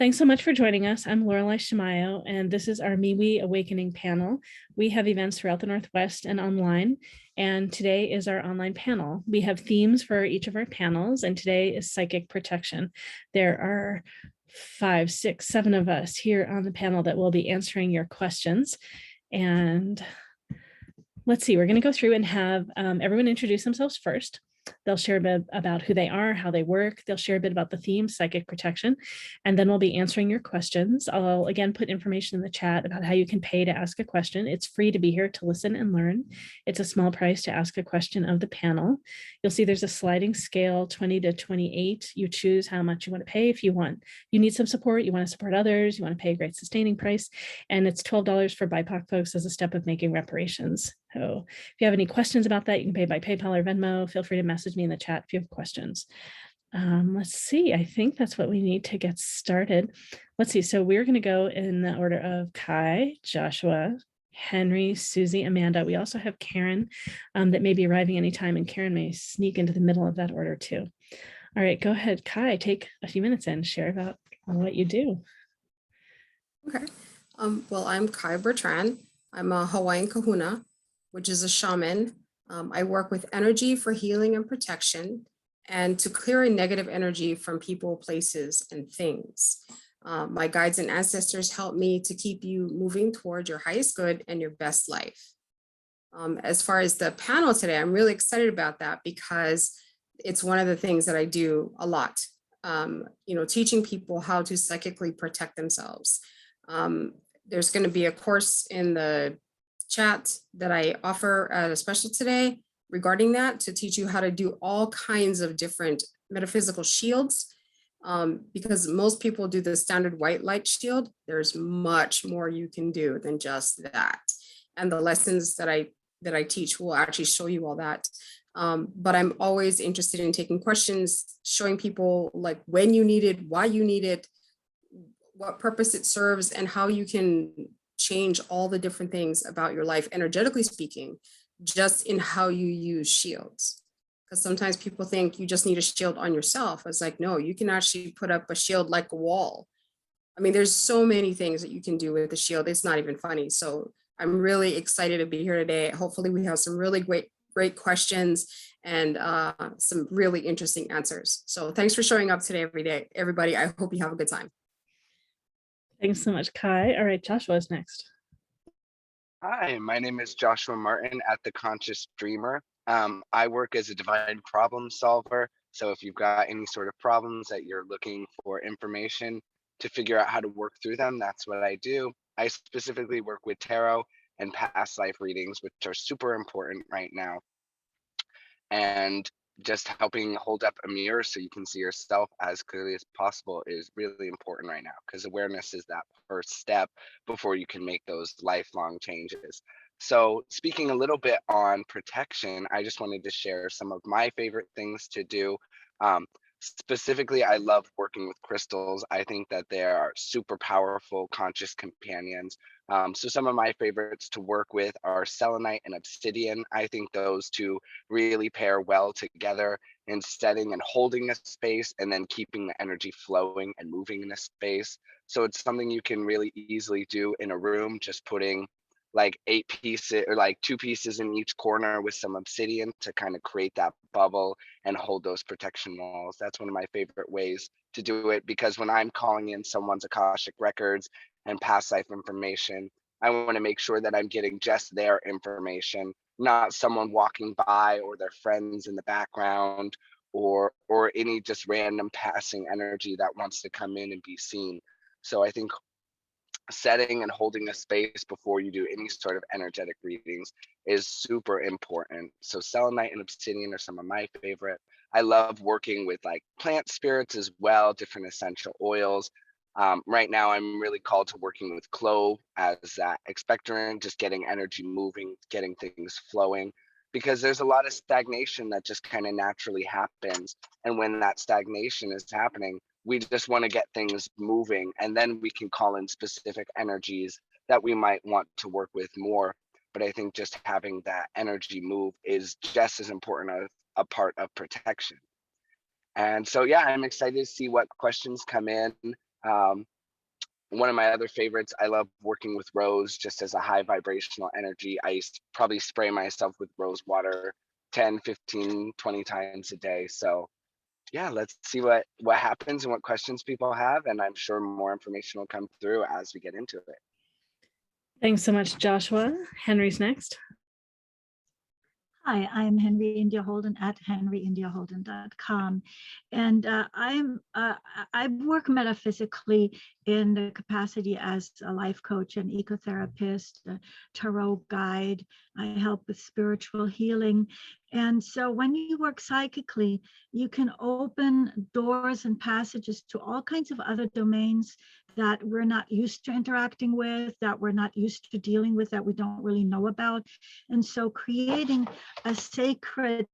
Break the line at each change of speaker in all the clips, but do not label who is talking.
Thanks so much for joining us. I'm Laureli Shimayo, and this is our MeWe Awakening panel. We have events throughout the Northwest and online, and today is our online panel. We have themes for each of our panels, and today is psychic protection. There are 5, 6, 7 of us here on the panel that will be answering your questions. And let's see, we're going to go through and have everyone introduce themselves first. They'll share a bit about who they are, how they work. They'll share a bit about the theme, psychic protection, and then we'll be answering your questions. I'll again put information in the chat about how you can pay to ask a question. It's free to be here to listen and learn. It's a small price to ask a question of the panel. You'll see there's a sliding scale, 20 to 28. You choose how much you want to pay if you want. You need some support, you want to support others, you want to pay a great sustaining price, and it's $12 for BIPOC folks as a step of making reparations. So if you have any questions about that, you can pay by PayPal or Venmo. Feel free to message me in the chat if you have questions. Let's see, I think that's what we need to get started. Let's see, so we're going to go in the order of Kai, Joshua, Henry, Susie, Amanda. We also have Karen that may be arriving anytime, and Karen may sneak into the middle of that order too. All right, go ahead, Kai, take a few minutes and share about what you do.
Okay, well, I'm Kai Bertrand. I'm a Hawaiian Kahuna, which is a shaman. I work with energy for healing and protection and to clear a negative energy from people, places, and things. My guides and ancestors help me to keep you moving toward your highest good and your best life. As far as the panel today, I'm really excited about that because it's one of the things that I do a lot, teaching people how to psychically protect themselves. There's going to be a course in the chat that I offer at a special today regarding that to teach you how to do all kinds of different metaphysical shields, because most people do the standard white light shield. There's much more you can do than just that, and the lessons that I teach will actually show you all that. But I'm always interested in taking questions, showing people like when you need it, why you need it, what purpose it serves, and how you can change all the different things about your life, energetically speaking, just in how you use shields. Because sometimes people think you just need a shield on yourself. It's like, no, you can actually put up a shield like a wall. I mean, there's so many things that you can do with the shield. It's not even funny. So I'm really excited to be here today. Hopefully we have some really great questions and some really interesting answers. So thanks for showing up today, everybody. I hope you have a good time.
Thanks so much, Kai. All right, Joshua is next.
Hi, my name is Joshua Martin at The Conscious Dreamer. I work as a divine problem solver. So if you've got any sort of problems that you're looking for information to figure out how to work through them, that's what I do. I specifically work with tarot and past life readings, which are super important right now. And just helping hold up a mirror so you can see yourself as clearly as possible is really important right now, because awareness is that first step before you can make those lifelong changes. So speaking a little bit on protection, I just wanted to share some of my favorite things to do. Specifically, I love working with crystals. I think that they are super powerful, conscious companions. So some of my favorites to work with are selenite and obsidian. I think those two really pair well together in setting and holding a space and then keeping the energy flowing and moving in a space. So it's something you can really easily do in a room, just putting like 8 pieces or like 2 pieces in each corner with some obsidian to kind of create that bubble and hold those protection walls. That's one of my favorite ways to do it, because when I'm calling in someone's Akashic records and past life information, I want to make sure that I'm getting just their information, not someone walking by or their friends in the background or any just random passing energy that wants to come in and be seen. So I think setting and holding a space before you do any sort of energetic readings is super important. So selenite and obsidian are some of my favorite. I love working with like plant spirits as well, different essential oils. Right now I'm really called to working with clove as that expectorant, just getting energy moving, getting things flowing, because there's a lot of stagnation that just kind of naturally happens. And when that stagnation is happening, we just want to get things moving, and then we can call in specific energies that we might want to work with more. But I think just having that energy move is just as important a part of protection. And so, yeah, I'm excited to see what questions come in. One of my other favorites, I love working with rose just as a high vibrational energy. Probably spray myself with rose water 10, 15, 20 times a day. So yeah, let's see what happens and what questions people have. And I'm sure more information will come through as we get into it.
Thanks so much, Joshua. Henry's next.
Hi, I'm Henry India Holden at henryindiaholden.com. And I work metaphysically in the capacity as a life coach and ecotherapist, a tarot guide. I help with spiritual healing. And so when you work psychically, you can open doors and passages to all kinds of other domains that we're not used to interacting with, that we're not used to dealing with, that we don't really know about. And so creating a sacred,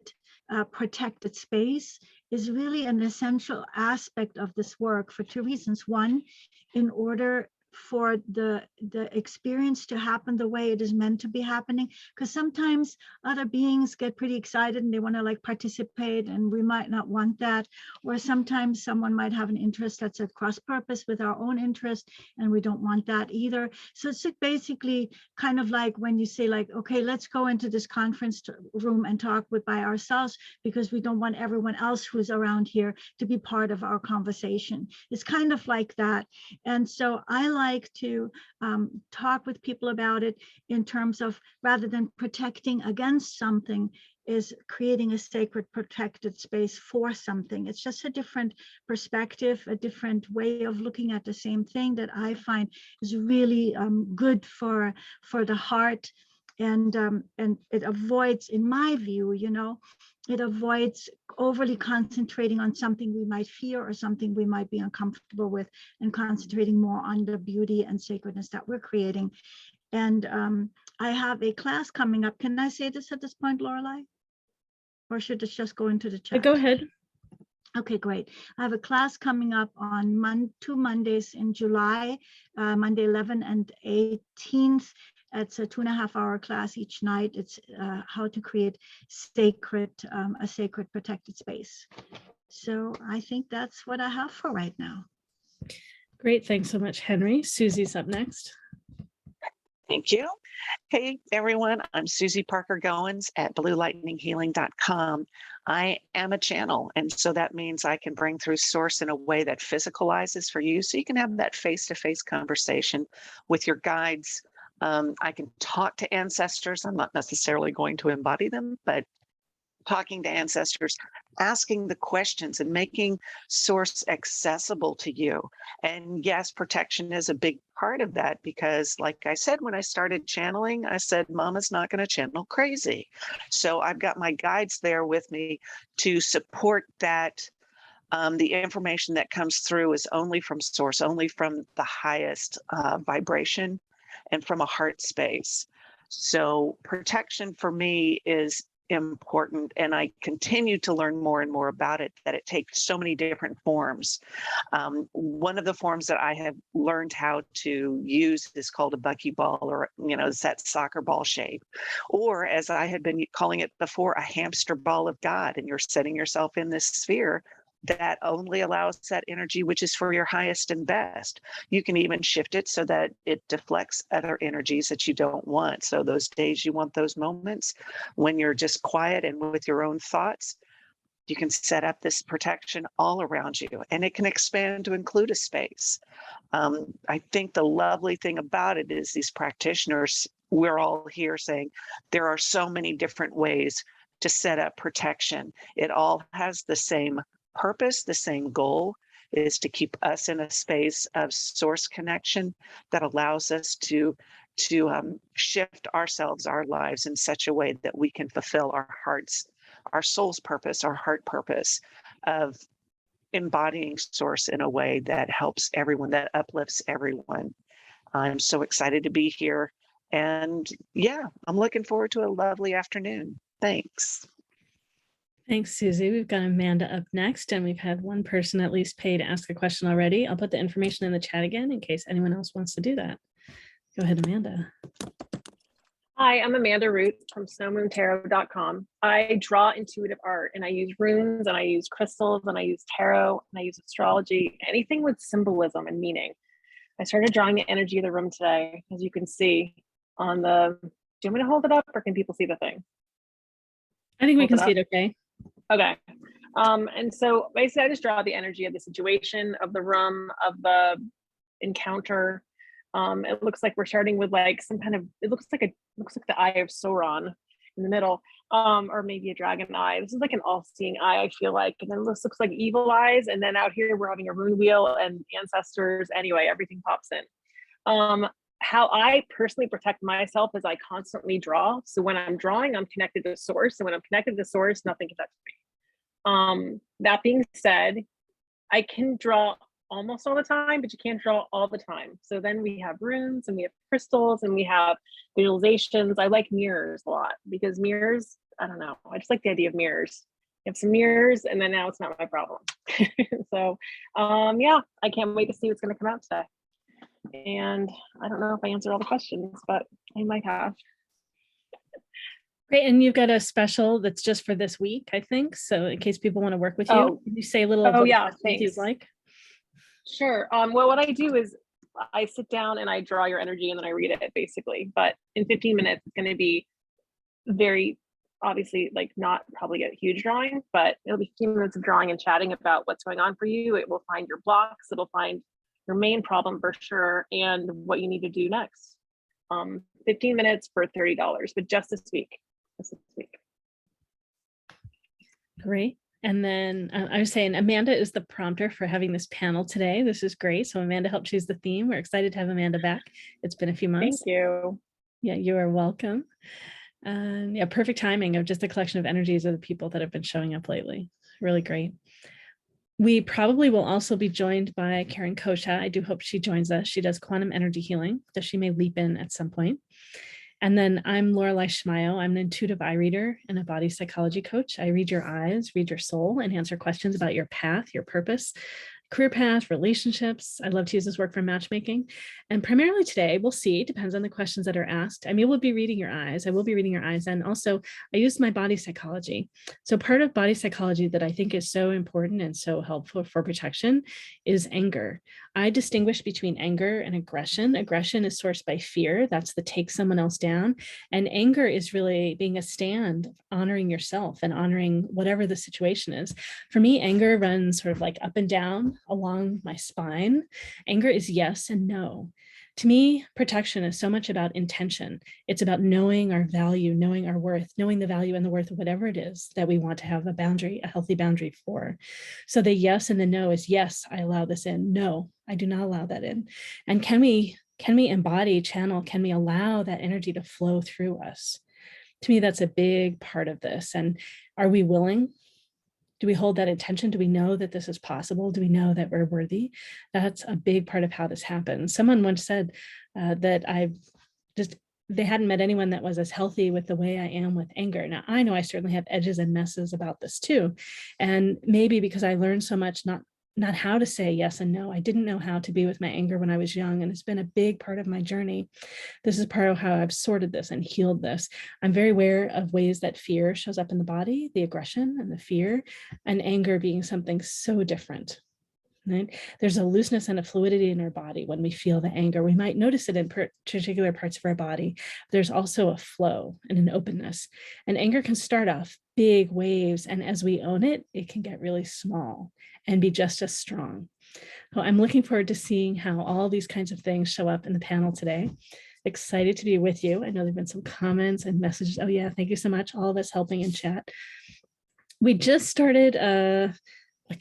protected space is really an essential aspect of this work for two reasons. One, in order for the experience to happen the way it is meant to be happening, because sometimes other beings get pretty excited and they want to like participate, and we might not want that. Or sometimes someone might have an interest that's at cross purpose with our own interest, and we don't want that either. So it's basically kind of like when you say like, okay, let's go into this conference room and talk by ourselves, because we don't want everyone else who's around here to be part of our conversation. It's kind of like that. And so I like to talk with people about it in terms of, rather than protecting against something, is creating a sacred protected space for something. It's just a different perspective, a different way of looking at the same thing that I find is really good for the heart. And it avoids, in my view, it avoids overly concentrating on something we might fear or something we might be uncomfortable with, and concentrating more on the beauty and sacredness that we're creating. And I have a class coming up. Can I say this at this point, Laureli? Or should it just go into the chat?
Go ahead.
Okay, great. I have a class coming up on 2 Mondays in July, Monday 11 and 18th. It's a 2.5-hour class each night. It's how to create a sacred protected space. So I think that's what I have for right now.
Great. Thanks so much, Henry. Susy's up next.
Thank you. Hey, everyone. I'm Susy Parker Goins at bluelightninghealing.com. I am a channel, and so that means I can bring through source in a way that physicalizes for you, so you can have that face-to-face conversation with your guides. I can talk to ancestors. I'm not necessarily going to embody them, but talking to ancestors, asking the questions and making source accessible to you. And yes, protection is a big part of that, because like I said, when I started channeling, I said, Mama's not going to channel crazy. So I've got my guides there with me to support that. The information that comes through is only from source, only from the highest vibration and from a heart space. So protection for me is important, and I continue to learn more and more about it, that it takes so many different forms. One of the forms that I have learned how to use is called a buckyball, or it's that soccer ball shape, or as I had been calling it before, a hamster ball of God, and you're setting yourself in this sphere that only allows that energy which is for your highest and best. You can even shift it so that it deflects other energies that you don't want. So those days you want those moments when you're just quiet and with your own thoughts, you can set up this protection all around you, and it can expand to include a space. I think the lovely thing about it is these practitioners, we're all here saying there are so many different ways to set up protection. It all has the same purpose, the same goal, is to keep us in a space of source connection that allows us to shift ourselves, our lives in such a way that we can fulfill our heart's, our soul's purpose, our heart purpose of embodying source in a way that helps everyone, that uplifts everyone. I'm so excited to be here. And yeah, I'm looking forward to a lovely afternoon. Thanks.
Thanks, Susie. We've got Amanda up next, and we've had one person at least pay to ask a question already. I'll put the information in the chat again in case anyone else wants to do that. Go ahead, Amanda.
Hi, I'm Amanda Root from snowmoontarot.com. I draw intuitive art and I use runes and I use crystals and I use tarot and I use astrology, anything with symbolism and meaning. I started drawing the energy of the room today, as you can see on the, do you want me to hold it up or can people see the thing?
I think we
Hold
can
it
see
up.
it okay.
Okay. And so basically I just draw the energy of the situation, of the room, of the encounter. It looks like we're starting with like some kind of, it looks like the eye of Sauron in the middle, or maybe a dragon eye. This is like an all-seeing eye, I feel like. And then this looks like evil eyes. And then out here we're having a rune wheel and ancestors. Anyway, everything pops in. How I personally protect myself is I constantly draw. So when I'm drawing, I'm connected to source. And when I'm connected to source, nothing can touch me. That being said, I can draw almost all the time, but you can't draw all the time. So then we have runes and we have crystals and we have visualizations. I like mirrors a lot because mirrors, I don't know, I just like the idea of mirrors. You have some mirrors and then now it's not my problem. So yeah, I can't wait to see what's going to come out today. And I don't know if I answered all the questions, but I might have.
Great, and you've got a special that's just for this week, I think. So in case people want to work with you,
Oh.
can you say a little of what the
Yeah,
questions you'd
thanks.
like?
Sure. Well, what I do is I sit down and I draw your energy and then I read it basically. But in 15 minutes, it's going to be very obviously like not probably a huge drawing, but it'll be 15 minutes of drawing and chatting about what's going on for you. It will find your blocks. It'll find your main problem for sure and what you need to do next. 15 minutes for $30, but just this week.
Great. And then I was saying Amanda is the prompter for having this panel today. This is great. So Amanda helped choose the theme. We're excited to have Amanda back. It's been a few months.
Thank you.
Yeah, you are welcome. And yeah, perfect timing of just a collection of energies of the people that have been showing up lately. Really great. We probably will also be joined by Karen Kosha. I do hope she joins us. She does quantum energy healing, so she may leap in at some point. And then I'm Laureli Shimayo. I'm an intuitive eye reader and a body psychology coach. I read your eyes, read your soul, and answer questions about your path, your purpose, career path, relationships. I love to use this work for matchmaking. And primarily today, we'll see, depends on the questions that are asked. I mean, we'll be reading your eyes. I will be reading your eyes. And also I use my body psychology. So part of body psychology that I think is so important and so helpful for protection is anger. I distinguish between anger and aggression. Aggression is sourced by fear. That's the take someone else down. And anger is really being a stand, honoring yourself and honoring whatever the situation is. For me, anger runs sort of like up and down along my spine. Anger is yes and no. To me, protection is so much about intention. It's about knowing our value, knowing our worth, knowing the value and the worth of whatever it is that we want to have a boundary, a healthy boundary for. So the yes and the no is yes, I allow this in. No, I do not allow that in. And can we embody, channel, can we allow that energy to flow through us? To me, that's a big part of this. And are we willing? Do we hold that intention? Do we know that this is possible? Do we know that we're worthy? That's a big part of how this happens. Someone once said that they hadn't met anyone that was as healthy with the way I am with anger. Now, I know I certainly have edges and messes about this too. And maybe because I learned so much, not how to say yes and no. I didn't know how to be with my anger when I was young, and it's been a big part of my journey. This is part of how I've sorted this and healed this. I'm very aware of ways that fear shows up in the body, the aggression and the fear, and anger being something so different. Right? There's a looseness and a fluidity in our body when we feel the anger. We might notice it in particular parts of our body. There's also a flow and an openness. And anger can start off big waves, and as we own it, it can get really small and be just as strong. So I'm looking forward to seeing how all these kinds of things show up in the panel today. Excited to be with you. I know there've been some comments and messages. Oh yeah, thank you so much. All of us helping in chat. We just started a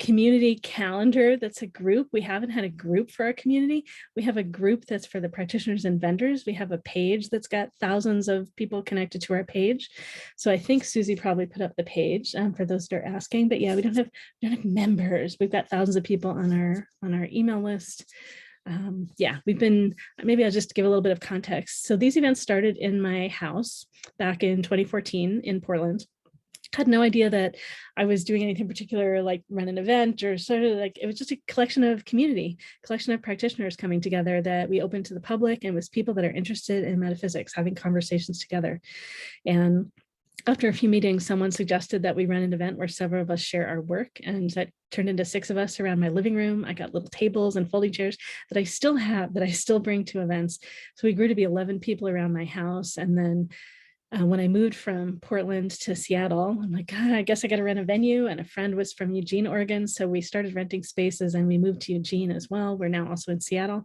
community calendar that's a group. We haven't had a group for our community. We have a group that's for the practitioners and vendors. We have a page that's got thousands of people connected to our page. So I think Susy probably put up the page for those that are asking. But yeah, we don't have members. We've got thousands of people on our email list. Yeah, maybe I'll just give a little bit of context. So these events started in my house back in 2014 in Portland. had no idea that I was doing anything particular, like run an event or sort of like, it was just a collection of community, collection of practitioners coming together that we opened to the public, and with people that are interested in metaphysics, having conversations together. And after a few meetings, someone suggested that we run an event where several of us share our work, and that turned into 6 of us around my living room. I got little tables and folding chairs that I still have, that I still bring to events. So we grew to be 11 people around my house. And then when I moved from Portland to Seattle, I'm like, God, I guess I got to rent a venue. And a friend was from Eugene, Oregon. So we started renting spaces, and we moved to Eugene as well. We're now also in Seattle.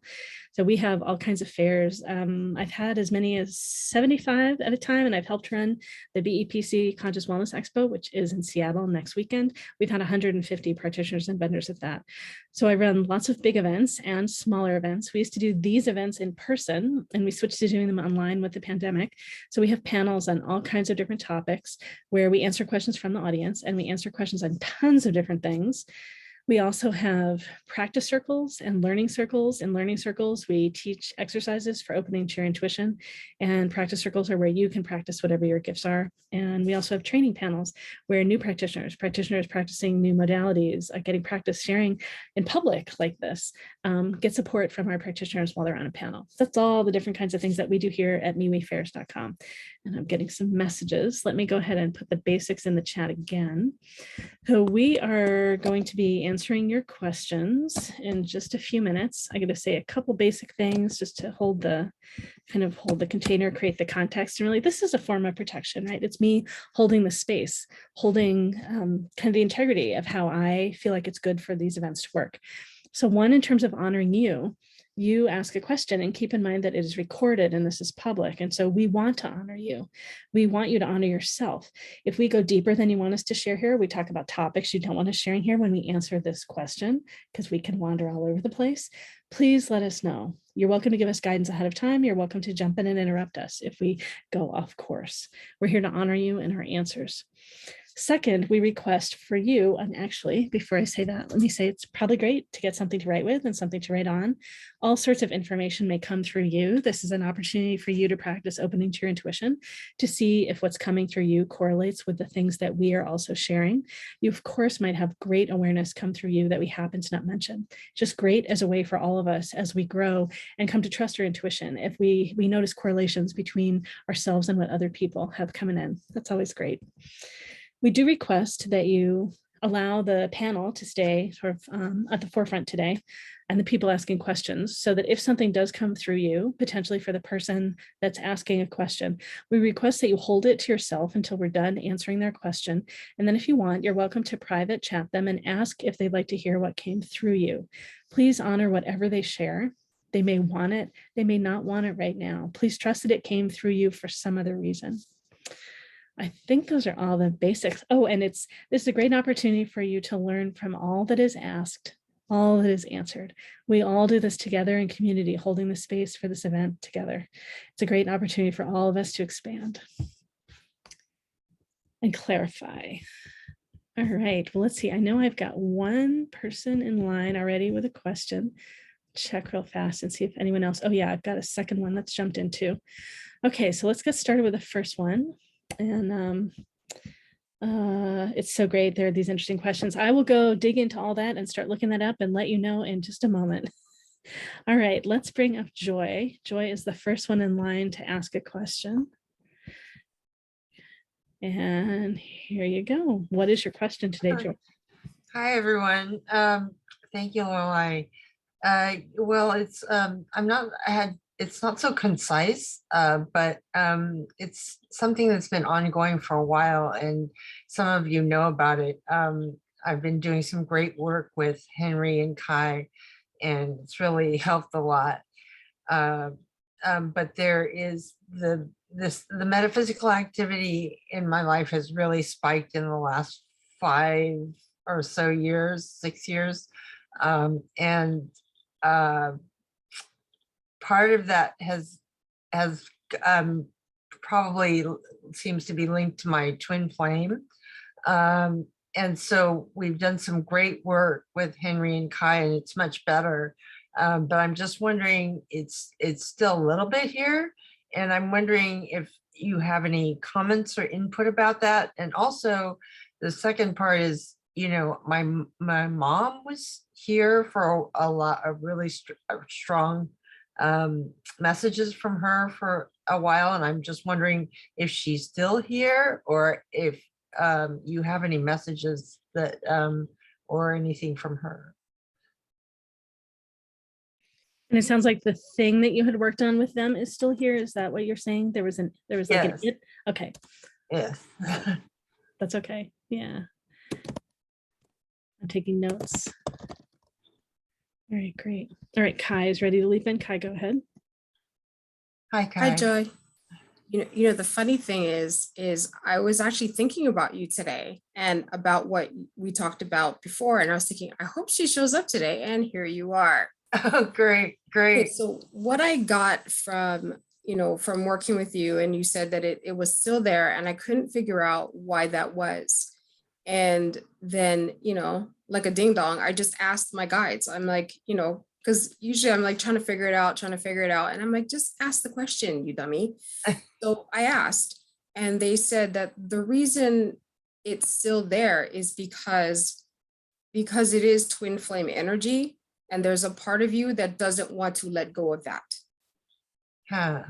So we have all kinds of fairs. I've had as many as 75 at a time, and I've helped run the BEPC Conscious Wellness Expo, which is in Seattle next weekend. We've had 150 practitioners and vendors at that. So I run lots of big events and smaller events. We used to do these events in person, and we switched to doing them online with the pandemic. So we have panels on all kinds of different topics where we answer questions from the audience, and we answer questions on tons of different things. We also have practice circles and learning circles. In learning circles, we teach exercises for opening to your intuition, and practice circles are where you can practice whatever your gifts are. And we also have training panels where new practitioners practicing new modalities, getting practice sharing in public like this, get support from our practitioners while they're on a panel. So that's all the different kinds of things that we do here at MeWeFairs.com. And I'm getting some messages. Let me go ahead and put the basics in the chat again. So we are going to be answering your questions in just a few minutes. I'm going to say a couple basic things just to hold the container, create the context. And really, this is a form of protection, right? It's me holding the space, holding kind of the integrity of how I feel like it's good for these events to work. So one, in terms of honoring you, you ask a question, and keep in mind that it is recorded and this is public. And so we want to honor you. We want you to honor yourself. If we go deeper than you want us to share here, we talk about topics you don't want us sharing here when we answer this question, because we can wander all over the place. Please let us know. You're welcome to give us guidance ahead of time. You're welcome to jump in and interrupt us if we go off course. We're here to honor you and our answers. Second, we request for you, and actually, before I say that, let me say it's probably great to get something to write with and something to write on. All sorts of information may come through you. This is an opportunity for you to practice opening to your intuition, to see if what's coming through you correlates with the things that we are also sharing. You, of course, might have great awareness come through you that we happen to not mention. Just great as a way for all of us as we grow and come to trust our intuition. If we notice correlations between ourselves and what other people have coming in, that's always great. We do request that you allow the panel to stay sort of at the forefront today, and the people asking questions, so that if something does come through you, potentially for the person that's asking a question, we request that you hold it to yourself until we're done answering their question. And then if you want, you're welcome to private chat them and ask if they'd like to hear what came through you. Please honor whatever they share. They may want it, they may not want it right now. Please trust that it came through you for some other reason. I think those are all the basics. Oh, and this is a great opportunity for you to learn from all that is asked, all that is answered. We all do this together in community, holding the space for this event together. It's a great opportunity for all of us to expand and clarify. All right, well, let's see. I know I've got one person in line already with a question. Check real fast and see if anyone else. Oh yeah, I've got a second one that's jumped in too. Okay, so let's get started with the first one. And it's so great. There are these interesting questions. I will go dig into all that and start looking that up and let you know in just a moment. All right, let's bring up Joy. Joy is the first one in line to ask a question. And here you go. What is your question today, Joy?
Hi, everyone. Thank you, Laureli. Well, it's not so concise, but it's something that's been ongoing for a while, and some of you know about it. I've been doing some great work with Henry and Kai, and it's really helped a lot. But there is the metaphysical activity in my life has really spiked in the last 5 or so years, 6 years, and part of that has probably seems to be linked to my twin flame. And so we've done some great work with Henry and Kai, and it's much better. But I'm just wondering, it's still a little bit here. And I'm wondering if you have any comments or input about that. And also the second part is, you know, my mom was here for a lot of really strong messages from her for a while. And I'm just wondering if she's still here, or if you have any messages that or anything from her.
And it sounds like the thing that you had worked on with them is still here. Is that what you're saying? There was like an
Yes.
it. Okay,
Yes.
that's okay. Yeah. I'm taking notes. All right, great. All right, Kai is ready to leap in. Kai, go ahead.
Hi, Kai.
Hi, Joy. You know, the funny thing is I was actually thinking about you today and about what we talked about before. And I was thinking, I hope she shows up today. And here you are.
Oh, great, great.
Okay, so what I got from, you know, from working with you, and you said that it was still there, and I couldn't figure out why that was. And then, you know, like a ding dong, I just asked my guides. I'm like, you know, because usually I'm like trying to figure it out. And I'm like, just ask the question, you dummy. So I asked, and they said that the reason it's still there is because it is twin flame energy. And there's a part of you that doesn't want to let go of that.
Huh.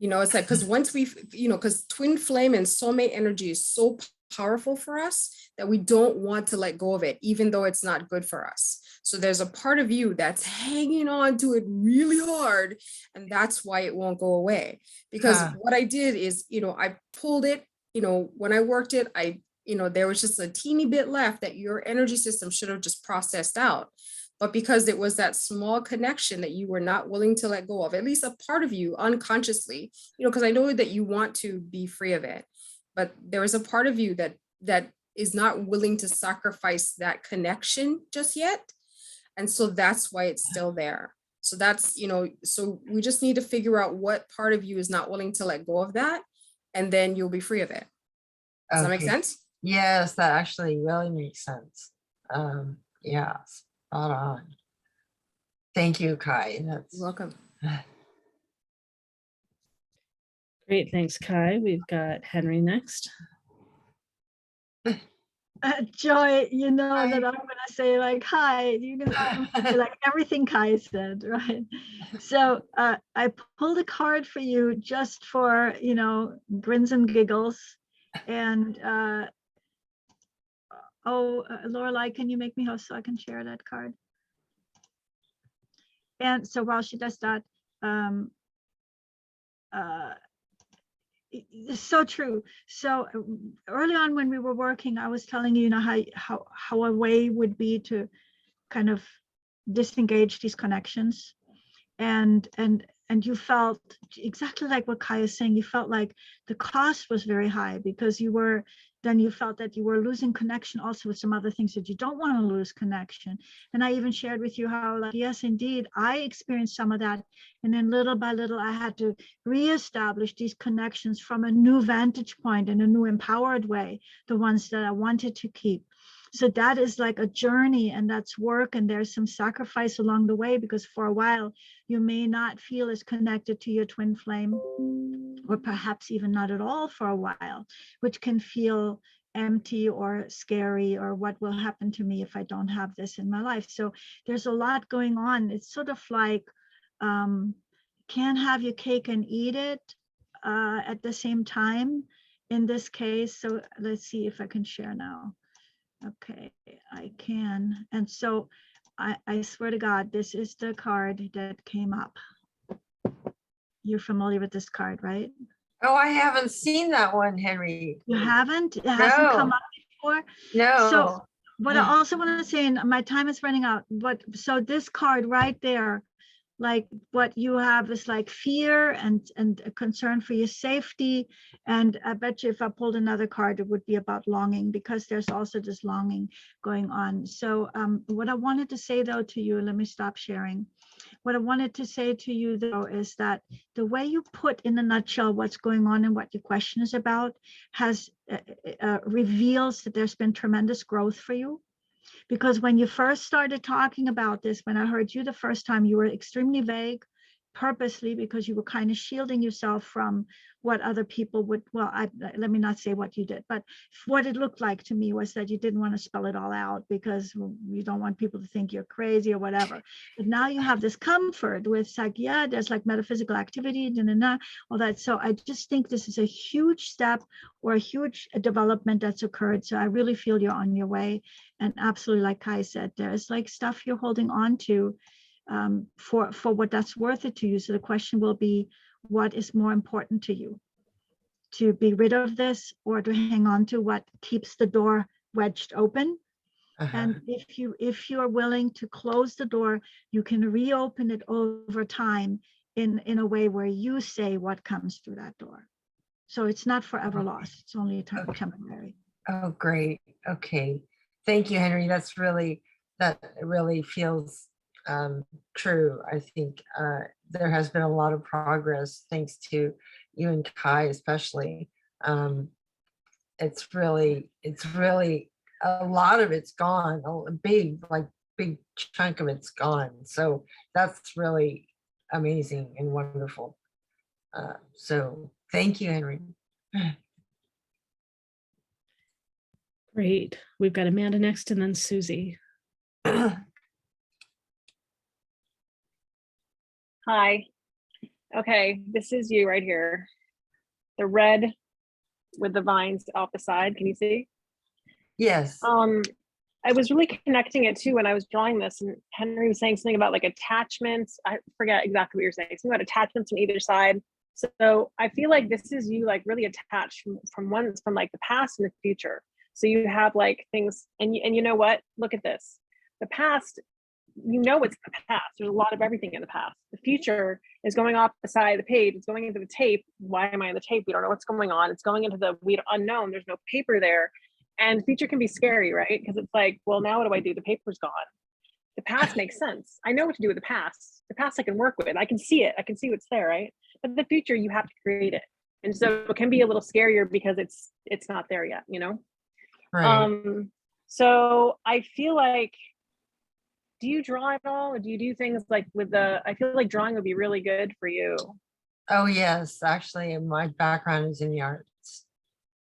You know, it's like, because once we, you know, because twin flame and soulmate energy is so powerful for us that we don't want to let go of it, even though it's not good for us. So there's a part of you that's hanging on to it really hard. And that's why it won't go away. Because what I did is, you know, I pulled it, you know, when I worked it, you know, there was just a teeny bit left that your energy system should have just processed out. But because it was that small connection that you were not willing to let go of, at least a part of you unconsciously, you know, because I know that you want to be free of it, but there is a part of you that is not willing to sacrifice that connection just yet. And so that's why it's still there. So that's, you know, so we just need to figure out what part of you is not willing to let go of that, and then you'll be free of it. Does that make sense?
Yes, that actually really makes sense. Yeah, spot on. Thank you, Kai. That's
You're welcome.
Great, thanks, Kai. We've got Henry next.
Joy, you know
Hi.
that I'm gonna say like, hi, you're gonna say like everything Kai said, right? So I pulled a card for you just for, you know, grins and giggles. And Laureli, can you make me host so I can share that card? And so while she does that, it's so true. So early on when we were working, I was telling you, you know, how a way would be to kind of disengage these connections, and you felt exactly like what Kai is saying. You felt like the cost was very high because you felt that you were losing connection also with some other things that you don't want to lose connection. And I even shared with you how, like, yes, indeed, I experienced some of that. And then little by little, I had to reestablish these connections from a new vantage point in a new empowered way, the ones that I wanted to keep. So that is like a journey, and that's work, and there's some sacrifice along the way, because for a while you may not feel as connected to your twin flame, or perhaps even not at all for a while, which can feel empty or scary, or what will happen to me if I don't have this in my life. So there's a lot going on. It's sort of like can't have your cake and eat it at the same time in this case. So let's see if I can share now. Okay, I can. And so I swear to God, this is the card that came up. You're familiar with this card, right?
Oh, I haven't seen that one, Henry.
You haven't? It hasn't come up before?
No.
So what I also want to say, and my time is running out, so this card right there, like what you have is like fear and a concern for your safety. And I bet you if I pulled another card, it would be about longing, because there's also this longing going on. So what I wanted to say though to you, let me stop sharing. What I wanted to say to you though is that the way you put in a nutshell what's going on and what your question is about has reveals that there's been tremendous growth for you. Because when you first started talking about this, when I heard you the first time, you were extremely vague. purposely, because you were kind of shielding yourself from what other people would, well, let me not say what you did, but what it looked like to me was that you didn't want to spell it all out because you don't want people to think you're crazy or whatever. But now you have this comfort with like, yeah, there's like metaphysical activity, all that. So I just think this is a huge step or a huge development that's occurred. So I really feel you're on your way. And absolutely, like Kai said, there's like stuff you're holding on to for what that's worth it to you. So the question will be, what is more important to you? To be rid of this or to hang on to what keeps the door wedged open? And if you are willing to close the door, you can reopen it over time in a way where you say what comes through that door. So it's not forever lost. It's only temporary.
Oh, great. Okay. Thank you, Henry. That really feels true. I think there has been a lot of progress thanks to you and Kai, especially. It's really a lot of it's gone. A big chunk of it's gone. So that's really amazing and wonderful. So thank you, Henry.
Great. We've got Amanda next and then Susy.
Hi. Okay, this is you right here. The red with the vines off the side. Can you see?
Yes.
I was really connecting it too when I was drawing this, and Henry was saying something about like attachments. I forget exactly what you're saying. Something about attachments on either side. So I feel like this is you like really attached from like the past and the future. So you have like things, and you know what? Look at this. The past, you know, it's the past. There's a lot of everything in the past. The future is going off the side of the page. It's going into the tape. Why am I in the tape? We don't know what's going on. It's going into the unknown. There's no paper there. And the future can be scary, right? Because it's like, well, now what do I do? The paper's gone. The past makes sense. I know what to do with the past. The past I can work with. I can see it. I can see what's there, right? But the future, you have to create it. And so it can be a little scarier because it's not there yet, you know?
Right.
So I feel like, do you draw at all? Or do you do things like I feel like drawing would be really good for you.
Oh, yes. Actually, my background is in the arts.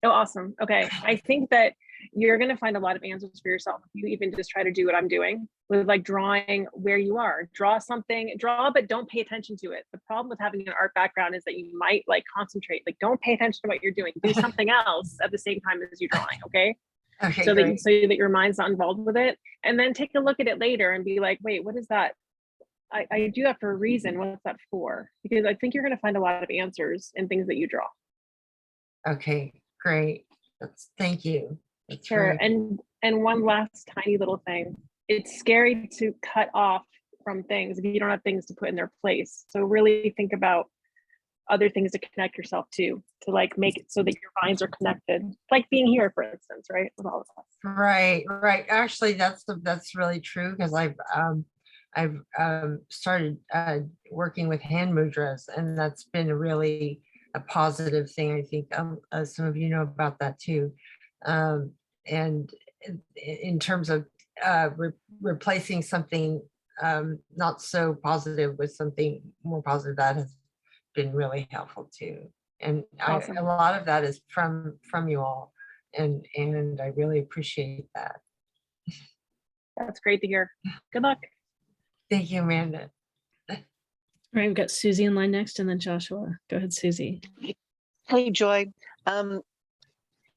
Oh, awesome. Okay. I think that you're going to find a lot of answers for yourself if you even just try to do what I'm doing with like drawing where you are. Draw, but don't pay attention to it. The problem with having an art background is that you might like concentrate, like don't pay attention to what you're doing. Do something else at the same time as you're drawing. Okay.
Okay,
so
great.
that your mind's not involved with it, and then take a look at it later and be like, wait, what is that? I do that for a reason. What's that for? Because I think you're going to find a lot of answers in things that you draw.
Okay, great. Thank you. That's
Sure.
very...
And one last tiny little thing. It's scary to cut off from things if you don't have things to put in their place. So really think about other things to connect yourself to like make it so that your minds are connected, like being here, for instance, right? With all of us.
Right. Actually, that's really true, because I've started working with hand mudras, and that's been really a positive thing. I think some of you know about that too. And in terms of replacing something not so positive with something more positive, that has been really helpful too. And
Awesome.
a lot of that is from you all, and I really appreciate that.
That's great to hear. Good luck.
Thank you, Amanda.
All right, we've got Susy in line next, and then Joshua. Go ahead, Susy.
Hey, Joy.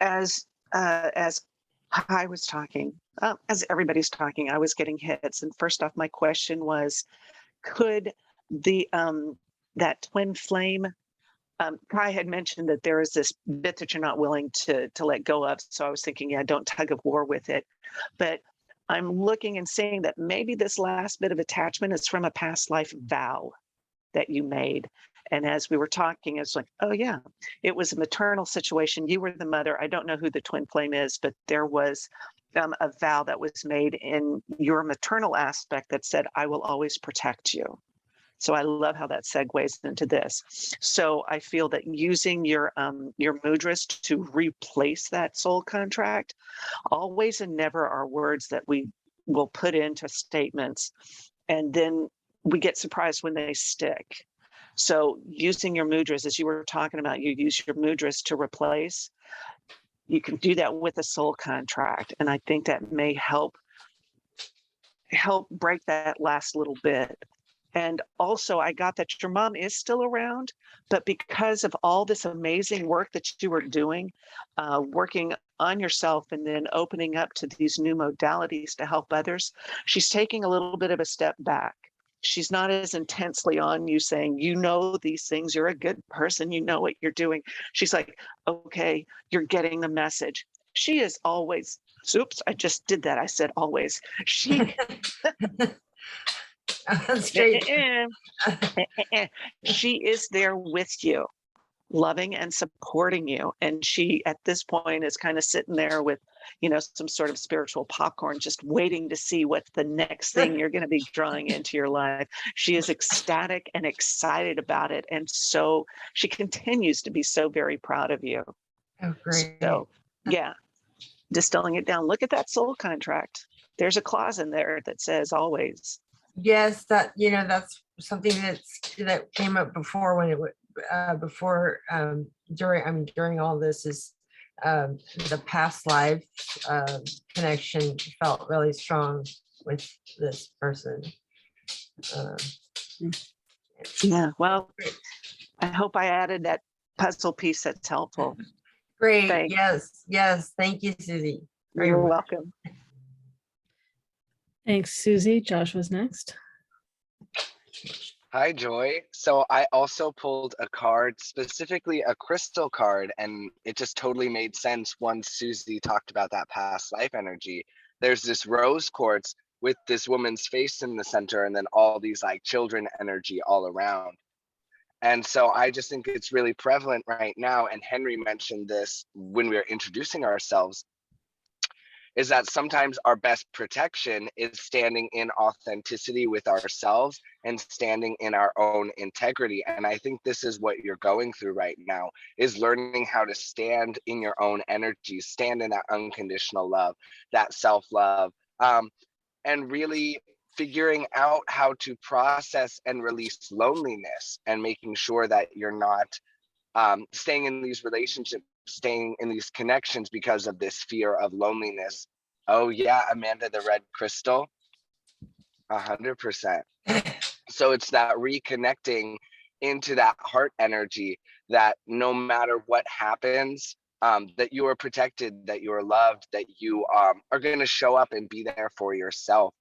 As I was talking, as everybody's talking, I was getting hits. And first off, my question was, could the that twin flame, Kai had mentioned that there is this bit that you're not willing to let go of. So I was thinking, yeah, don't tug of war with it. But I'm looking and seeing that maybe this last bit of attachment is from a past life vow that you made. And as we were talking, it's like, oh yeah, it was a maternal situation. You were the mother. I don't know who the twin flame is, but there was a vow that was made in your maternal aspect that said, I will always protect you. So I love how that segues into this. So I feel that using your mudras to replace that soul contract, always and never are words that we will put into statements, and then we get surprised when they stick. So using your mudras, as you were talking about, you use your mudras to replace. You can do that with a soul contract. And I think that may help break that last little bit. And also, I got that your mom is still around, but because of all this amazing work that you were doing, working on yourself and then opening up to these new modalities to help others, she's taking a little bit of a step back. She's not as intensely on you saying, you know, these things, you're a good person, you know what you're doing. She's like, okay, you're getting the message. She is always, oops, I just did that. I said always. She
That's great.
she is there with you, loving and supporting you. And she, at this point, is kind of sitting there with, you know, some sort of spiritual popcorn, just waiting to see what's the next thing you're going to be drawing into your life. She is ecstatic and excited about it. And so she continues to be so very proud of you.
Oh, great.
So, yeah, distilling it down. Look at that soul contract. There's a clause in there that says always.
Yes, that, you know, that's something that came up before when it before during all this is the past life connection felt really strong with this person.
Yeah, well, I hope I added that puzzle piece that's helpful.
Great.
Thanks.
Yes. Thank you, Susie. Very
You're
much.
welcome.
Thanks, Susie. Josh was next.
Hi, Joy. So I also pulled a card, specifically a crystal card, and it just totally made sense once Susie talked about that past life energy. There's this rose quartz with this woman's face in the center, and then all these like children energy all around. And so I just think it's really prevalent right now. And Henry mentioned this when we were introducing ourselves, is that sometimes our best protection is standing in authenticity with ourselves and standing in our own integrity. And I think this is what you're going through right now, is learning how to stand in your own energy, stand in that unconditional love, that self-love, and really figuring out how to process and release loneliness, and making sure that you're not staying in these relationships, staying in these connections because of this fear of loneliness. Oh yeah, Amanda, the red crystal, 100%. So it's that reconnecting into that heart energy, that no matter what happens, that you are protected, that you are loved, that you are going to show up and be there for yourself.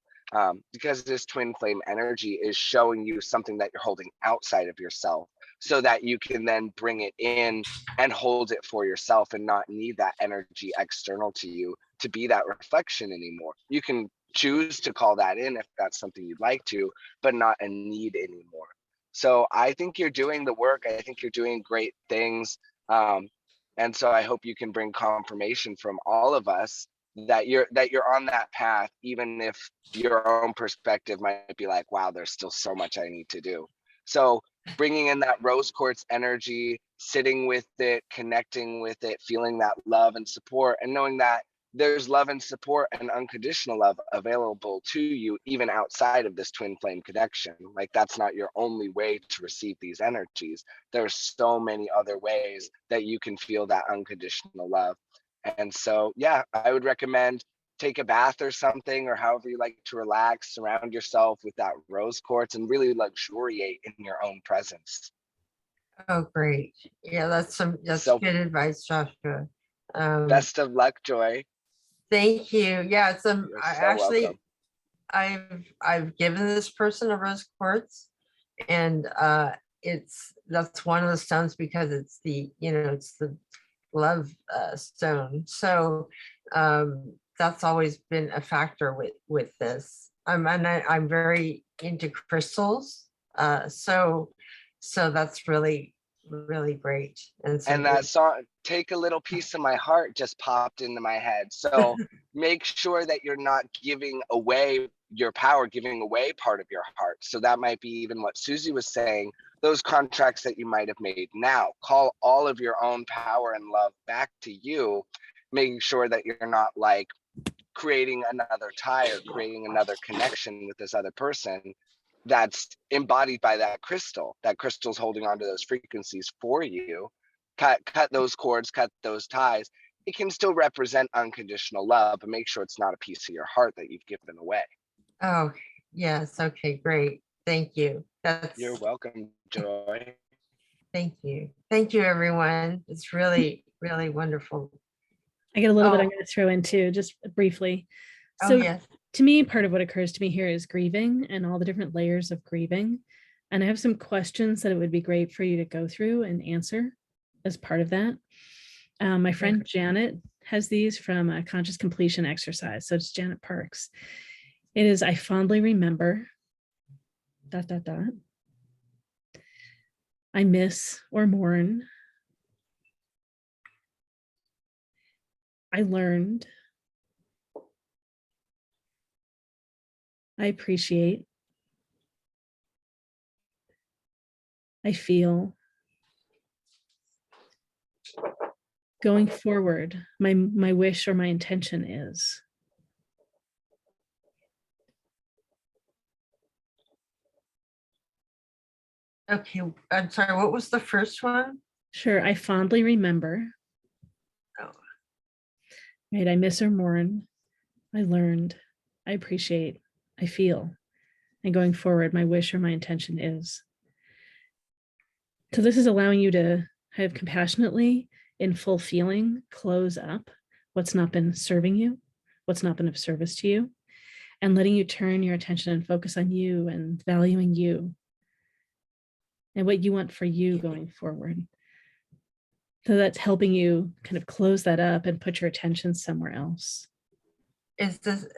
Because this twin flame energy is showing you something that you're holding outside of yourself, so that you can then bring it in and hold it for yourself and not need that energy external to you to be that reflection anymore. You can choose to call that in if that's something you'd like to, but not a need anymore. So I think you're doing the work. I think you're doing great things. And so I hope you can bring confirmation from all of us that you're on that path, even if your own perspective might be like, wow, there's still so much I need to do. So bringing in that rose quartz energy, sitting with it, connecting with it, feeling that love and support, and knowing that there's love and support and unconditional love available to you, even outside of this twin flame connection. Like, that's not your only way to receive these energies. There's so many other ways that you can feel that unconditional love. And so, yeah, I would recommend take a bath or something, or however you like to relax, surround yourself with that rose quartz and really luxuriate in your own presence.
Oh, great. Yeah, that's
So-
good advice, Joshua.
Best of luck, Joy.
Thank you. Yeah,
You're so welcome.
I've given this person a rose quartz, and that's one of the stones because it's the love stone. So that's always been a factor with this. I'm very into crystals. So that's really great. And so
And that song, Take a Little Piece of My Heart, just popped into my head. So make sure that you're not giving away your power, giving away part of your heart. So that might be even what Susie was saying, those contracts that you might have made now. Call all of your own power and love back to you, making sure that you're not like creating another tie or creating another connection with this other person, that's embodied by that crystal. That crystal's holding on to those frequencies for you. Cut those cords, cut those ties. It can still represent unconditional love, but make sure it's not a piece of your heart that you've given away.
Oh, yes. Okay, great. Thank you.
You're welcome, Joy.
Thank you. Thank you, everyone. It's really, really wonderful.
I get a little bit I'm going to throw in too, just briefly.
Oh,
So
yes.
to me, part of what occurs to me here is grieving and all the different layers of grieving. And I have some questions that it would be great for you to go through and answer as part of that. My friend Janet has these from a conscious completion exercise. So it's Janet Parks. It is, I fondly remember, ... I miss or mourn. I learned. I appreciate. I feel. Going forward, my wish or my intention is.
Okay, I'm sorry, what was the first one?
Sure, I fondly remember.
Oh.
Right, I miss or mourn. I learned. I appreciate. I feel. And going forward, my wish or my intention is. So this is allowing you to have compassionately, in full feeling, close up what's not been serving you, what's not been of service to you, and letting you turn your attention and focus on you and valuing you and what you want for you going forward. So that's helping you kind of close that up and put your attention somewhere else.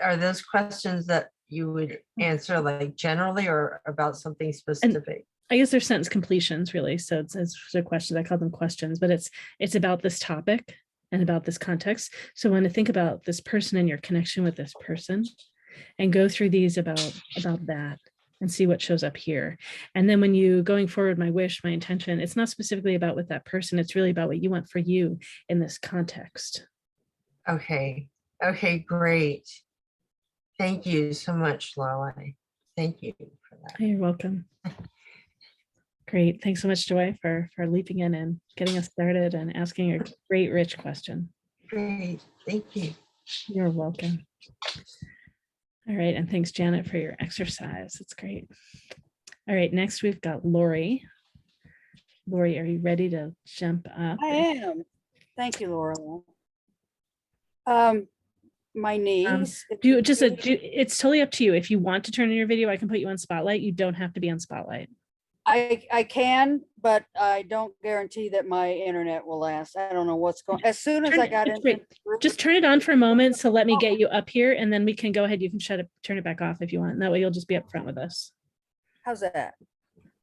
Are those questions that you would answer like generally or about something specific?
I guess they're sentence completions, really. So it's a question. I call them questions, but it's about this topic and about this context. So when to think about this person and your connection with this person, and go through these about that and see what shows up here. And then when you going forward, my wish, my intention, it's not specifically about with that person. It's really about what you want for you in this context.
Okay. Okay, great. Thank you so much, Laureli. Thank you for that.
You're welcome. Great. Thanks so much, Joy, for leaping in and getting us started and asking a great, rich question.
Great. Thank you.
You're welcome. All right. And thanks, Janet, for your exercise. It's great. All right. Next, we've got Lori. Lori, are you ready to jump up?
I am. Thank you, Laurel. My niece.
It's totally up to you. If you want to turn on your video, I can put you on Spotlight. You don't have to be on Spotlight.
I can, but I don't guarantee that my internet will last. I don't know what's going. As soon as I got in,
just turn it on for a moment. So let me get you up here, and then we can go ahead. You can turn it back off if you want. And that way, you'll just be up front with us.
How's that?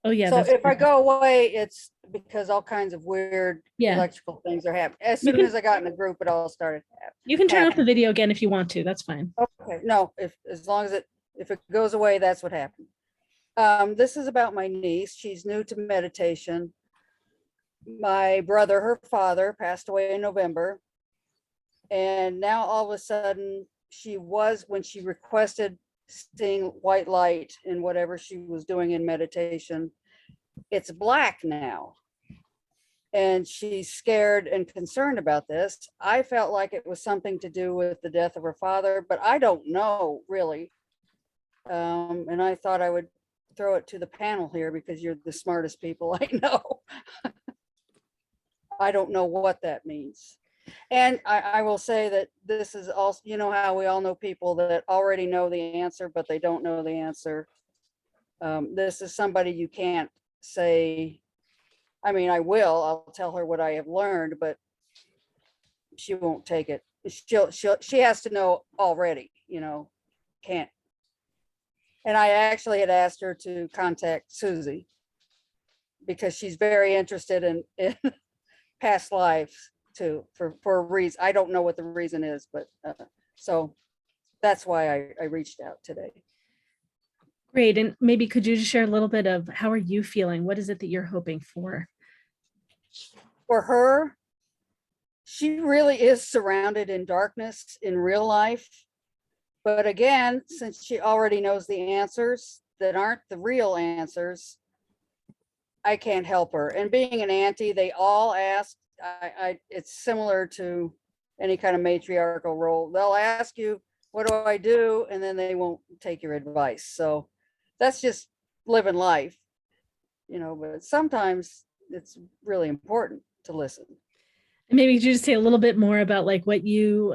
Oh yeah.
So if I go away, it's because all kinds of weird electrical things are happening. As soon as I got in the group, it all started happening.
You can turn off the video again if you want to. That's fine.
Okay. No, as long as if it goes away, that's what happened. This is about my niece. She's new to meditation. My brother, her father, passed away in November. And now all of a sudden, when she requested seeing white light in whatever she was doing in meditation, it's black now. And she's scared and concerned about this. I felt like it was something to do with the death of her father, but I don't know really. And I thought I would throw it to the panel here because you're the smartest people I know. I don't know what that means. And I will say that this is also, you know how we all know people that already know the answer, but they don't know the answer. This is somebody you can't say, I mean, I'll tell her what I have learned, but she won't take it. She has to know already, can't. And I actually had asked her to contact Susy because she's very interested in past lives too, for a reason. I don't know what the reason is, but so that's why I reached out today.
Great. And maybe could you just share a little bit of how are you feeling? What is it that you're hoping for?
For her, she really is surrounded in darkness in real life. But again, since she already knows the answers, that aren't the real answers, I can't help her. And being an auntie, they all ask, it's similar to any kind of matriarchal role. They'll ask you, what do I do? And then they won't take your advice. So that's just living life, you know, but sometimes it's really important to listen.
And maybe could you just say a little bit more about like what you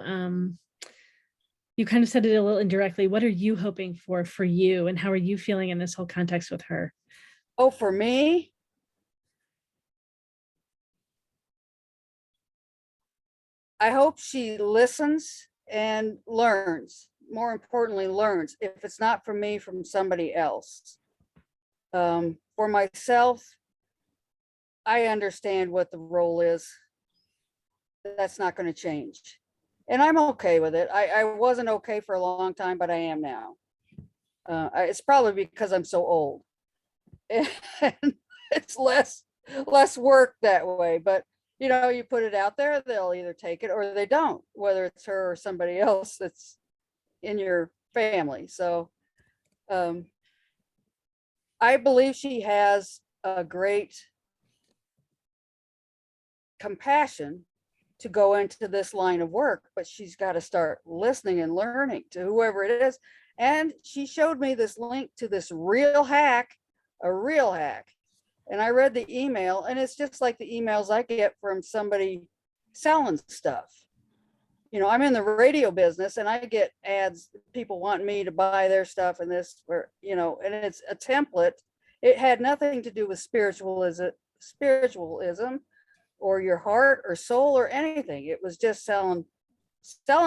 kind of said it a little indirectly. What are you hoping for you, and how are you feeling in this whole context with her?
Oh, for me, I hope she listens and learns. More importantly, learns. If it's not from me, from somebody else. For myself, I understand what the role is. That's not going to change. And I'm okay with it. I wasn't okay for a long time, but I am now. It's probably because I'm so old. And it's less work that way. But, you know, you put it out there, they'll either take it or they don't, whether it's her or somebody else that's in your family. So I believe she has a great compassion to go into this line of work, but she's got to start listening and learning to whoever it is. And she showed me this link to this real hack, a real hack. And I read the email, and it's just like the emails I get from somebody selling stuff. You know, I'm in the radio business and I get ads, people want me to buy their stuff and this, or, you know, and it's a template. It had nothing to do with spiritualism or your heart or soul or anything. It was just selling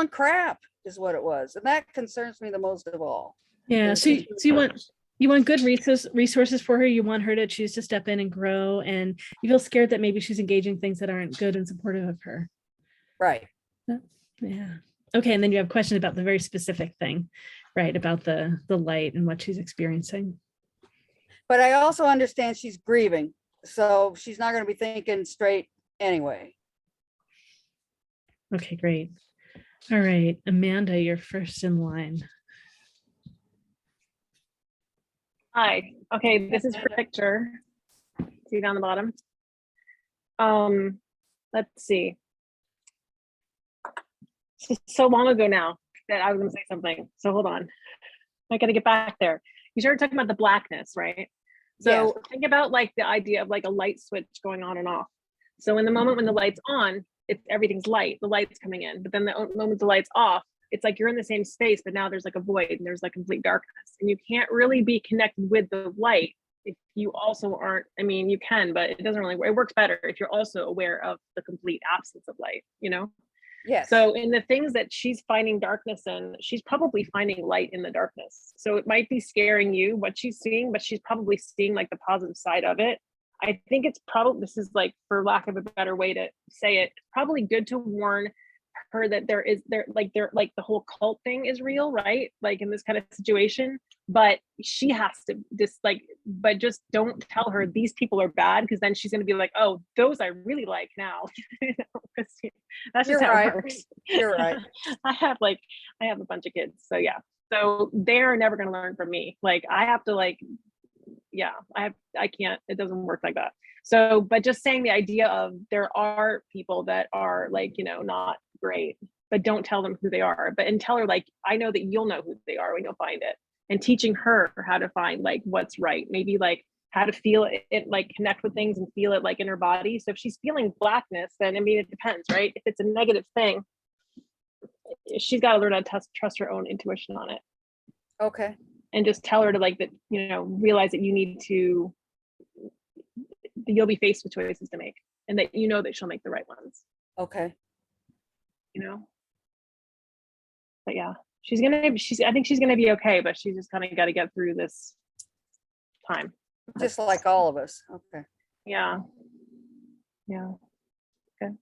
crap is what it was. And that concerns me the most of all.
Yeah. So you want good resources for her. You want her to choose to step in and grow, and you feel scared that maybe she's engaging things that aren't good and supportive of her.
Right.
Yeah. Okay. And then you have a question about the very specific thing, right? About the light and what she's experiencing.
But I also understand she's grieving. So she's not going to be thinking straight anyway.
Okay, great. All right. Amanda, you're first in line.
Hi. Okay, this is picture. See down the bottom. Let's see. So long ago now that I was going to say something. So hold on. I got to get back there. You started talking about the blackness, right? So
Yes.
think about like the idea of like a light switch going on and off. So in the moment when the light's on, everything's light, the light's coming in. But then the moment the light's off, it's like you're in the same space, but now there's like a void and there's like complete darkness. And you can't really be connected with the light if you also aren't, I mean, you can, but it doesn't really work. It works better if you're also aware of the complete absence of light, you know?
Yes.
So in the things that she's finding darkness in, she's probably finding light in the darkness. So it might be scaring you what she's seeing, but she's probably seeing like the positive side of it. I think it's probably, this is like, for lack of a better way to say it, probably good to warn her that there the whole cult thing is real, right? Like in this kind of situation, but she has to but just don't tell her these people are bad, because then she's going to be like, oh, those I really like now. That's just how it works.
You're right.
I have a bunch of kids, so yeah. So they're never going to learn from me. Like I have to I can't, it doesn't work like that. So, but just saying the idea of there are people that are like, not great, but don't tell them who they are, and tell her like, I know that you'll know who they are when you'll find it, and teaching her how to find like what's right, maybe like how to feel it, like connect with things and feel it like in her body. So if she's feeling blackness, then I mean, it depends, right? If it's a negative thing, she's got to learn how to trust her own intuition on it.
Okay.
And just tell her to like that, realize that you'll be faced with choices to make, and that that she'll make the right ones.
Okay.
But yeah, I think she's gonna be okay, but she's just kind of got to get through this time.
Just like all of us. Okay.
Yeah. Okay.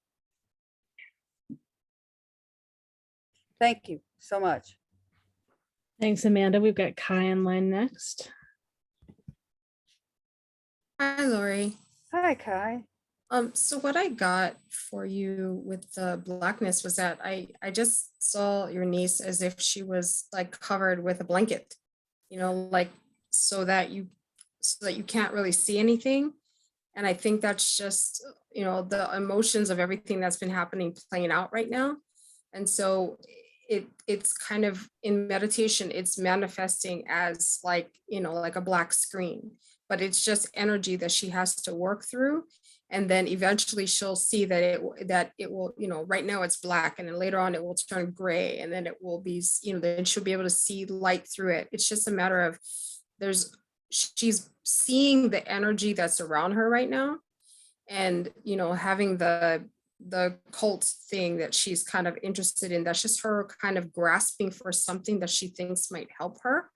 Thank you so much.
Thanks, Amanda. We've got Kai in line next.
Hi, Lori.
Hi, Kai.
So what I got for you with the blackness was that I just saw your niece as if she was like covered with a blanket, like so that you can't really see anything. And I think that's just, you know, the emotions of everything that's been happening playing out right now. And so it's kind of in meditation, it's manifesting as like, you know, like a black screen, but it's just energy that she has to work through. And then eventually she'll see that it will, you know, right now it's black, and then later on it will turn gray, and then it will be, you know, then she'll be able to see light through it. It's just a matter of she's seeing the energy that's around her right now, and, you know, having the cult thing that she's kind of interested in, that's just her kind of grasping for something that she thinks might help her,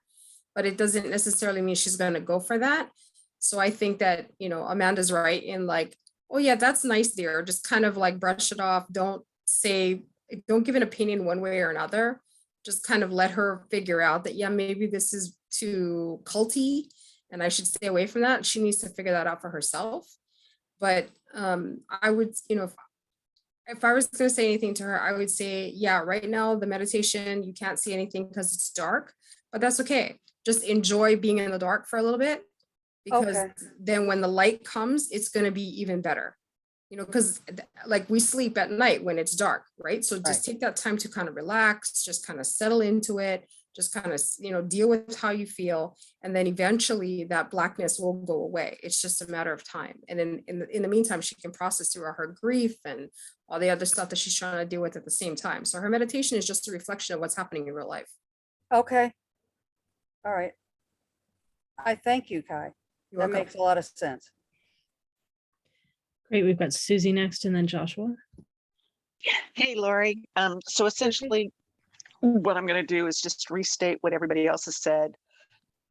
but it doesn't necessarily mean she's going to go for that. So I think that, you know, Amanda's right in like, oh yeah, that's nice, dear, just kind of like brush it off. Don't give an opinion one way or another. Just kind of let her figure out that, yeah, maybe this is too culty and I should stay away from that. She needs to figure that out for herself. But I would, you know, if I was going to say anything to her, I would say, yeah, right now the meditation, you can't see anything because it's dark, but that's okay. Just enjoy being in the dark for a little bit, because
Okay.
then when the light comes, it's going to be even better. You know, because like we sleep at night when it's dark, right? So just take that time to kind of relax, just kind of settle into it, just kind of, you know, deal with how you feel. And then eventually that blackness will go away. It's just a matter of time. And then in the meantime, she can process through her grief and all the other stuff that she's trying to deal with at the same time. So her meditation is just a reflection of what's happening in real life.
Okay. All right. I thank you, Kai.
You're
That
welcome.
makes a lot of sense.
Great. We've got Susie next and then Joshua.
Hey, Lori. So essentially, what I'm going to do is just restate what everybody else has said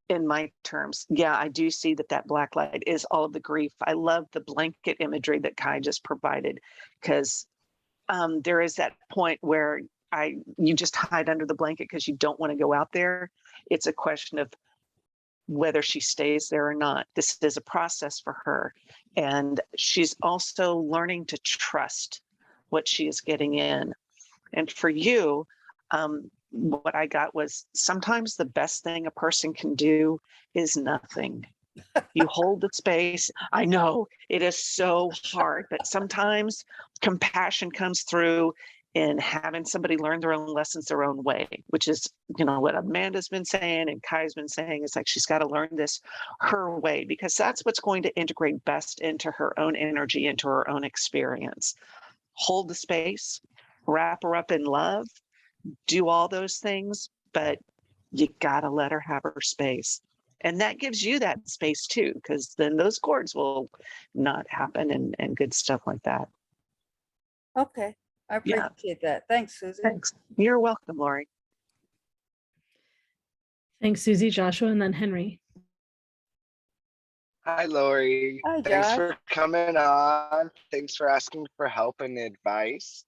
in my terms. Yeah, I do see that black light is all of the grief. I love the blanket imagery that Kai just provided, because there is that point where you just hide under the blanket because you don't want to go out there. It's a question of whether she stays there or not. This is a process for her. And she's also learning to trust what she is getting in. And for you, what I got was sometimes the best thing a person can do is nothing. You hold the space. I know it is so hard, but sometimes compassion comes through in having somebody learn their own lessons their own way, which is, you know, what Amanda's been saying and Kai's been saying. Is like, she's got to learn this her way, because that's what's going to integrate best into her own energy, into her own experience. Hold the space, wrap her up in love, do all those things, but you got to let her have her space. And that gives you that space too, because then those cords will not happen and good stuff like that.
Okay. I
Yeah.
appreciate that. Thanks, Susie.
Thanks. You're welcome, Lori.
Thanks, Susie, Joshua, and then Henry.
Hi, Lori.
Hi,
Thanks
Josh.
for coming on. Thanks for asking for help and advice.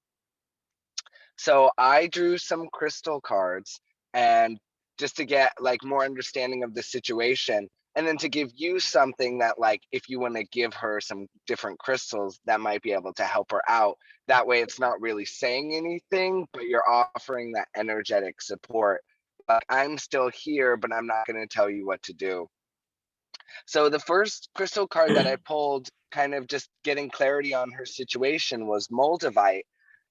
So I drew some crystal cards, and just to get like more understanding of the situation, and then to give you something that, like, if you want to give her some different crystals that might be able to help her out. That way it's not really saying anything, but you're offering that energetic support. Like, I'm still here, but I'm not going to tell you what to do. So the first crystal card that I pulled, kind of just getting clarity on her situation, was Moldavite.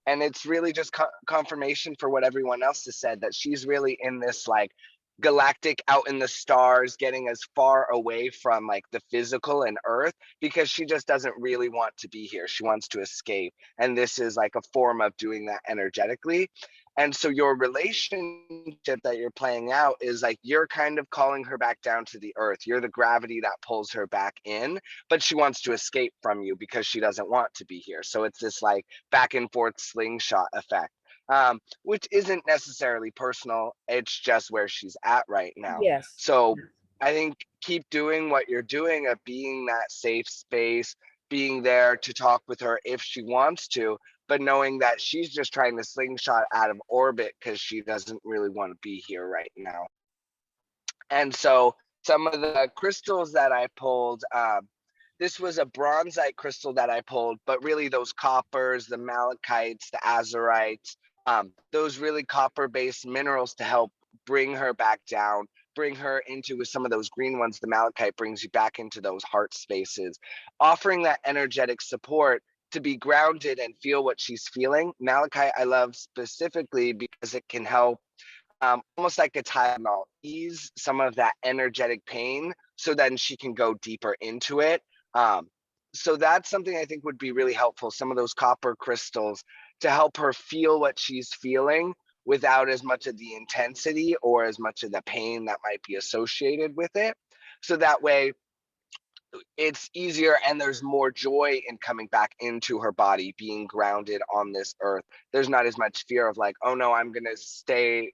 And it's really just confirmation for what everyone else has said, that she's really in this like galactic, out in the stars, getting as far away from like the physical and earth, because she just doesn't really want to be here. She wants to escape. And this is like a form of doing that energetically. And so your relationship that you're playing out is like, you're kind of calling her back down to the earth. You're the gravity that pulls her back in, but she wants to escape from you because she doesn't want to be here. So it's this like back and forth slingshot effect, which isn't necessarily personal. It's just where she's at right now.
Yes.
So I think keep doing what you're doing, of being that safe space, being there to talk with her if she wants to, but knowing that she's just trying to slingshot out of orbit because she doesn't really want to be here right now. And so some of the crystals that I pulled, this was a bronzite crystal that I pulled, but really those coppers, the malachites, the azurites, those really copper-based minerals to help bring her back down. bring her into with some of those green ones. The malachite brings you back into those heart spaces, offering that energetic support to be grounded and feel what she's feeling. Malachite I love specifically because it can help almost like a Tylenol, ease some of that energetic pain so then she can go deeper into it. So that's something I think would be really helpful. Some of those copper crystals to help her feel what she's feeling without as much of the intensity or as much of the pain that might be associated with it. So that way it's easier and there's more joy in coming back into her body, being grounded on this earth. There's not as much fear of like, oh no, I'm gonna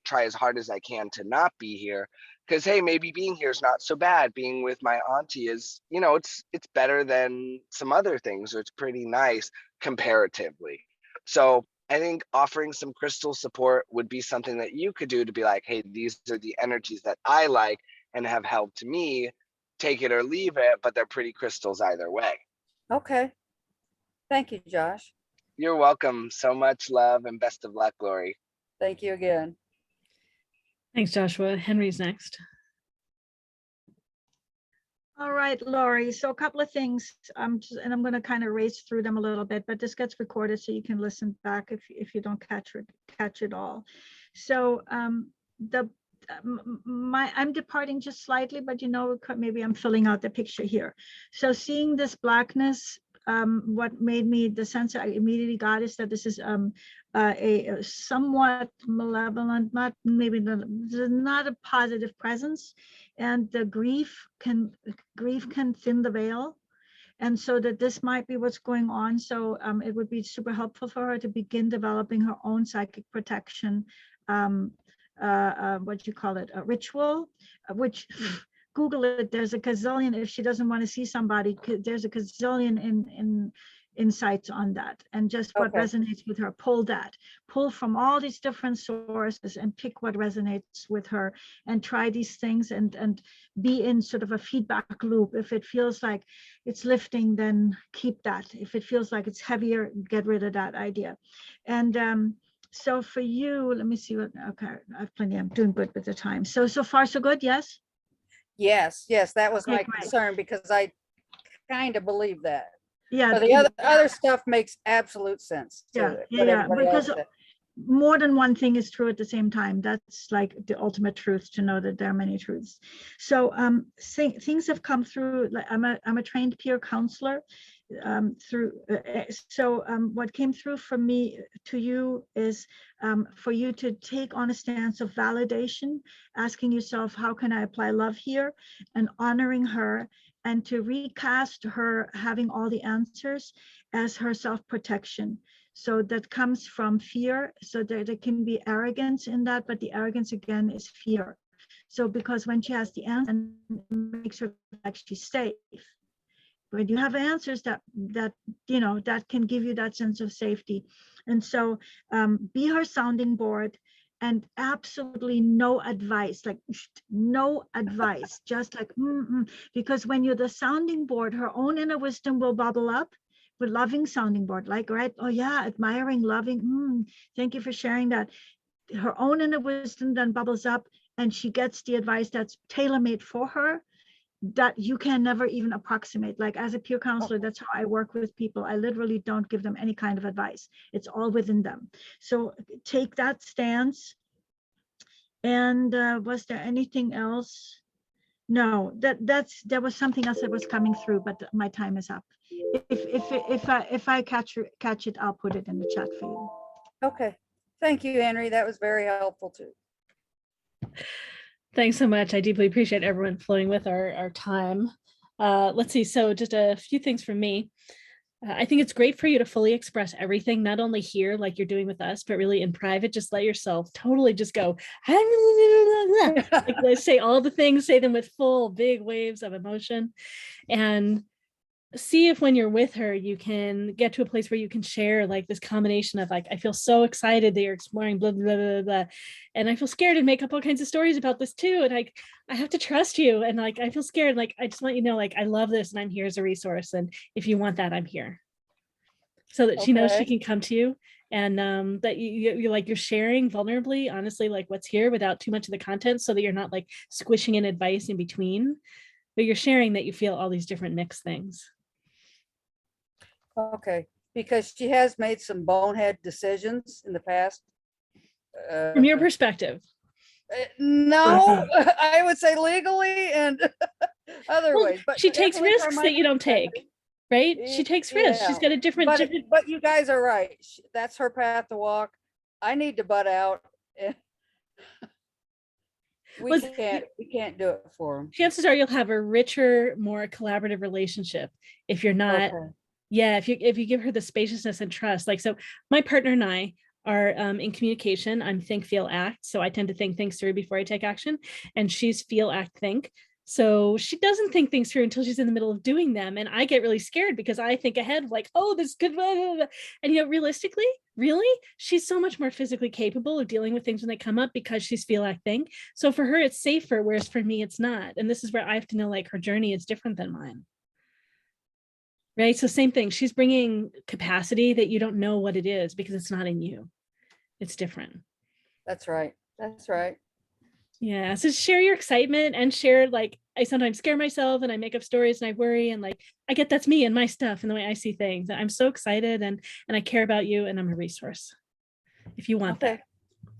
try as hard as I can to not be here. Because hey, maybe being here is not so bad. Being with my auntie is, you know, it's better than some other things, or it's pretty nice comparatively. So I think offering some crystal support would be something that you could do to be like, hey, these are the energies that I like and have helped me. Take it or leave it, but they're pretty crystals either way.
Okay. Thank you, Josh.
You're welcome. So much love and best of luck, Lori.
Thank you again.
Thanks, Joshua. Henry's next.
All right, Lori. So a couple of things, and I'm going to kind of race through them a little bit, but this gets recorded so you can listen back if you don't catch it all. So I'm departing just slightly, but you know, maybe I'm filling out the picture here. So seeing this blackness, what made me, the sense I immediately got is that this is a somewhat malevolent, not a positive presence, and the grief can thin the veil. And so that this might be what's going on. So it would be super helpful for her to begin developing her own psychic protection, what do you call it, a ritual, which Google it, there's a gazillion. If she doesn't want to see somebody, there's a gazillion insights on that, and just what resonates with her. Pull from all these different sources and pick what resonates with her, and try these things and be in sort of a feedback loop. If it feels like it's lifting, then keep that. If it feels like it's heavier, get rid of that idea. And so for you, let me see what, okay, I've plenty, I'm doing good with the time. So far so good, yes?
Yes, that was my
Okay, great.
concern, because I kind of believe that.
Yeah.
But the other stuff makes absolute sense too.
Yeah, because more than one thing is true at the same time. That's like the ultimate truth, to know that there are many truths. So things have come through. Like I'm a trained peer counselor. What came through from me to you is for you to take on a stance of validation, asking yourself, how can I apply love here, and honoring her, and to recast her having all the answers as her self-protection. So that comes from fear. So there can be arrogance in that, but the arrogance again is fear. So because when she has the answer, it makes her like she's safe. When you have answers that you know, that can give you that sense of safety. And so be her sounding board, and absolutely no advice, like no advice, just like because when you're the sounding board, her own inner wisdom will bubble up with loving sounding board, like, right, oh yeah, admiring, loving, thank you for sharing that. Her own inner wisdom then bubbles up, and she gets the advice that's tailor-made for her, that you can never even approximate. Like as a peer counselor, that's how I work with people. I literally don't give them any kind of advice. It's all within them. So take that stance. And was there anything else? No, there was something else that was coming through, but my time is up. If I catch it, I'll put it in the chat for you.
Okay, thank you, Henry. That was very helpful too.
Thanks so much. I deeply appreciate everyone flowing with our time. Let's see. So just a few things from me. I think it's great for you to fully express everything, not only here like you're doing with us, but really in private. Just let yourself totally just go, like, say all the things, say them with full big waves of emotion, and see if when you're with her, you can get to a place where you can share like this combination of like, I feel so excited that you're exploring blah, blah, blah, blah, and I feel scared and make up all kinds of stories about this too. And like, I have to trust you. And like, I feel scared. Like, I just want you to know, like, I love this and I'm here as a resource. And if you want that, I'm here. so that she knows she
Okay.
can come to you, and that you're like, you're sharing vulnerably, honestly, like what's here without too much of the content, so that you're not like squishing in advice in between, but you're sharing that you feel all these different mixed things.
Okay, because she has made some bonehead decisions in the past.
From your perspective.
No, I would say legally and other
Well,
ways, but
she takes
definitely from
risks
my
that you don't take,
perspective.
right? She takes risks. She's
Yeah,
got a different,
but
different.
but you guys are right. That's her path to walk. I need to butt out. and We
Was-
can't do it for them.
chances are you'll have a richer, more collaborative relationship if you're not.
Okay.
Yeah, if you give her the spaciousness and trust. Like, so my partner and I are in communication. I'm think, feel, act. So I tend to think things through before I take action, and she's feel, act, think. So she doesn't think things through until she's in the middle of doing them, and I get really scared because I think ahead, like, oh, this could, and realistically, really, she's so much more physically capable of dealing with things when they come up because she's feel, act, think. So for her, it's safer, whereas for me, it's not. And this is where I have to know, like, her journey is different than mine. Right. So same thing. She's bringing capacity that you don't know what it is because it's not in you. It's different.
That's right. That's right.
Yeah. So share your excitement and share, like, I sometimes scare myself and I make up stories and I worry, and like, I get that's me and my stuff and the way I see things. I'm so excited and I care about you, and I'm a resource if you want that.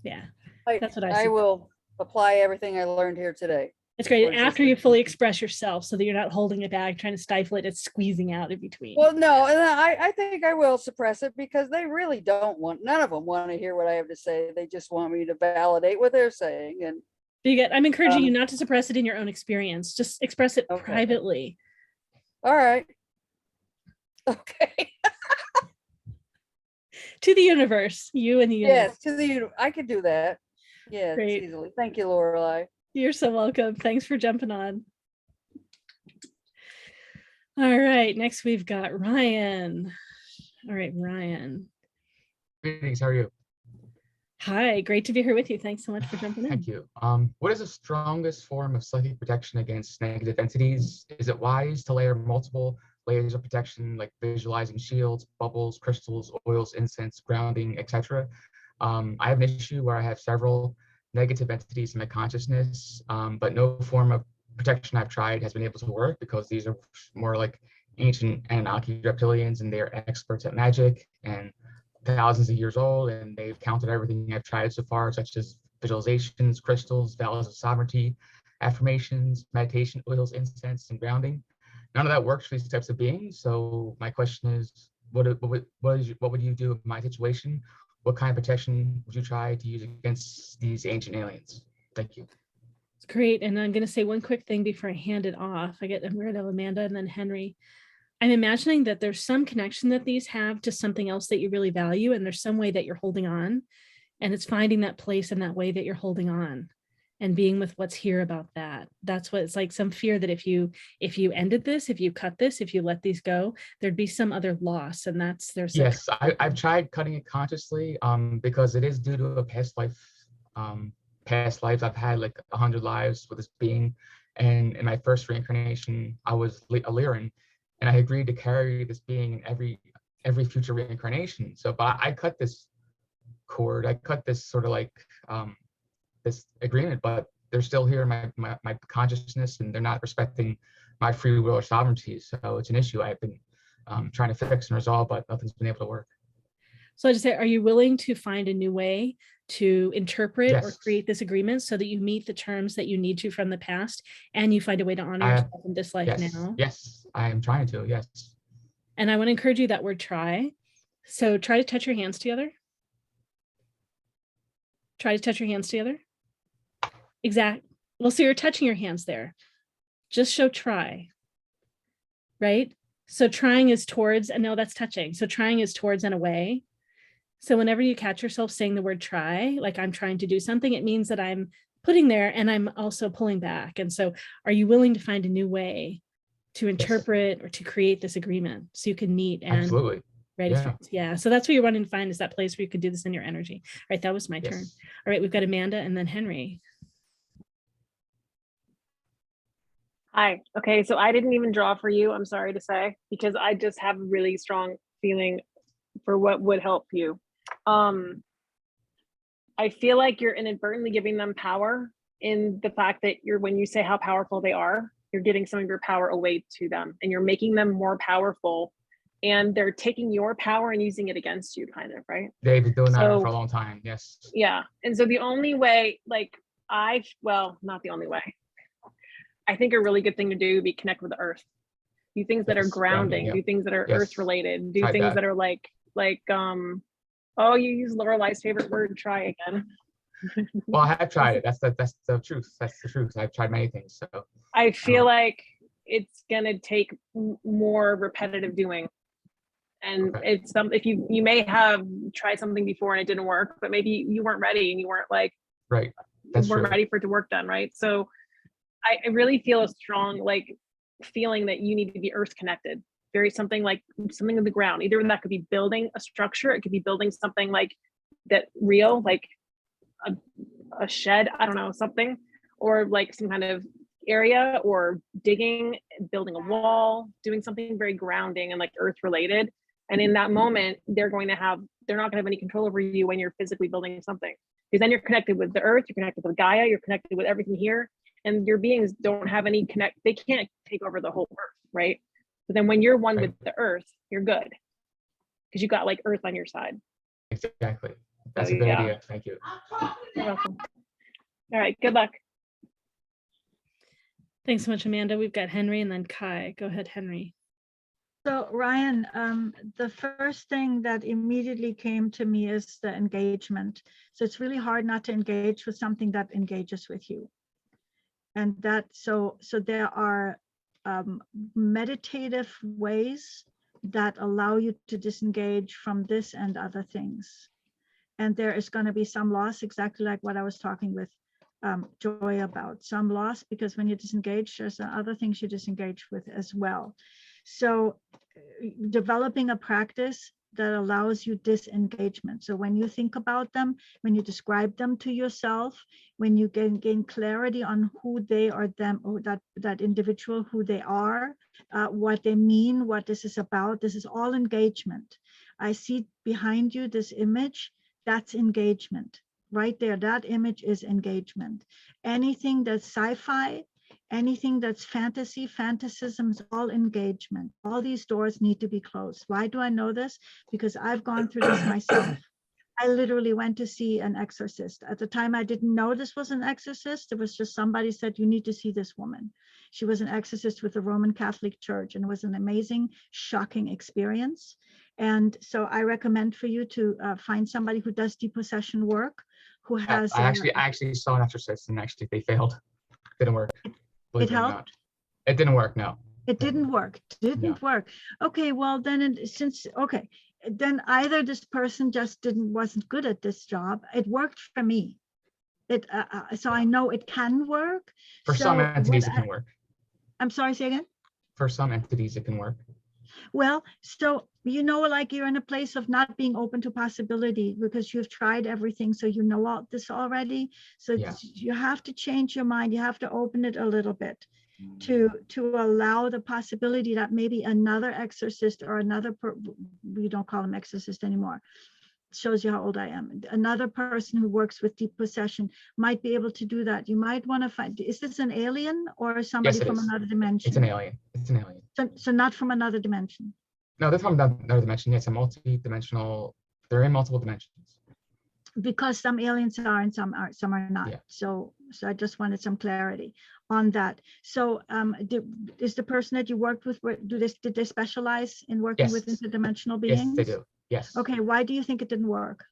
Yeah. That's what I see.
I will apply everything I learned here today.
It's great
Towards
after
this.
you fully express yourself so that you're not holding it back, trying to stifle it. It's squeezing out in between.
Well, no, and I think I will suppress it because they really don't want, none of them want to hear what I have to say. They just want me to validate what they're saying. And
I'm encouraging you not to suppress it in your own experience. Just express it privately.
All right. Okay.
To the universe, you and the universe.
Yes, to the universe. I could do that. Yes,
Great.
easily. Thank you, Laureli.
You're so welcome. Thanks for jumping on. All right, next we've got Ryan. All right, Ryan.
Greetings, how are you?
Hi, great to be here with you. Thanks so much for jumping in.
Thank you. What is the strongest form of psychic protection against negative entities? Is it wise to layer multiple layers of protection, like visualizing shields, bubbles, crystals, oils, incense, grounding, etc.? I have an issue where I have several negative entities in my consciousness, but no form of protection I've tried has been able to work because these are more like ancient Anunnaki reptilians, and they're experts at magic and thousands of years old, and they've counted everything I've tried so far, such as visualizations, crystals, vows of sovereignty, affirmations, meditation, oils, incense, and grounding. None of that works for these types of beings. So my question is, what would you do in my situation? What kind of protection would you try to use against these ancient aliens? Thank you.
It's great. And I'm going to say one quick thing before I hand it off. I'm going to have Amanda and then Henry. I'm imagining that there's some connection that these have to something else that you really value, and there's some way that you're holding on, and it's finding that place in that way that you're holding on and being with what's here about that. That's what it's like, some fear that if you ended this, if you cut this, if you let these go, there'd be some other loss. And there's
yes, I've tried cutting it consciously because it is due to a past life. Past lives, I've had like 100 lives with this being, and in my first reincarnation I was a Lyran, and I agreed to carry this being in every future reincarnation. So but I cut this cord, I cut this sort of like this agreement, but they're still here in my consciousness, and they're not respecting my free will or sovereignty. So it's an issue I've been trying to fix and resolve, but nothing's been able to work.
So I just say, are you willing to find a new way to interpret
Yes.
or create this agreement so that you meet the terms that you need to from the past, and you find a way to honor yourself in this life
yes,
now?
Yes, I am trying to, yes.
And I want to encourage you that word try. So try to touch your hands together. Try to touch your hands together. Exactly. Well, so you're touching your hands there. Just show try. Right? So trying is towards, and no, that's touching. So trying is towards and away. So whenever you catch yourself saying the word try, like I'm trying to do something, it means that I'm putting there and I'm also pulling back. And so are you willing to find a new way to interpret or to create this agreement so you can meet and
absolutely.
Yeah. So that's what you're wanting to find, is that place where you could do this in your energy. All right. That was my turn. All right. We've got Amanda and then Henry.
Hi. Okay. So I didn't even draw for you, I'm sorry to say, because I just have a really strong feeling for what would help you. I feel like you're inadvertently giving them power in the fact that when you say how powerful they are, you're giving some of your power away to them, and you're making them more powerful, and they're taking your power and using it against you, kind of, right?
They've been doing that
So-
for a long time. Yes.
Yeah. And so the only way, like well, not the only way. I think a really good thing to do would be connect with the earth. Do things that are
Yes,
grounding,
yeah.
do things that are
Yes.
earth related, do
Tried
things
that.
that are like oh, you use Lorelai's favorite word, try again.
Well, I have tried it. That's the truth. That's the truth. I've tried many things. So
I feel like it's gonna take more repetitive doing. And
Okay.
it's if you may have tried something before and it didn't work, but maybe you weren't ready and you weren't like
right. That's
you weren't
true.
ready for it to work done, right? So I really feel a strong like feeling that you need to be earth connected. Something on the ground. Either that could be building a structure, it could be building something like that real, like a shed, I don't know, something, or like some kind of area, or digging, building a wall, doing something very grounding and like earth related. And in that moment, they're not gonna have any control over you when you're physically building something. Because then you're connected with the earth, you're connected with Gaia, you're connected with everything here, and your beings don't have any they can't take over the whole earth, right? But then when you're one
Right.
with the earth, you're good. Because you got like earth on your side.
Exactly. That's
So,
a good
yeah.
idea. Thank you.
You're welcome. All right, good luck.
Thanks so much, Amanda. We've got Henry and then Kai. Go ahead, Henry.
So Ryan, the first thing that immediately came to me is the engagement. So it's really hard not to engage with something that engages with you. And so there are meditative ways that allow you to disengage from this and other things. And there is going to be some loss, exactly like what I was talking with Joy about. Some loss because when you disengage, there's other things you disengage with as well. So developing a practice that allows you disengagement. So when you think about them, when you describe them to yourself, when you gain clarity on who they are, them, or that individual, who they are, what they mean, what this is about, this is all engagement. I see behind you this image, that's engagement. Right there, that image is engagement. Anything that's sci-fi, anything that's fantasy, fantasism is all engagement. All these doors need to be closed. Why do I know this? Because I've gone through this myself. I literally went to see an exorcist. At the time, I didn't know this was an exorcist. It was just somebody said, you need to see this woman. She was an exorcist with the Roman Catholic Church, and it was an amazing, shocking experience. And so I recommend for you to find somebody who does depossession work, who has.
I actually saw an exorcist, and actually they failed. Didn't work.
It helped?
It didn't work. No.
It didn't work. Didn't work. Okay, well then, then either this person just wasn't good at this job. It worked for me. So I know it can work.
For some entities, it can work.
I'm sorry, say again?
For some entities, it can work.
Well, so, like you're in a place of not being open to possibility because you've tried everything. So you know all this already. So you have to change your mind. You have to open it a little bit to allow the possibility that maybe another exorcist or we don't call him exorcist anymore. Shows you how old I am. Another person who works with deep possession might be able to do that. You might want to find, is this an alien or somebody from another dimension?
It's an alien. It's an alien.
So not from another dimension.
No, they're from another dimension. It's a multi-dimensional. They're in multiple dimensions.
Because some aliens are and some are not. Yeah. So I just wanted some clarity on that. So is the person that you worked with, did they specialize in working with interdimensional beings?
Yes, they do. Yes.
Okay, why do you think it didn't work?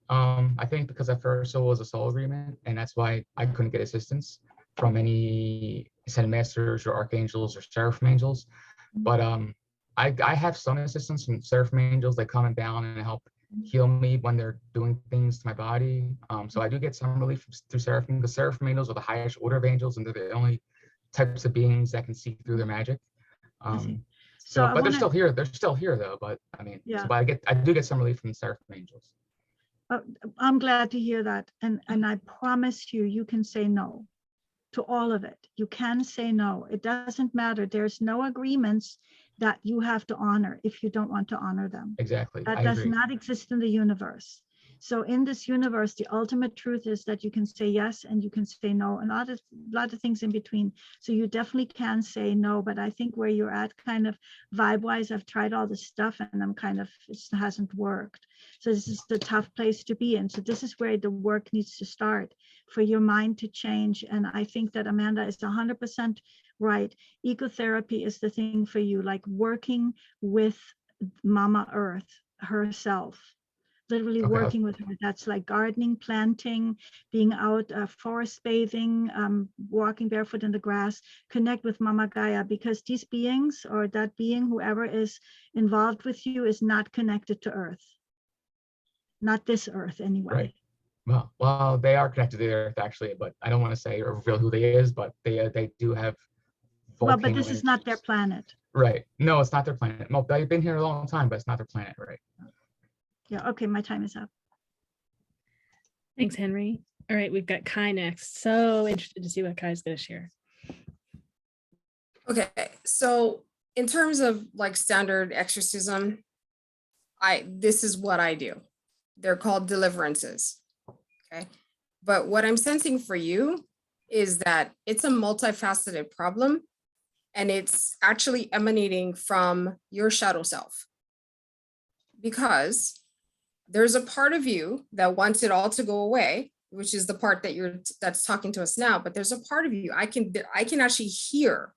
I think because at first it was a soul agreement, and that's why I couldn't get assistance from any ascended masters or archangels or seraphim angels. But I have some assistance from seraphim angels that come down and help heal me when they're doing things to my body. So I do get some relief through seraphim, because seraphim angels are the highest order of angels, and they're the only types of beings that can see through their magic. But they're still here. They're still here though. But I mean, but I do get some relief from the seraphim angels.
I'm glad to hear that, and I promise you can say no to all of it. You can say no. It doesn't matter. There's no agreements that you have to honor if you don't want to honor them.
Exactly.
That
I
does
agree.
not exist in the universe. So in this universe, the ultimate truth is that you can say yes and you can say no, and a lot of things in between. So you definitely can say no, but I think where you're at kind of vibe-wise, I've tried all this stuff and I'm kind of, it hasn't worked. So this is the tough place to be in. So this is where the work needs to start for your mind to change. And I think that Amanda is 100% right. Ecotherapy is the thing for you, like working with Mama Earth herself. Literally
Okay.
working with her. That's like gardening, planting, being out, forest bathing, walking barefoot in the grass, connect with Mama Gaia, because these beings, or that being, whoever is involved with you, is not connected to Earth. Not this Earth anyway.
Right. Well, they are connected to the Earth actually, but I don't want to say or reveal who they is, but they do have.
Well, but this
volcano
is not their
energies.
planet.
Right. No, it's not their planet. Well, they've been here a long time, but it's not their planet, right?
Yeah, okay, my time is up.
Thanks, Henry. All right, we've got Kai next. So interested to see what Kai's going to share.
Okay, so in terms of like standard exorcism, this is what I do. They're called deliverances. Okay. But what I'm sensing for you is that it's a multifaceted problem, and it's actually emanating from your shadow self. Because there's a part of you that wants it all to go away, which is the part that's talking to us now. But there's a part of you, I can actually hear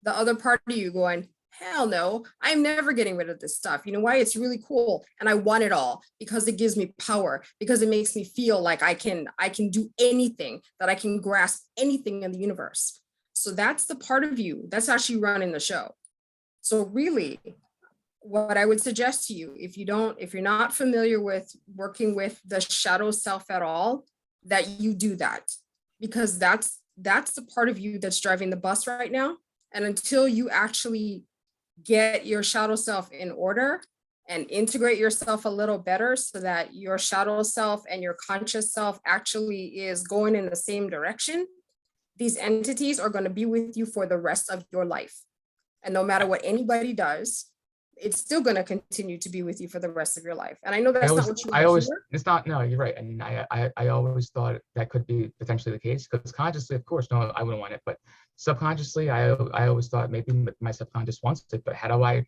the other part of you going, hell no, I'm never getting rid of this stuff. You know why? It's really cool. And I want it all because it gives me power, because it makes me feel like I can do anything, that I can grasp anything in the universe. So that's the part of you that's actually running the show. So really, what I would suggest to you, if you're not familiar with working with the shadow self at all, that you do that, because that's the part of you that's driving the bus right now. And until you actually get your shadow self in order and integrate yourself a little better so that your shadow self and your conscious self actually is going in the same direction, these entities are going to be with you for the rest of your life. And no matter what anybody does, it's still going to continue to be with you for the rest of your life. And I know that's not what you want to hear.
It's not, no, you're right. And I always thought that could be potentially the case, because consciously, of course, no, I wouldn't want it, but subconsciously, I always thought maybe my subconscious wants it, but how do I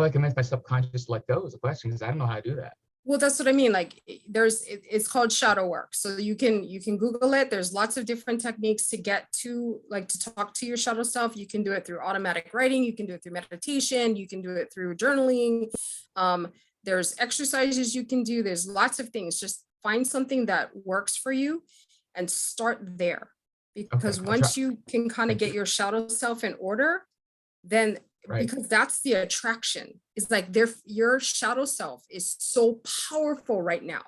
convince my subconscious to let go is the question, because I don't know how to do that.
Well, that's what I mean. Like it's called shadow work. So you can Google it. There's lots of different techniques to get to, like, to talk to your shadow self. You can do it through automatic writing. You can do it through meditation. You can do it through journaling. There's exercises you can do. There's lots of things. Just find something that works for you and start there. Because once you can kind of get your shadow self in order, then because that's the attraction. It's like your shadow self is so powerful right now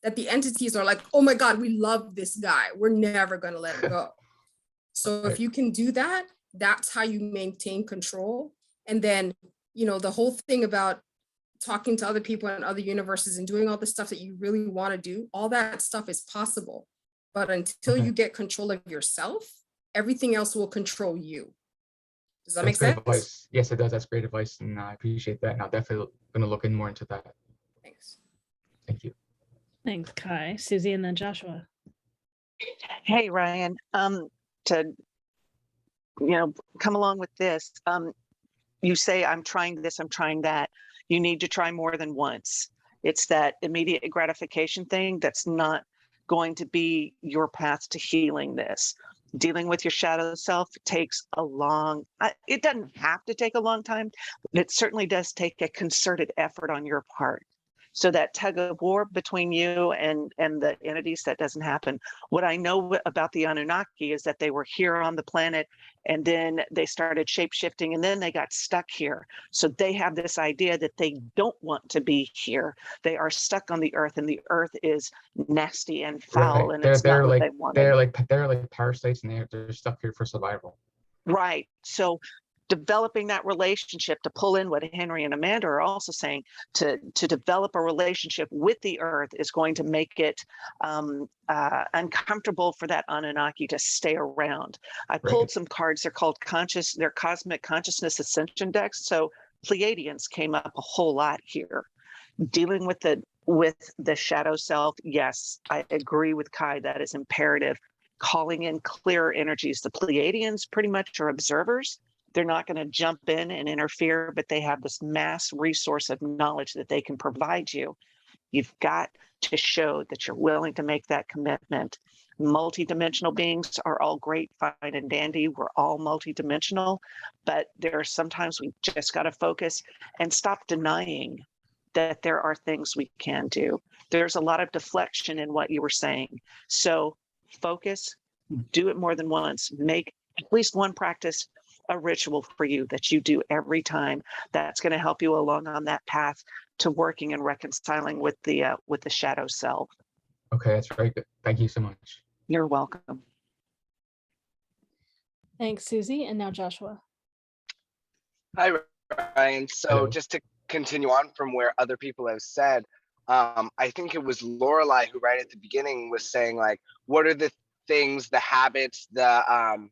that the entities are like, oh my God, we love this guy. We're never going to let it go. So if you can do that, that's how you maintain control. And then, the whole thing about talking to other people in other universes and doing all the stuff that you really want to do, all that stuff is possible. But until you get control of yourself, everything else will control you. Does that make sense?
Advice. Yes, it does. That's great advice, and I appreciate that. And I'll definitely going to look in more into that.
Thanks.
Thank you.
Thanks, Kai. Susie, and then Joshua.
Hey, Ryan. To come along with this, you say, I'm trying this, I'm trying that. You need to try more than once. It's that immediate gratification thing that's not going to be your path to healing this. Dealing with your shadow self takes it doesn't have to take a long time, but it certainly does take a concerted effort on your part. So that tug of war between you and the entities, that doesn't happen. What I know about the Anunnaki is that they were here on the planet, and then they started shape-shifting, and then they got stuck here. So they have this idea that they don't want to be here. They are stuck on the earth, and the earth is nasty and foul, and it's not what they want.
They're like parasites, and they're stuck here for survival.
Right. So developing that relationship, to pull in what Henry and Amanda are also saying, to develop a relationship with the earth is going to make it uncomfortable for that Anunnaki to stay around. I pulled some cards. They're cosmic consciousness ascension decks. So Pleiadians came up a whole lot here. Dealing with the shadow self, yes, I agree with Kai, that is imperative. Calling in clearer energies. The Pleiadians pretty much are observers. They're not going to jump in and interfere, but they have this mass resource of knowledge that they can provide you. You've got to show that you're willing to make that commitment. Multidimensional beings are all great, fine and dandy. We're all multidimensional, but there are sometimes we just got to focus and stop denying that there are things we can do. There's a lot of deflection in what you were saying. So focus, do it more than once. Make at least one practice a ritual for you that you do every time. That's going to help you along on that path to working and reconciling with the shadow self.
Okay, that's very good. Thank you so much.
You're welcome.
Thanks, Susie. And now Joshua.
Hi, Ryan. So
Hello.
just to continue on from where other people have said, I think it was Laureli who right at the beginning was saying, like, what are the things, the habits, the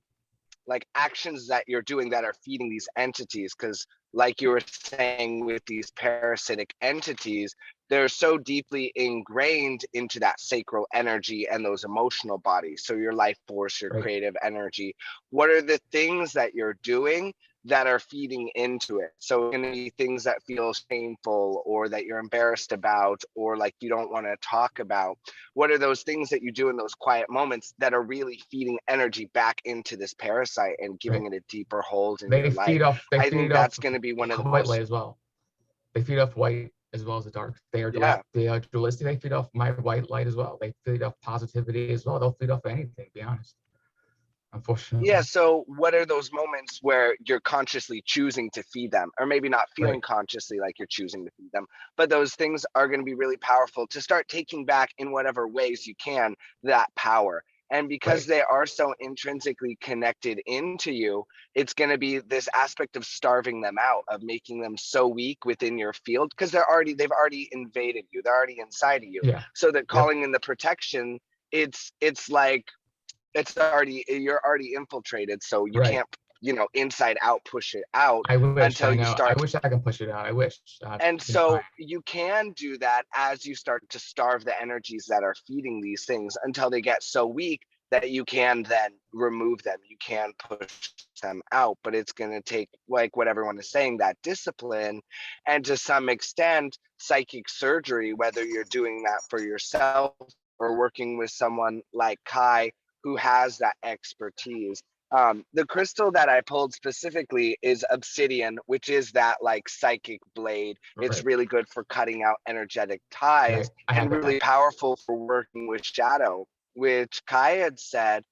like actions that you're doing that are feeding these entities? Because like you were saying with these parasitic entities, they're so deeply ingrained into that sacral energy and those emotional bodies. So your life force, your creative energy, what are the things that you're doing that are feeding into it? So it's going to be things that feel shameful or that you're embarrassed about or like you don't want to talk about. What are those things that you do in those quiet moments that are really feeding energy back into this parasite and giving it a deeper hold in your life? I think that's going to be one of the
white
most...
light as well. They feed off white as well as the dark. They are dualistic. They feed off my white light as well. They feed off positivity as well. They'll feed off anything, to be honest. Unfortunately.
Yeah, so what are those moments where you're consciously choosing to feed them, or maybe not feeling consciously like you're choosing to feed them, but those things are going to be really powerful to start taking back in whatever ways you can that power. And because they are so intrinsically connected into you, it's going to be this aspect of starving them out, of making them so weak within your field, because they've already invaded you. They're already inside of you.
Yeah.
So that calling in the protection, it's like, you're already infiltrated, so you can't, inside out push it out until you start.
I wish I can push it out. I wish.
And so you can do that as you start to starve the energies that are feeding these things until they get so weak that you can then remove them. You can push them out, but it's going to take, like what everyone is saying, that discipline, and to some extent psychic surgery, whether you're doing that for yourself or working with someone like Kai who has that expertise. The crystal that I pulled specifically is obsidian, which is that like psychic blade. It's really good for cutting out energetic ties and really powerful for working with shadow, which Kai had said.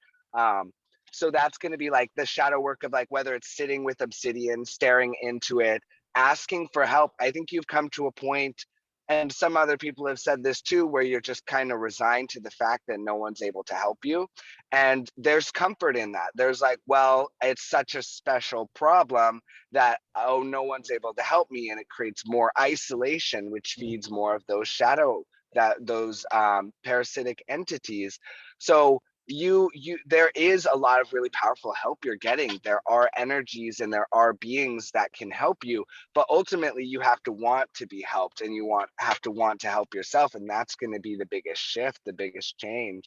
So that's going to be like the shadow work of like, whether it's sitting with obsidian, staring into it, asking for help. I think you've come to a point, and some other people have said this too, where you're just kind of resigned to the fact that no one's able to help you. And there's comfort in that. There's like, well, it's such a special problem that, oh, no one's able to help me. And it creates more isolation, which feeds more of those those parasitic entities. So there is a lot of really powerful help you're getting. There are energies and there are beings that can help you, but ultimately you have to want to be helped, and you have to want to help yourself. And that's going to be the biggest shift, the biggest change.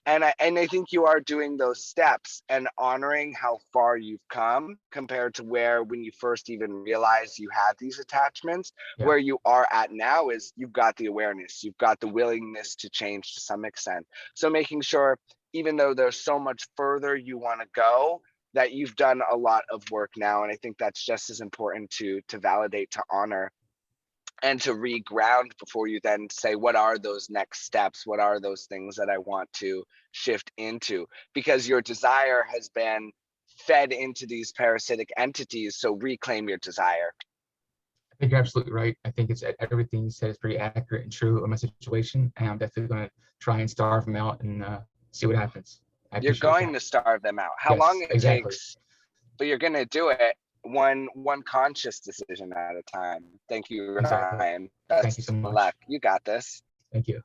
And I think you are doing those steps and honoring how far you've come compared to when you first even realized you had these attachments. Where you are at now is you've got the awareness, you've got the willingness to change to some extent. So making sure, even though there's so much further you want to go, that you've done a lot of work now. And I think that's just as important to validate, to honor, and to reground before you then say, what are those next steps? What are those things that I want to shift into? Because your desire has been fed into these parasitic entities. So reclaim your desire.
I think you're absolutely right. I think everything you said is pretty accurate and true in my situation. And I'm definitely going to try and starve them out and see what happens.
You're going to starve them out. How long it takes but you're gonna do it one conscious decision at a time. Thank you,
Exactly.
Ryan.
Thank you
Best
so
of
much.
luck. You got this.
Thank you.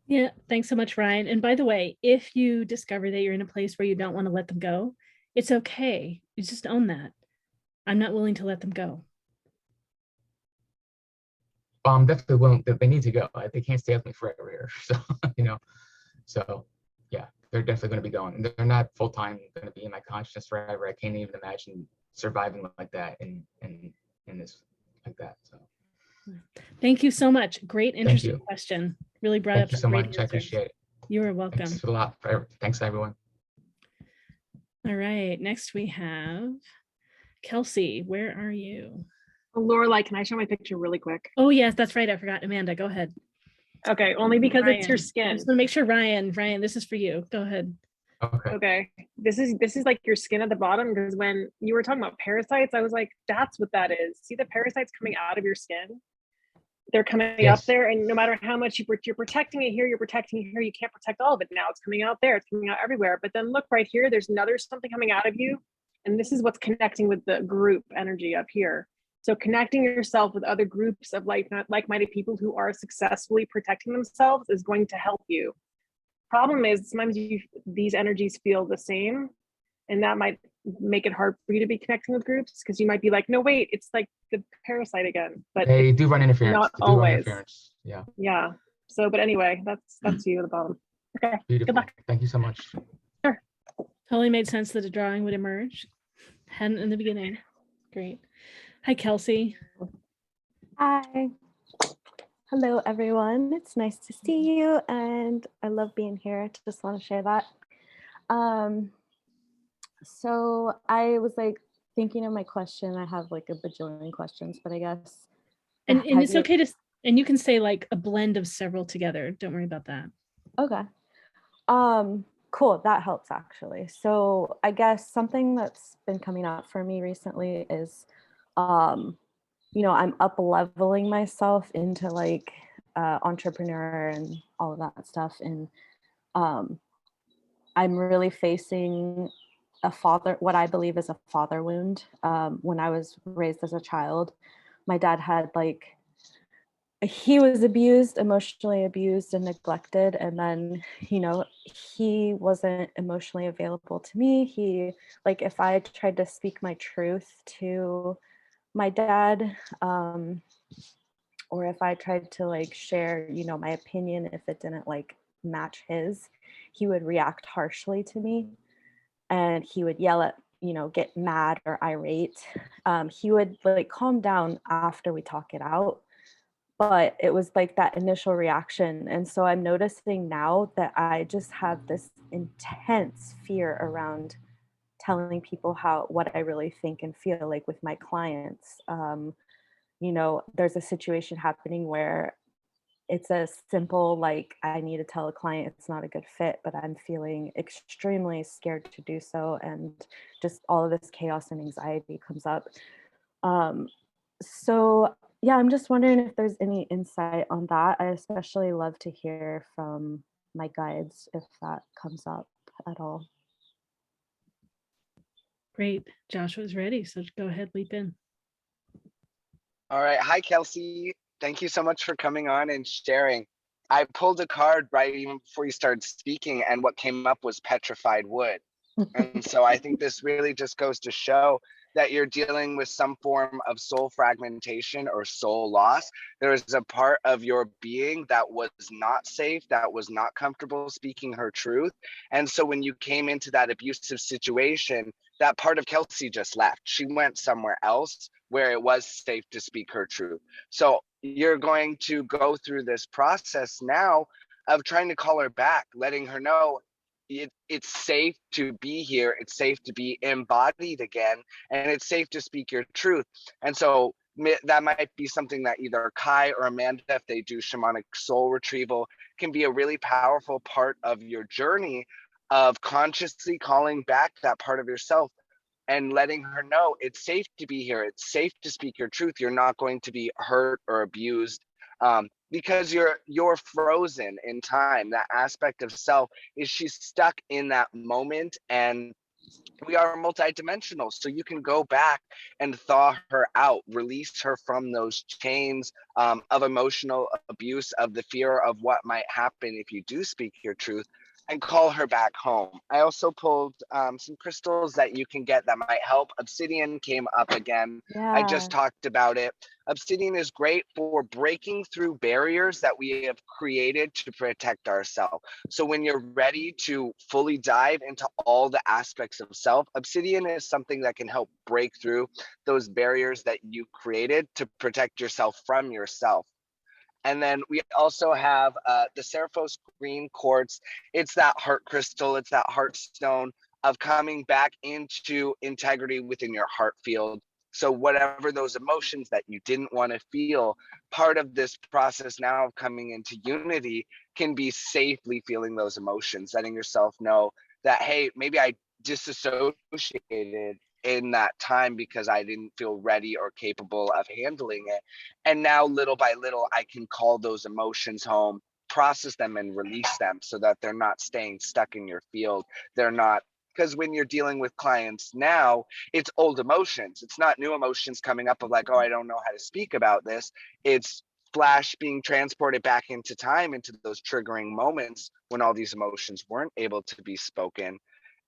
Yeah, thanks so much, Ryan. And by the way, if you discover that you're in a place where you don't want to let them go, it's okay. You just own that. I'm not willing to let them go.
Definitely willing. They need to go. They can't stay with me forever here. So, you know, so yeah, they're definitely going to be going. They're not full time going to be in my consciousness forever. I can't even imagine surviving like that in this like that. So,
Thank you so much. Great, interesting
you.
question. Really brought
Thank
up
you
some
so
great
much. I
answers.
appreciate it.
You are welcome.
Thanks a lot. Thanks everyone.
All right, next we have Kelsey. Where are you?
Lorelei, can I show my picture really quick?
Oh yes, that's right. I forgot. Amanda, go ahead.
Okay, only because it's your
Ryan. I
skin.
just want to make sure, Ryan, this is for you. Go ahead.
Okay.
Okay, this is like your skin at the bottom, because when you were talking about parasites, I was like, that's what that is. See the parasites coming out of your skin? They're coming
Yes.
up there, and no matter how much you're protecting it here, you're protecting it here, you can't protect all of it. Now it's coming out there, it's coming out everywhere. But then look right here, there's another something coming out of you, and this is what's connecting with the group energy up here. So connecting yourself with other groups of like-minded people who are successfully protecting themselves is going to help you. Problem is, sometimes these energies feel the same, and that might make it hard for you to be connecting with groups, because you might be like, no, wait, it's like the parasite again. But
They do run interference.
not
They do run
always.
interference. Yeah.
Yeah. So, but anyway, that's you at the bottom. Okay.
Beautiful.
Good luck.
Thank you so much.
Sure.
Totally made sense that a drawing would emerge. Hadn't in the beginning. Great. Hi, Kelsey.
Hi. Hello, everyone. It's nice to see you, and I love being here. I just want to share that. So I was like thinking of my question. I have like a bajillion questions, but I guess.
And it's okay to, and you can say like a blend of several together. Don't worry about that.
Okay. Cool. That helps actually. So I guess something that's been coming up for me recently is, you know, I'm up leveling myself into like entrepreneur and all of that stuff. And I'm really facing what I believe is a father wound. When I was raised as a child, my dad had he was abused, emotionally abused and neglected. And then, you know, he wasn't emotionally available to me. If I tried to speak my truth to my dad, or if I tried to share, you know, my opinion, if it didn't match his, he would react harshly to me, and he would yell at, you know, get mad or irate. He would calm down after we talk it out, but it was that initial reaction. And so I'm noticing now that I just have this intense fear around telling people what I really think and feel with my clients. You know, there's a situation happening where it's a simple, I need to tell a client it's not a good fit, but I'm feeling extremely scared to do so. And just all of this chaos and anxiety comes up. So yeah, I'm just wondering if there's any insight on that. I especially love to hear from my guides if that comes up at all.
Great. Joshua's ready. So go ahead, leap in.
All right. Hi, Kelsey. Thank you so much for coming on and sharing. I pulled a card right even before you started speaking, and what came up was petrified wood. And so I think this really just goes to show that you're dealing with some form of soul fragmentation or soul loss. There is a part of your being that was not safe, that was not comfortable speaking her truth. And so when you came into that abusive situation, that part of Kelsey just left. She went somewhere else where it was safe to speak her truth. So you're going to go through this process now of trying to call her back, letting her know it's safe to be here, it's safe to be embodied again, and it's safe to speak your truth. And so that might be something that either Kai or Amanda, if they do shamanic soul retrieval, can be a really powerful part of your journey of consciously calling back that part of yourself and letting her know it's safe to be here, it's safe to speak your truth. You're not going to be hurt or abused, because you're frozen in time. That aspect of self is she's stuck in that moment, and we are multidimensional, so you can go back and thaw her out, release her from those chains of emotional abuse, of the fear of what might happen if you do speak your truth, and call her back home. I also pulled some crystals that you can get that might help. Obsidian came up again. I just talked about it. Obsidian is great for breaking through barriers that we have created to protect ourselves. So when you're ready to fully dive into all the aspects of self, obsidian is something that can help break through those barriers that you created to protect yourself from yourself. And then we also have the Seraphos green quartz. It's that heart crystal, it's that heart stone of coming back into integrity within your heart field. So whatever those emotions that you didn't want to feel, part of this process now of coming into unity can be safely feeling those emotions, letting yourself know that, hey, maybe I disassociated in that time because I didn't feel ready or capable of handling it. And now little by little, I can call those emotions home, process them and release them so that they're not staying stuck in your field. They're not, because when you're dealing with clients now, it's old emotions. It's not new emotions coming up of like, oh, I don't know how to speak about this. It's flash being transported back into time, into those triggering moments when all these emotions weren't able to be spoken,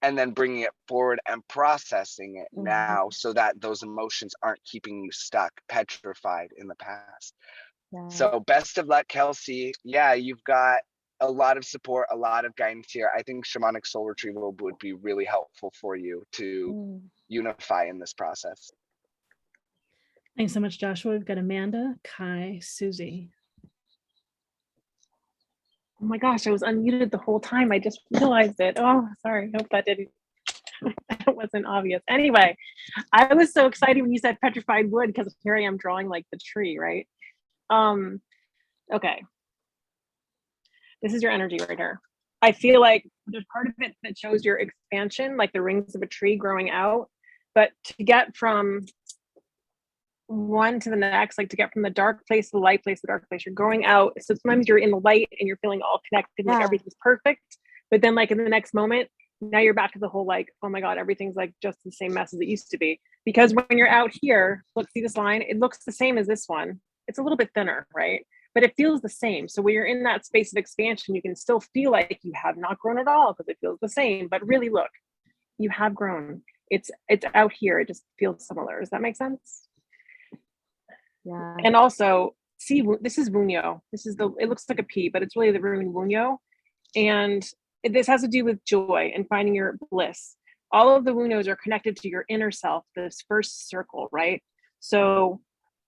and then bringing it forward and processing it now so that those emotions aren't keeping you stuck, petrified in the past. So best of luck, Kelsey. Yeah, you've got a lot of support, a lot of guidance here. I think shamanic soul retrieval would be really helpful for you to unify in this process.
Thanks so much, Joshua. We've got Amanda, Kai, Susie.
Oh my gosh, I was unmuted the whole time. I just realized it. Oh, sorry. Hope that didn't, that wasn't obvious. Anyway, I was so excited when you said petrified wood because here I am drawing like the tree, right? Okay. This is your energy right here. I feel like there's part of it that shows your expansion, like the rings of a tree growing out. But to get from one to the next, like to get from the dark place to the light place to the dark place, you're going out. So sometimes you're in the light and you're feeling all connected, like everything's perfect. But then like in the next moment, now you're back to the whole like, oh my God, everything's like just the same mess as it used to be. Because when you're out here, look, see this line? It looks the same as this one. It's a little bit thinner, right? But it feels the same. So when you're in that space of expansion, you can still feel like you have not grown at all because it feels the same. But really look, you have grown. It's out here. It just feels similar. Does that make sense?
Yeah.
And also, see, this is Wunyo. This is it looks like a P, but it's really the rune Wunyo. And this has to do with joy and finding your bliss. All of the Wunyos are connected to your inner self, this first circle, right? So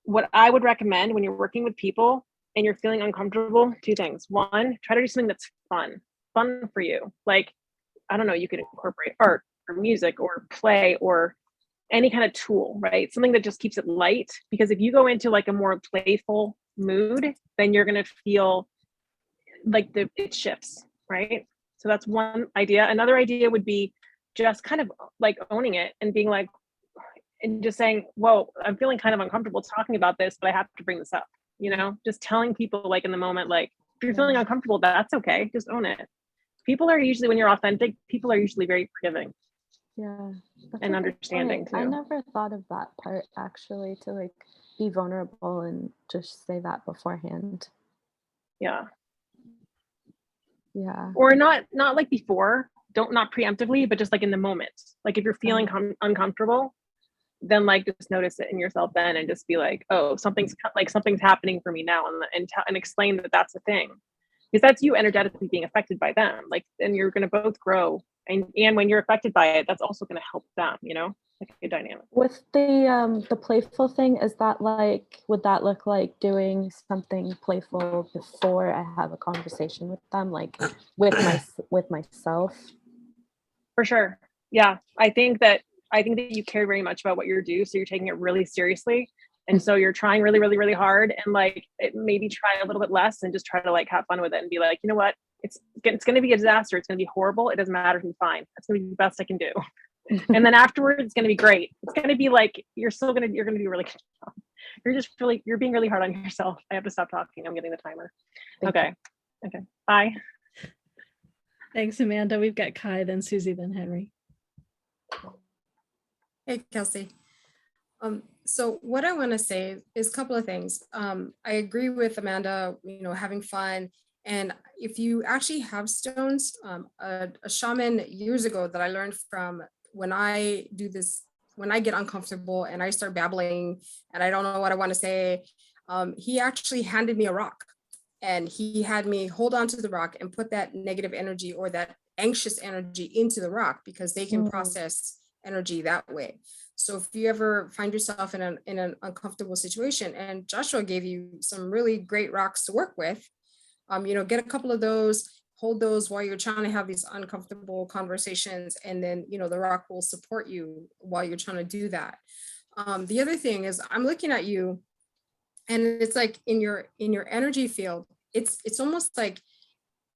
what I would recommend when you're working with people and you're feeling uncomfortable, two things. One, try to do something that's fun for you. Like, I don't know, you could incorporate art or music or play or any kind of tool, right? Something that just keeps it light. Because if you go into like a more playful mood, then you're going to feel like it shifts, right? So that's one idea. Another idea would be just kind of like owning it and being like, and just saying, whoa, I'm feeling kind of uncomfortable talking about this, but I have to bring this up, you know, just telling people like in the moment, like, if you're feeling uncomfortable, that's okay. Just own it. People are usually, when you're authentic, people are usually very forgiving.
Yeah.
And understanding too.
I never thought of that part actually, to like be vulnerable and just say that beforehand.
Yeah.
Yeah.
Or not like before, not preemptively, but just like in the moment. Like if you're feeling uncomfortable, then like just notice it in yourself then and just be like, oh, something's happening for me now, and explain that that's the thing. Because that's you energetically being affected by them. Like, and you're going to both grow. And when you're affected by it, that's also going to help them, you know, like a dynamic.
With the playful thing, is that like, would that look like doing something playful before I have a conversation with them, like with myself?
For sure. Yeah. I think that you care very much about what you do. So you're taking it really seriously. And so you're trying really, really, really hard, and like maybe try a little bit less and just try to like have fun with it and be like, you know what? It's going to be a disaster. It's going to be horrible. It doesn't matter. I'm fine. That's going to be the best I can do. And then afterwards, it's going to be great. It's going to be like, you're going to do really good job. You're being really hard on yourself. I have to stop talking. I'm getting the timer. Okay. Bye.
Thanks, Amanda. We've got Kai, then Susie, then Henry.
Hey, Kelsey. So what I want to say is a couple of things. I agree with Amanda, having fun. And if you actually have stones, a shaman years ago that I learned from, when I do this, when I get uncomfortable and I start babbling and I don't know what I want to say, he actually handed me a rock, and he had me hold on to the rock and put that negative energy or that anxious energy into the rock, because they can process energy that way. So if you ever find yourself in an uncomfortable situation, and Joshua gave you some really great rocks to work with, get a couple of those, hold those while you're trying to have these uncomfortable conversations, and then the rock will support you while you're trying to do that. The other thing is, I'm looking at you, and it's like in your energy field, it's almost like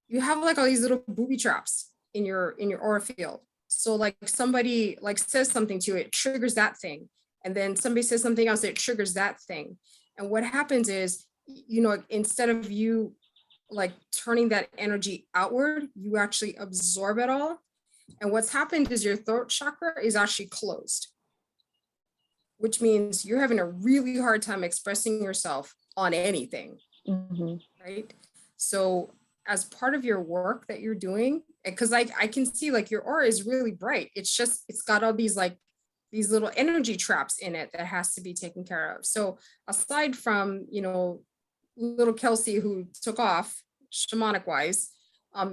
you have like all these little booby traps in your aura field. So like somebody like says something to you, it triggers that thing. And then somebody says something else, it triggers that thing. And what happens is, instead of you like turning that energy outward, you actually absorb it all. And what's happened is your throat chakra is actually closed, which means you're having a really hard time expressing yourself on anything, right? So as part of your work that you're doing, because I can see like your aura is really bright. It's just, it's got all these like these little energy traps in it that has to be taken care of. So aside from, little Kelsey who took off shamanic wise,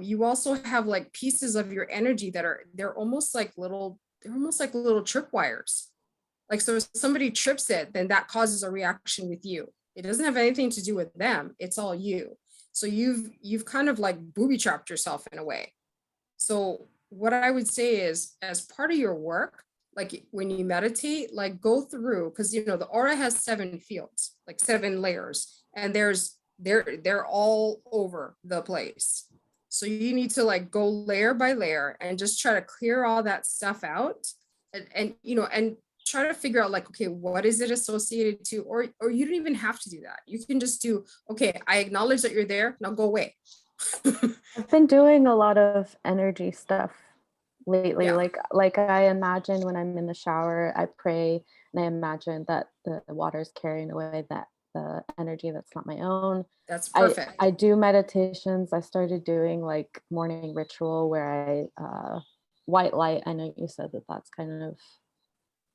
you also have like pieces of your energy that they're almost like little tripwires. Like, so if somebody trips it, then that causes a reaction with you. It doesn't have anything to do with them. It's all you. So you've kind of like booby trapped yourself in a way. So what I would say is, as part of your work, like when you meditate, like go through, because the aura has 7 fields, like 7 layers, and they're all over the place. So you need to like go layer by layer and just try to clear all that stuff out, and try to figure out like, okay, what is it associated to, or you don't even have to do that. You can just do, okay, I acknowledge that you're there, now go away.
I've been doing a lot of energy stuff lately.
Yeah.
Like I imagine when I'm in the shower, I pray and I imagine that the water is carrying away that the energy that's not my own.
That's perfect.
I do meditations. I started doing like morning ritual where I white light. I know you said that that's kind of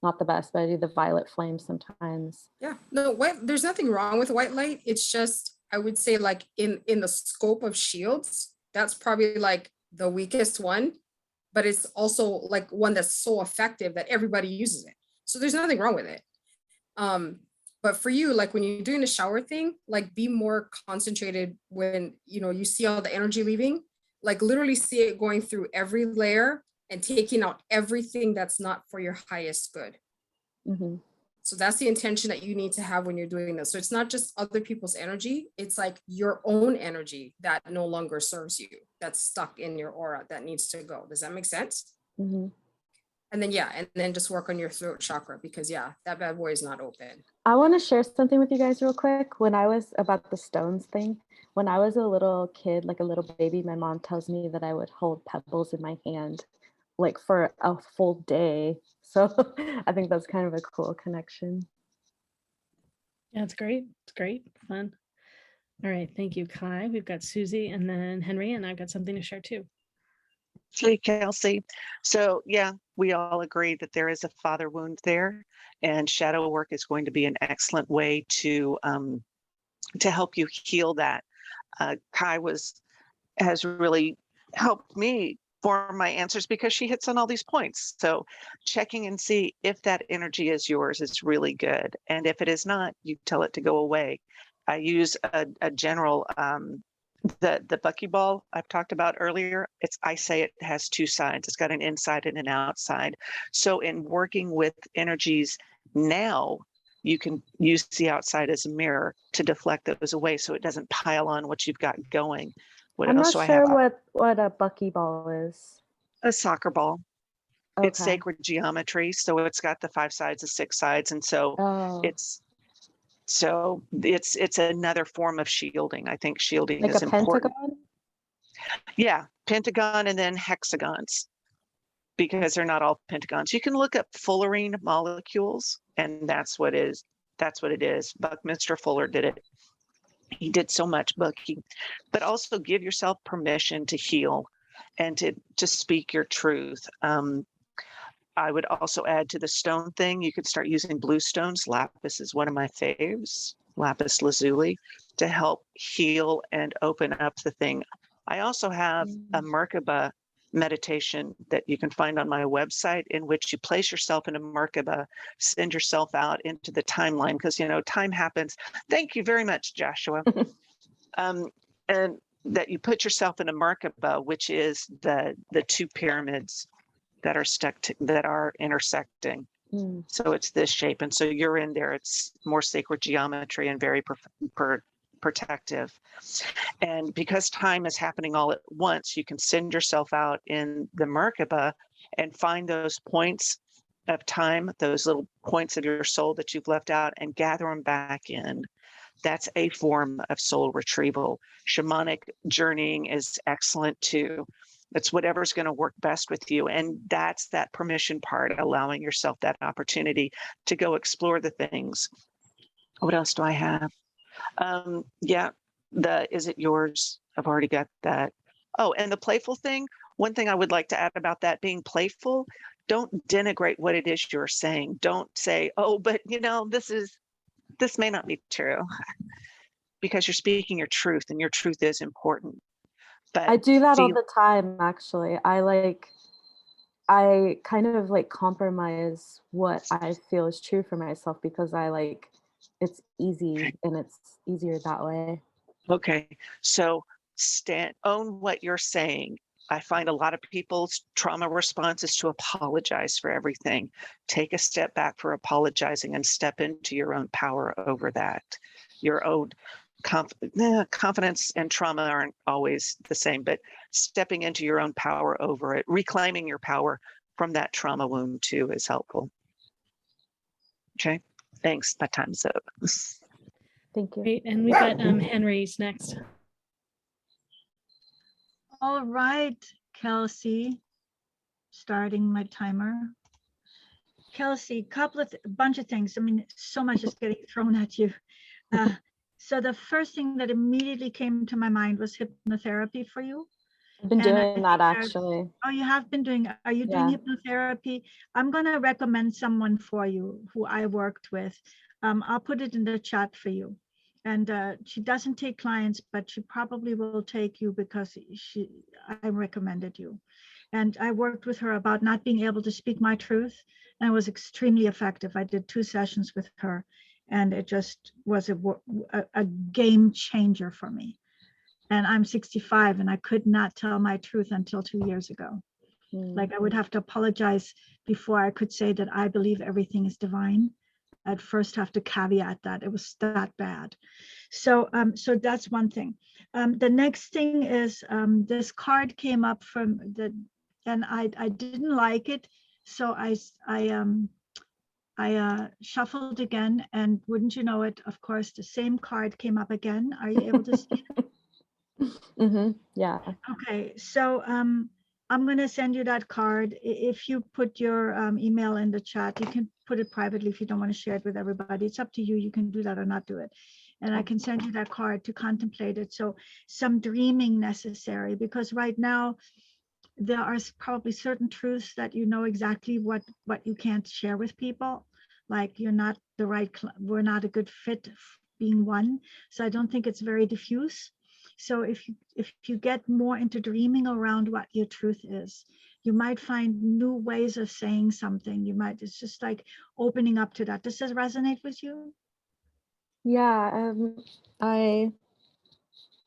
not the best, but I do the violet flame sometimes.
Yeah, no, there's nothing wrong with white light. It's just, I would say like in the scope of shields, that's probably like the weakest one, but it's also like one that's so effective that everybody uses it. So there's nothing wrong with it. But for you, like when you're doing the shower thing, like be more concentrated when, you see all the energy leaving, like literally see it going through every layer and taking out everything that's not for your highest good. So that's the intention that you need to have when you're doing this. So it's not just other people's energy, it's like your own energy that no longer serves you, that's stuck in your aura, that needs to go. Does that make sense? And then just work on your throat chakra, because that bad boy is not open.
I want to share something with you guys real quick. When I was about the stones thing, when I was a little kid, like a little baby, my mom tells me that I would hold pebbles in my hand like for a full day. So I think that's kind of a cool connection.
Yeah, it's great. It's great. Fun. All right. Thank you, Kai. We've got Susie and then Henry, and I've got something to share too.
Hey, Kelsey. So yeah, we all agree that there is a father wound there, and shadow work is going to be an excellent way to help you heal that. Kai has really helped me form my answers because she hits on all these points. So checking and see if that energy is yours is really good. And if it is not, you tell it to go away. I use a general, the buckyball I've talked about earlier. I say it has 2 sides. It's got an inside and an outside. So in working with energies now, you can use the outside as a mirror to deflect those away so it doesn't pile on what you've got going. What
I'm
else
not
do I have?
sure what a buckyball is.
A soccer ball.
Okay.
It's sacred geometry, so it's got the 5 sides, the 6 sides, and so it's another form of shielding. I think shielding
like
is
a
important.
pentagon?
Yeah, pentagon and then hexagons. because they're not all pentagons. You can look up fullerene molecules, and that's what it is. Buckminster Fuller did it. He did so much booking, but also give yourself permission to heal and to speak your truth. I would also add to the stone thing, you could start using blue stones. Lapis is one of my faves, lapis lazuli, to help heal and open up the thing. I also have a Merkaba meditation that you can find on my website, in which you place yourself in a Merkaba, send yourself out into the timeline, because time happens. Thank you very much, Joshua. And that you put yourself in a Merkaba, which is the two pyramids that are intersecting. So it's this shape, and so you're in there. It's more sacred geometry and very protective. And because time is happening all at once, you can send yourself out in the Merkaba and find those points of time, those little points of your soul that you've left out, and gather them back in. That's a form of soul retrieval. Shamanic journeying is excellent too. It's whatever's going to work best with you. And that's that permission part, allowing yourself that opportunity to go explore the things. What else do I have? Is it yours? I've already got that. Oh, and the playful thing. One thing I would like to add about that being playful, don't denigrate what it is you're saying. Don't say, oh, but this may not be true, because you're speaking your truth, and your truth is important. But
I do that all the time, actually. I kind of compromise what I feel is true for myself, because it's easy and it's easier that way.
Okay, so own what you're saying. I find a lot of people's trauma response is to apologize for everything. Take a step back for apologizing and step into your own power over that. Your own confidence and trauma aren't always the same, but stepping into your own power over it, reclaiming your power from that trauma wound too, is helpful. Okay, thanks. My time's up.
Thank you.
Great, and we've got Henry's next.
All right, Kelsey, starting my timer. Kelsey, a bunch of things. I mean, so much is getting thrown at you. So the first thing that immediately came to my mind was hypnotherapy for you.
I've been doing that, actually.
Oh, you have been doing, are you doing hypnotherapy? I'm going to recommend someone for you who I worked with. I'll put it in the chat for you. And she doesn't take clients, but she probably will take you because I recommended you. And I worked with her about not being able to speak my truth, and it was extremely effective. I did 2 sessions with her, and it just was a game changer for me. And I'm 65, and I could not tell my truth until 2 years ago. Like, I would have to apologize before I could say that I believe everything is divine. I'd first have to caveat that it was that bad. So that's one thing. The next thing is this card came up and I didn't like it. So I shuffled again, and wouldn't you know it, of course, the same card came up again. Are you able to see it?
Yeah.
Okay, so I'm going to send you that card. If you put your email in the chat, you can put it privately if you don't want to share it with everybody. It's up to you. You can do that or not do it. And I can send you that card to contemplate it. So some dreaming necessary, because right now there are probably certain truths that you know exactly what you can't share with people. Like, you're not we're not a good fit being one. So I don't think it's very diffuse. So if you get more into dreaming around what your truth is, you might find new ways of saying something. It's just like opening up to that. Does this resonate with you?
Yeah, I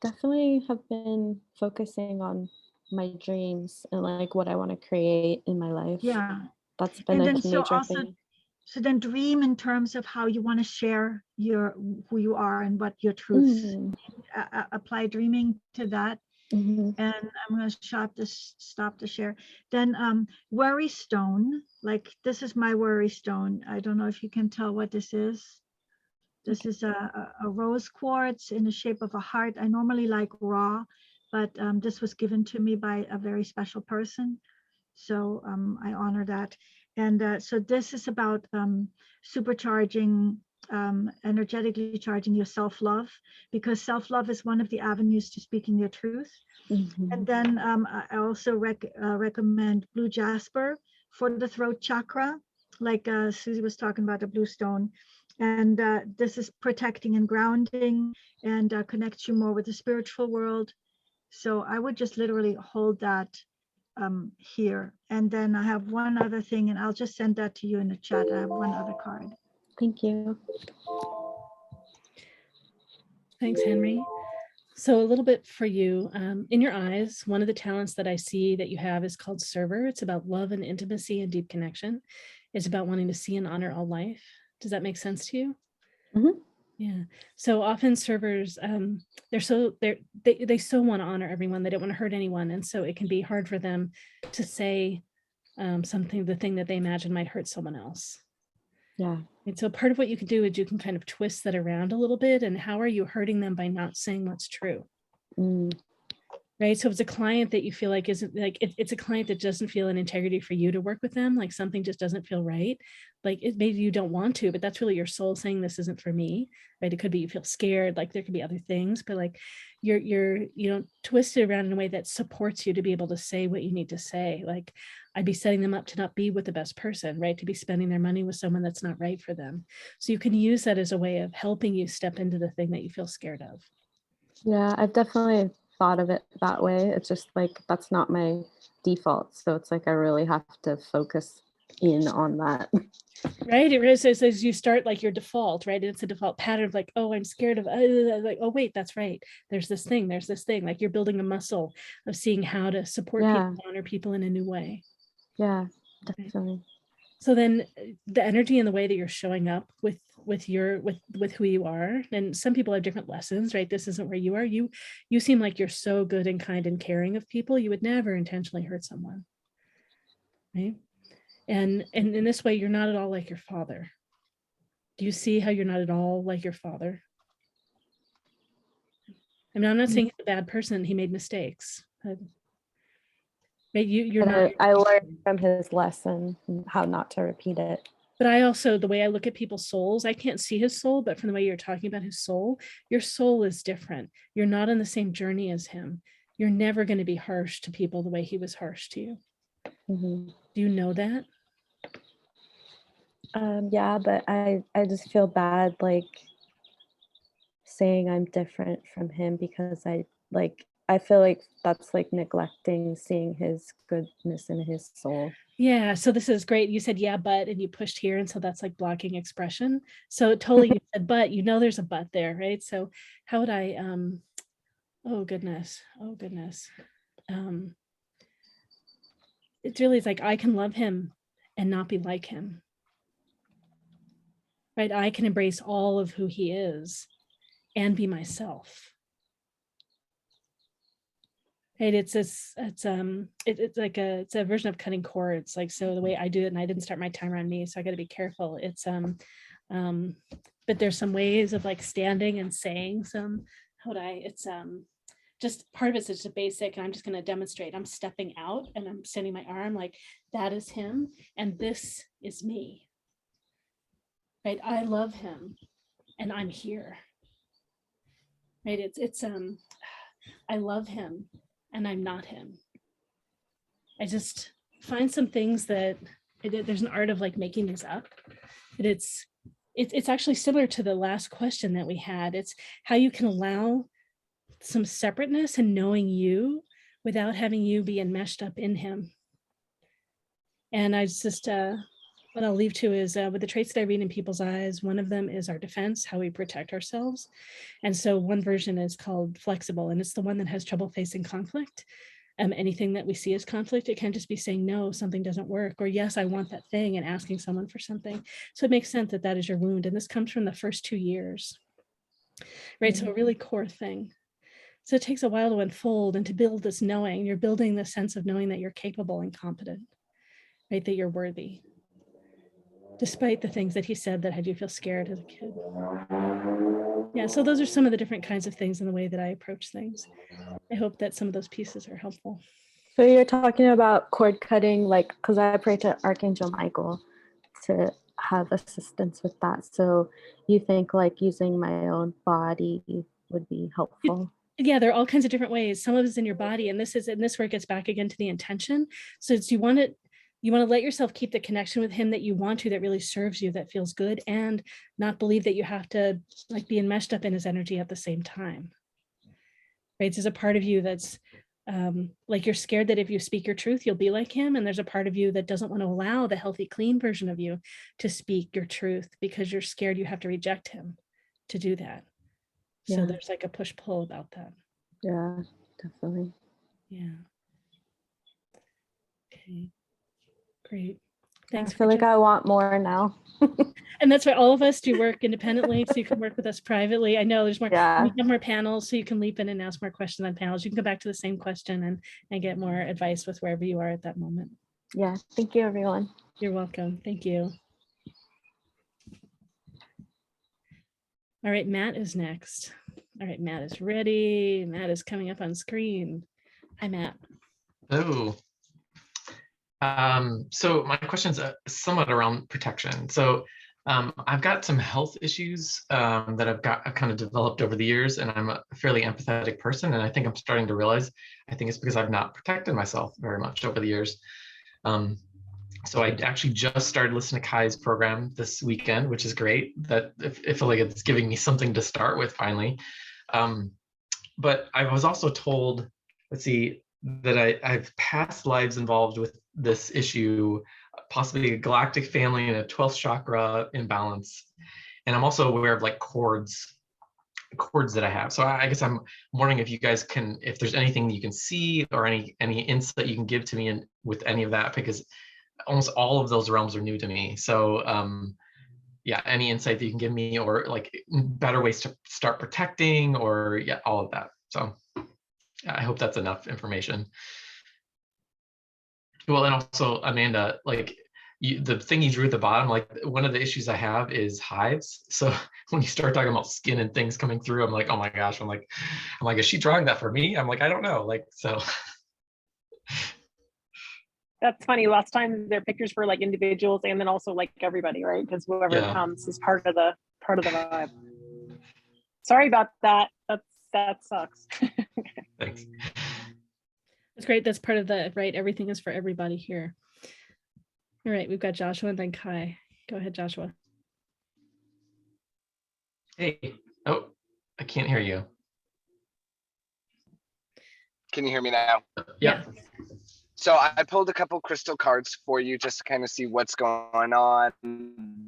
definitely have been focusing on my dreams and what I want to create in my life.
Yeah.
That's been a major thing.
So then dream in terms of how you want to share who you are and what your truths. Apply dreaming to that. And I'm going to stop the share. Then worry stone, like this is my worry stone. I don't know if you can tell what this is. This is a rose quartz in the shape of a heart. I normally like raw, but this was given to me by a very special person. So I honor that. And so this is about supercharging, energetically charging your self-love, because self-love is one of the avenues to speaking your truth. And then I also recommend blue jasper for the throat chakra, like Susie was talking about the blue stone. And this is protecting and grounding, and connects you more with the spiritual world. So I would just literally hold that here. And then I have one other thing, and I'll just send that to you in the chat. I have one other card.
Thank you.
Thanks, Henry. So a little bit for you, in your eyes, one of the talents that I see that you have is called server. It's about love and intimacy and deep connection. It's about wanting to see and honor all life. Does that make sense to you?
Mhm.
Yeah. So often servers, they so want to honor everyone. They don't want to hurt anyone. And so it can be hard for them to say the thing that they imagine might hurt someone else.
Yeah.
And so part of what you can do is you can kind of twist that around a little bit. And how are you hurting them by not saying what's true? Right. So if it's a client that you feel like isn't like, it's a client that doesn't feel an integrity for you to work with them, like something just doesn't feel right. Like maybe you don't want to, but that's really your soul saying this isn't for me. Right. It could be you feel scared, like there could be other things, but like you don't twist it around in a way that supports you to be able to say what you need to say. Like I'd be setting them up to not be with the best person, right? To be spending their money with someone that's not right for them. So you can use that as a way of helping you step into the thing that you feel scared of.
Yeah, I've definitely thought of it that way. It's just like that's not my default. So it's like I really have to focus in on that.
Right. It is as you start like your default, right? It's a default pattern of like, oh, I'm scared of like, oh, wait, that's right. There's this thing. Like you're building a muscle of seeing how to support people, honor people in a new way.
Yeah, definitely.
Right. So then the energy and the way that you're showing up with who you are, and some people have different lessons, right? This isn't where you are. You seem like you're so good and kind and caring of people. You would never intentionally hurt someone. Right. And in this way, you're not at all like your father. Do you see how you're not at all like your father? I mean, I'm not saying he's a bad person. He made mistakes. But you're not.
I learned from his lesson how not to repeat it.
But I also, the way I look at people's souls, I can't see his soul, but from the way you're talking about his soul, your soul is different. You're not on the same journey as him. You're never going to be harsh to people the way he was harsh to you. Do you know that?
Yeah, but I just feel bad like saying I'm different from him because I feel like that's like neglecting seeing his goodness in his soul.
Yeah, so this is great. You said, yeah, but, and you pushed here. And so that's like blocking expression. So totally you said, but, there's a but there, right? So how would I, oh goodness. It's really like, I can love him and not be like him. Right? I can embrace all of who he is and be myself. Right? It's a version of cutting cords. Like, so the way I do it, and I didn't start my timer on me, so I got to be careful. It's but there's some ways of like standing and saying some, just part of it's just a basic, and I'm just going to demonstrate. I'm stepping out and I'm sending my arm like that is him and this is me. Right? I love him and I'm here. Right? It's I love him and I'm not him. I just find some things that there's an art of like making these up. But it's actually similar to the last question that we had. It's how you can allow some separateness and knowing you without having you be enmeshed up in him. And I just what I'll leave to is with the traits that I read in people's eyes, one of them is our defense, how we protect ourselves. And so one version is called flexible, and it's the one that has trouble facing conflict. Anything that we see as conflict, it can just be saying, no, something doesn't work, or yes, I want that thing, and asking someone for something. So it makes sense that that is your wound. And this comes from the first 2 years, right? So a really core thing. So it takes a while to unfold and to build this knowing. You're building the sense of knowing that you're capable and competent, right? That you're worthy, despite the things that he said that had you feel scared as a kid. Yeah, so those are some of the different kinds of things in the way that I approach things. I hope that some of those pieces are helpful.
So you're talking about cord cutting, like, because I pray to Archangel Michael to have assistance with that. So you think like using my own body would be helpful?
Yeah, there are all kinds of different ways. Some of it's in your body, and this where it gets back again to the intention. So it's you want to let yourself keep the connection with him that you want to, that really serves you, that feels good, and not believe that you have to like be enmeshed up in his energy at the same time. Right? There's a part of you that's like you're scared that if you speak your truth, you'll be like him. And there's a part of you that doesn't want to allow the healthy, clean version of you to speak your truth because you're scared you have to reject him to do that. So
Yeah.
there's like a push-pull about that.
Yeah, definitely.
Yeah. Okay. Great. Thanks.
I feel like I want more now.
And that's why all of us do work independently, so you can work with us privately. I know there's more,
Yeah.
we have more panels, so you can leap in and ask more questions on panels. You can come back to the same question and get more advice with wherever you are at that moment.
Yeah. Thank you, everyone.
You're welcome. Thank you. All right, Matt is next. All right, Matt is ready. Matt is coming up on screen. Hi, Matt.
Oh. So my question's somewhat around protection. So I've got some health issues that I've kind of developed over the years, and I'm a fairly empathetic person, and I think I'm starting to realize, I think it's because I've not protected myself very much over the years. So I actually just started listening to Kai's program this weekend, which is great. That I feel like it's giving me something to start with finally. But I was also told, let's see, that I've past lives involved with this issue, possibly a galactic family and a 12th chakra imbalance. And I'm also aware of like cords that I have. So I guess I'm wondering if you guys can, if there's anything you can see or any insight you can give to me with any of that, because almost all of those realms are new to me. So yeah, any insight that you can give me, or like better ways to start protecting, or yeah, all of that. So I hope that's enough information. Well, and also Amanda, like the thing you drew at the bottom, like one of the issues I have is hives. So when you start talking about skin and things coming through, I'm like, oh my gosh, I'm like, is she drawing that for me? I'm like, I don't know, like, so.
That's funny. Last time their pictures for like individuals and then also like everybody, right? Because whoever comes is part of the vibe. Sorry about that. That sucks.
Thanks.
That's great. That's part of the, right? Everything is for everybody here. All right, we've got Joshua and then Kai. Go ahead, Joshua.
Hey, oh, I can't hear you.
Can you hear me now?
Yeah.
So I pulled a couple crystal cards for you just to kind of see what's going on,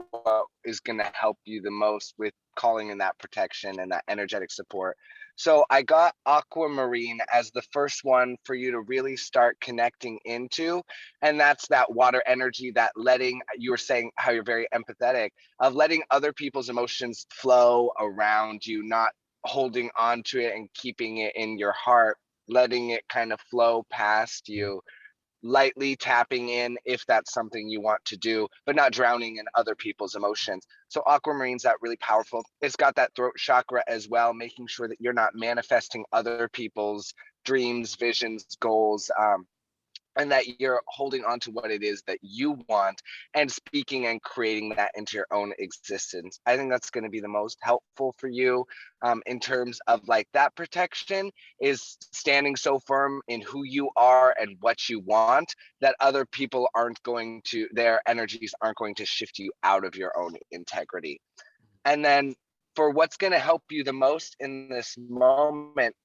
what is going to help you the most with calling in that protection and that energetic support. So I got aquamarine as the first one for you to really start connecting into. And that's that water energy, that letting, you were saying how you're very empathetic, of letting other people's emotions flow around you, not holding on to it and keeping it in your heart, letting it kind of flow past you, lightly tapping in if that's something you want to do, but not drowning in other people's emotions. So aquamarine's that really powerful. It's got that throat chakra as well, making sure that you're not manifesting other people's dreams, visions, goals, and that you're holding on to what it is that you want and speaking and creating that into your own existence. I think that's going to be the most helpful for you in terms of like that protection, is standing so firm in who you are and what you want that other people aren't going to, their energies aren't going to shift you out of your own integrity. And then for what's going to help you the most in this moment,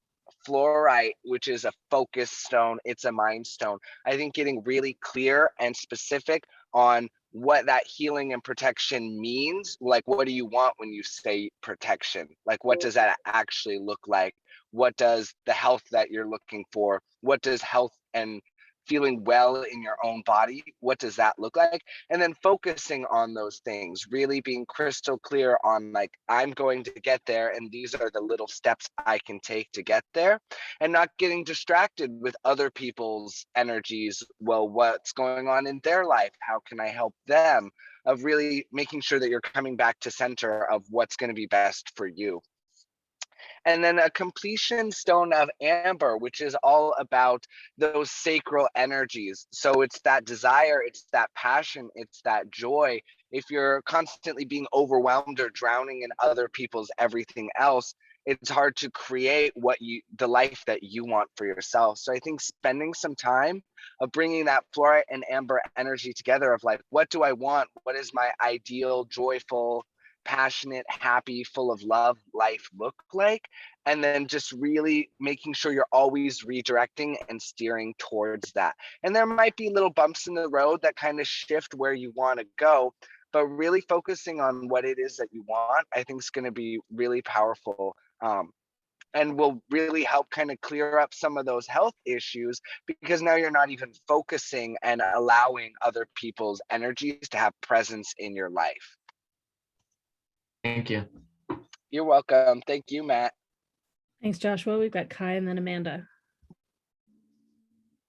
fluorite, which is a focus stone, it's a mind stone. I think getting really clear and specific on what that healing and protection means, like what do you want when you say protection? Like what does that actually look like? What does the health that you're looking for, what does health and feeling well in your own body, what does that look like? And then focusing on those things, really being crystal clear on like, I'm going to get there and these are the little steps I can take to get there, and not getting distracted with other people's energies. Well, what's going on in their life? How can I help them? Of really making sure that you're coming back to center of what's going to be best for you. And then a completion stone of amber, which is all about those sacral energies. So it's that desire, it's that passion, it's that joy. If you're constantly being overwhelmed or drowning in other people's everything else, it's hard to create the life that you want for yourself. So I think spending some time of bringing that fluorite and amber energy together of like, what do I want? What is my ideal, joyful, passionate, happy, full of love life look like? And then just really making sure you're always redirecting and steering towards that. And there might be little bumps in the road that kind of shift where you want to go, but really focusing on what it is that you want, I think is going to be really powerful. And will really help kind of clear up some of those health issues, because now you're not even focusing and allowing other people's energies to have presence in your life.
Thank you.
You're welcome. Thank you, Matt.
Thanks, Joshua. We've got Kai and then Amanda.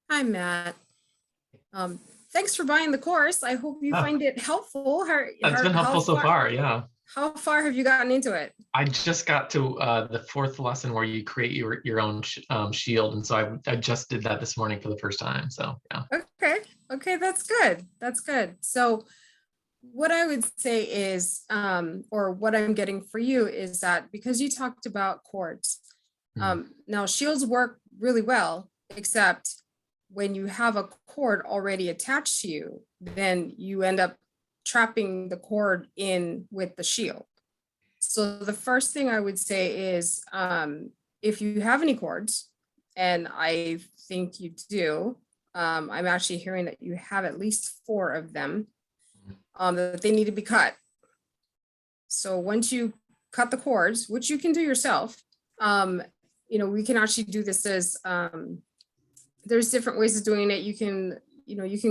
Hi, Matt. Thanks for buying the course. I hope you find it helpful.
It's been helpful so far, yeah.
How far have you gotten into it?
I just got to the 4th lesson where you create your own shield. And so I just did that this morning for the first time, so yeah.
Okay, that's good. That's good. So what I would say is, or what I'm getting for you is that because you talked about cords, now shields work really well, except when you have a cord already attached to you, then you end up trapping the cord in with the shield. So the first thing I would say is, if you have any cords, and I think you do, I'm actually hearing that you have at least 4 of them, that they need to be cut. So once you cut the cords, which you can do yourself, we can actually do this as, there's different ways of doing it. You can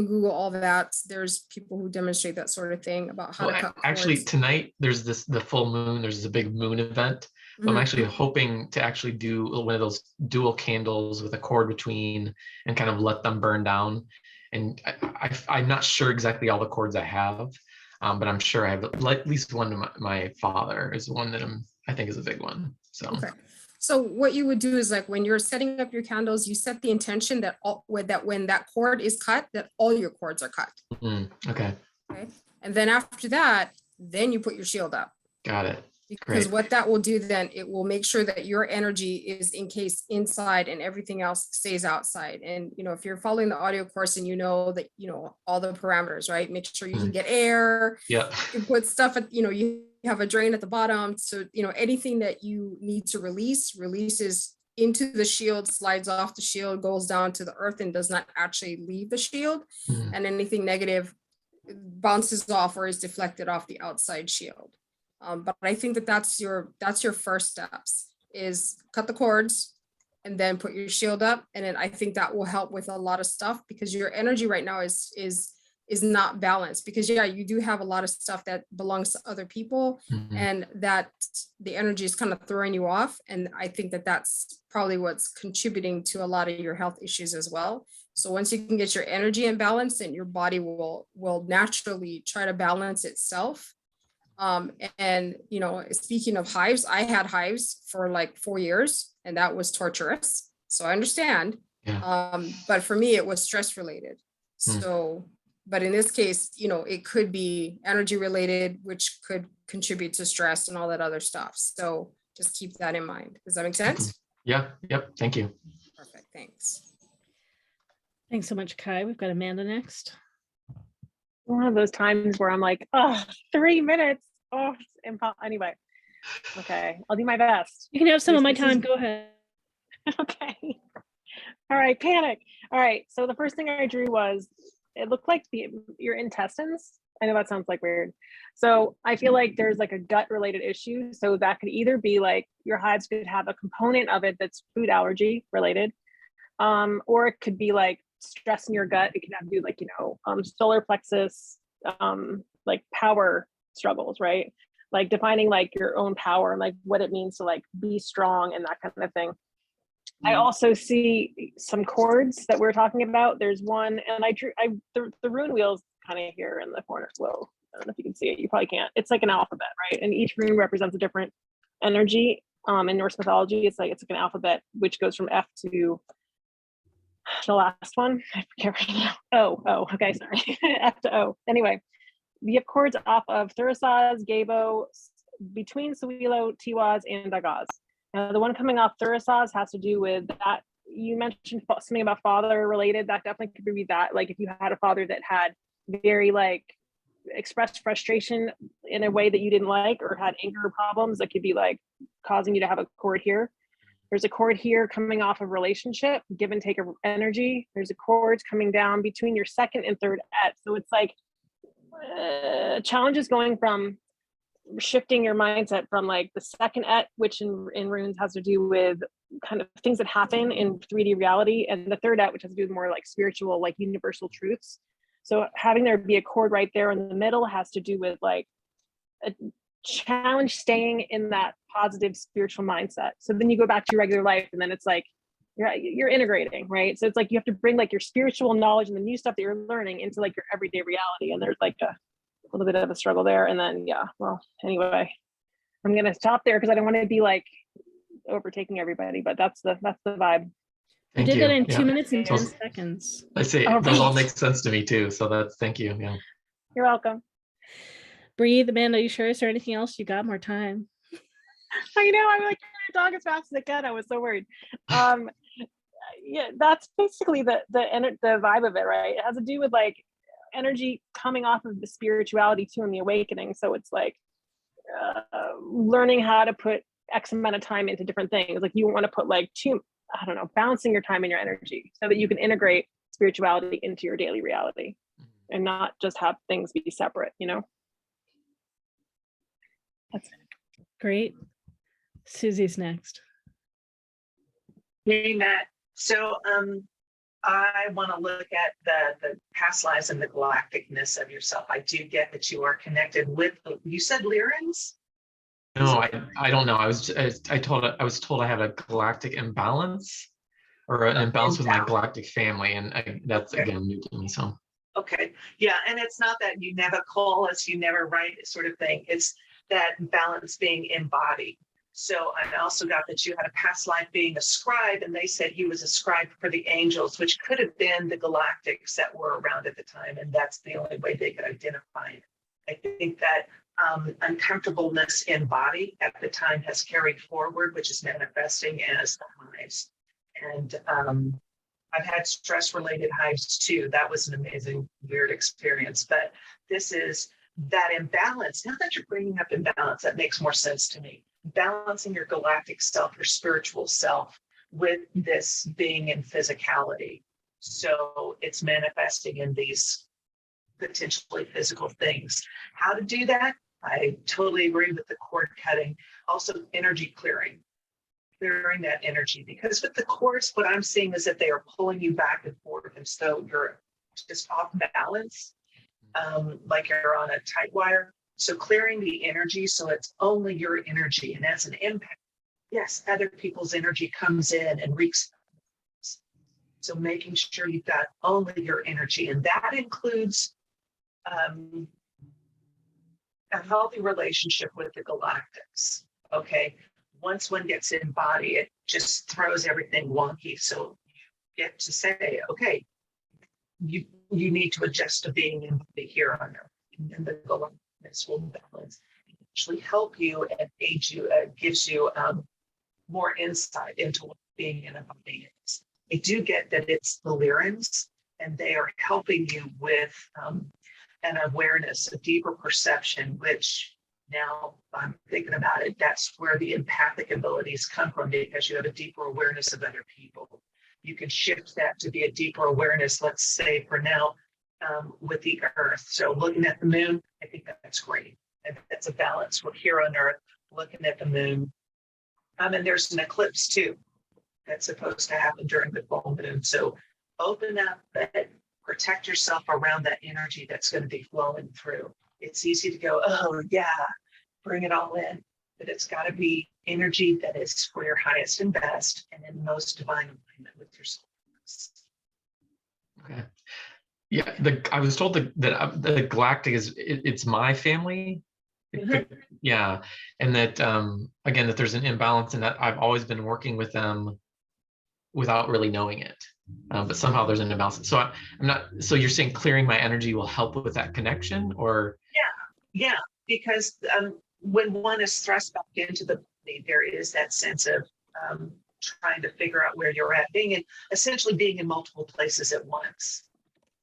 Google all that. There's people who demonstrate that sort of thing about how to cut cords.
Actually, tonight there's the full moon. There's a big moon event. So I'm actually hoping to actually do one of those dual candles with a cord between and kind of let them burn down. And I'm not sure exactly all the cords I have, but I'm sure I have at least one to my father is one that I think is a big one. So. Okay.
So what you would do is, like, when you're setting up your candles, you set the intention that when that cord is cut, that all your cords are cut.
Okay.
And then after that, then you put your shield up.
Got it.
Because
Great.
what that will do then, it will make sure that your energy is encased inside and everything else stays outside. And, if you're following the audio course and that, all the parameters, right? Make sure you can get air.
Yeah.
You put stuff at, you have a drain at the bottom. So, anything that you need to releases into the shield, slides off the shield, goes down to the earth and does not actually leave the shield. And anything negative bounces off or is deflected off the outside shield. But I think that's your first steps, is cut the cords and then put your shield up. And then I think that will help with a lot of stuff, because your energy right now is not balanced, because you do have a lot of stuff that belongs to other people, and that the energy is kind of throwing you off. And I think that that's probably what's contributing to a lot of your health issues as well. So once you can get your energy in balance, then your body will naturally try to balance itself. And speaking of hives, I had hives for like 4 years, and that was torturous. So I understand.
Yeah.
But for me, it was stress related. So, but in this case, it could be energy related, which could contribute to stress and all that other stuff. So just keep that in mind. Does that make sense?
Yeah. Yep. Thank you.
Perfect. Thanks.
Thanks so much, Kai. We've got Amanda next.
One of those times where I'm like, 3 minutes. Oh, anyway. Okay, I'll do my best.
You can have some of my time. Go ahead.
Okay. All right, panic. All right, so the first thing I drew was, it looked like your intestines. I know that sounds like weird. So I feel like there's like a gut related issue. So that could either be like your hives could have a component of it that's food allergy related, or it could be like stress in your gut. It can have to do like, solar plexus, like power struggles, right? Like defining like your own power and like what it means to like be strong and that kind of thing. I also see some cords that we're talking about. There's one, and the rune wheel's kind of here in the corner. Well, I don't know if you can see it. You probably can't. It's like an alphabet, right? And each rune represents a different energy. In Norse mythology, it's like an alphabet which goes from F to the last one. I forget right now. Oh, okay, sorry. F to O. Anyway, you have chords off of Thurisaz, Gabo, between Sawilo, Tiwaz, and Dagaz. Now, the one coming off Thurisaz has to do with that. You mentioned something about father related. That definitely could be that. Like if you had a father that had very like expressed frustration in a way that you didn't like, or had anger problems, that could be like causing you to have a chord here. There's a chord here coming off of relationship, give and take of energy. There's a chords coming down between your second and third et. So it's like challenges going from shifting your mindset from like the second et, which in runes has to do with kind of things that happen in 3D reality, and the third et, which has to do with more like spiritual, like universal truths. So having there be a chord right there in the middle has to do with like a challenge staying in that positive spiritual mindset. So then you go back to your regular life, and then it's like you're integrating, right? So it's like you have to bring like your spiritual knowledge and the new stuff that you're learning into like your everyday reality, and there's like a little bit of a struggle there. And then well, anyway, I'm gonna stop there because I don't want to be like overtaking everybody, but that's the vibe.
You did that in 2 minutes and 10 seconds.
I see. Those all make sense to me too. So that's, thank you. Yeah.
You're welcome.
Breathe, Amanda, are you sure? Is there anything else? You got more time.
I know, I'm like trying to talk as fast as I can. I was so worried. Yeah, that's basically the vibe of it, right? It has to do with like energy coming off of the spirituality too, and the awakening. So it's like learning how to put X amount of time into different things. Like you want to put like balancing your time and your energy so that you can integrate spirituality into your daily reality and not just have things be separate, That's
great. Susy's next.
Hey, Matt. So I want to look at the past lives and the galacticness of yourself. I do get that you are connected with, you said Lyrans?
No, I don't know. I was told I have a galactic imbalance, or an imbalance with my galactic family, and that's again new to me. So
okay, yeah, and it's not that you never call us, you never write, sort of thing. It's that balance being embodied. So I also got that you had a past life being a scribe, and they said he was a scribe for the angels, which could have been the galactics that were around at the time, and that's the only way they could identify it. I think that uncomfortableness in body at the time has carried forward, which is manifesting as the hives. And I've had stress-related hives too. That was an amazing, weird experience. But this is that imbalance. Now that you're bringing up imbalance, that makes more sense to me. Balancing your galactic self, your spiritual self, with this being in physicality. So it's manifesting in these potentially physical things. How to do that? I totally agree with the cord cutting. Also, energy clearing that energy, because with the cords, what I'm seeing is that they are pulling you back and forth, and so you're just off balance, like you're on a tight wire. So clearing the energy so it's only your energy, and as an impact, yes, other people's energy comes in and wreaks. So making sure you've got only your energy, and that includes a healthy relationship with the galactics. Okay, once one gets in body, it just throws everything wonky. So you get to say, okay, you need to adjust to being in the here on earth, and the galactics will balance, actually help you and aid you, gives you more insight into what being in a body is. I do get that it's the Lyrans, and they are helping you with an awareness, a deeper perception, which now I'm thinking about it, that's where the empathic abilities come from, because you have a deeper awareness of other people. You can shift that to be a deeper awareness, let's say for now, with the earth. So looking at the moon, I think that's great. And that's a balance. We're here on earth looking at the moon. And there's an eclipse too that's supposed to happen during the full moon. So open up, but protect yourself around that energy that's going to be flowing through. It's easy to go, oh yeah, bring it all in, but it's got to be energy that is for your highest and best, and in most divine alignment with your soul.
okay, yeah. I was told that the galactic it's my family, Yeah, and that again, that there's an imbalance, and that I've always been working with them without really knowing it, but somehow there's an imbalance. So I'm not. So you're saying clearing my energy will help with that connection, or?
Yeah, because when one is thrust back into the body, there is that sense of trying to figure out where you're at, essentially being in multiple places at once.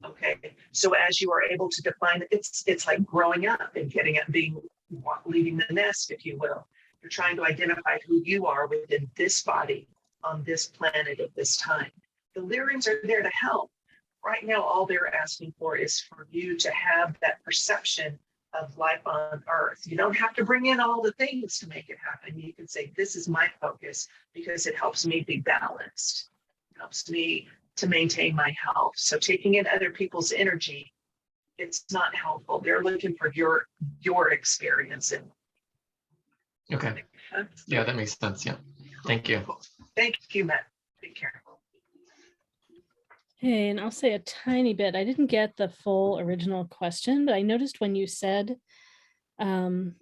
Okay, so as you are able to define it, it's like growing up and getting it, leaving the nest, if you will. You're trying to identify who you are within this body on this planet at this time. The lyrians are there to help. Right now, all they're asking for is for you to have that perception of life on Earth. You don't have to bring in all the things to make it happen. You can say, this is my focus because it helps me be balanced. It helps me to maintain my health. So taking in other people's energy, it's not helpful. They're looking for your experience.
Okay. Yeah, that makes sense. Yeah. Thank you.
Thank you, Matt. Take care.
Hey, and I'll say a tiny bit. I didn't get the full original question, but I noticed when you said that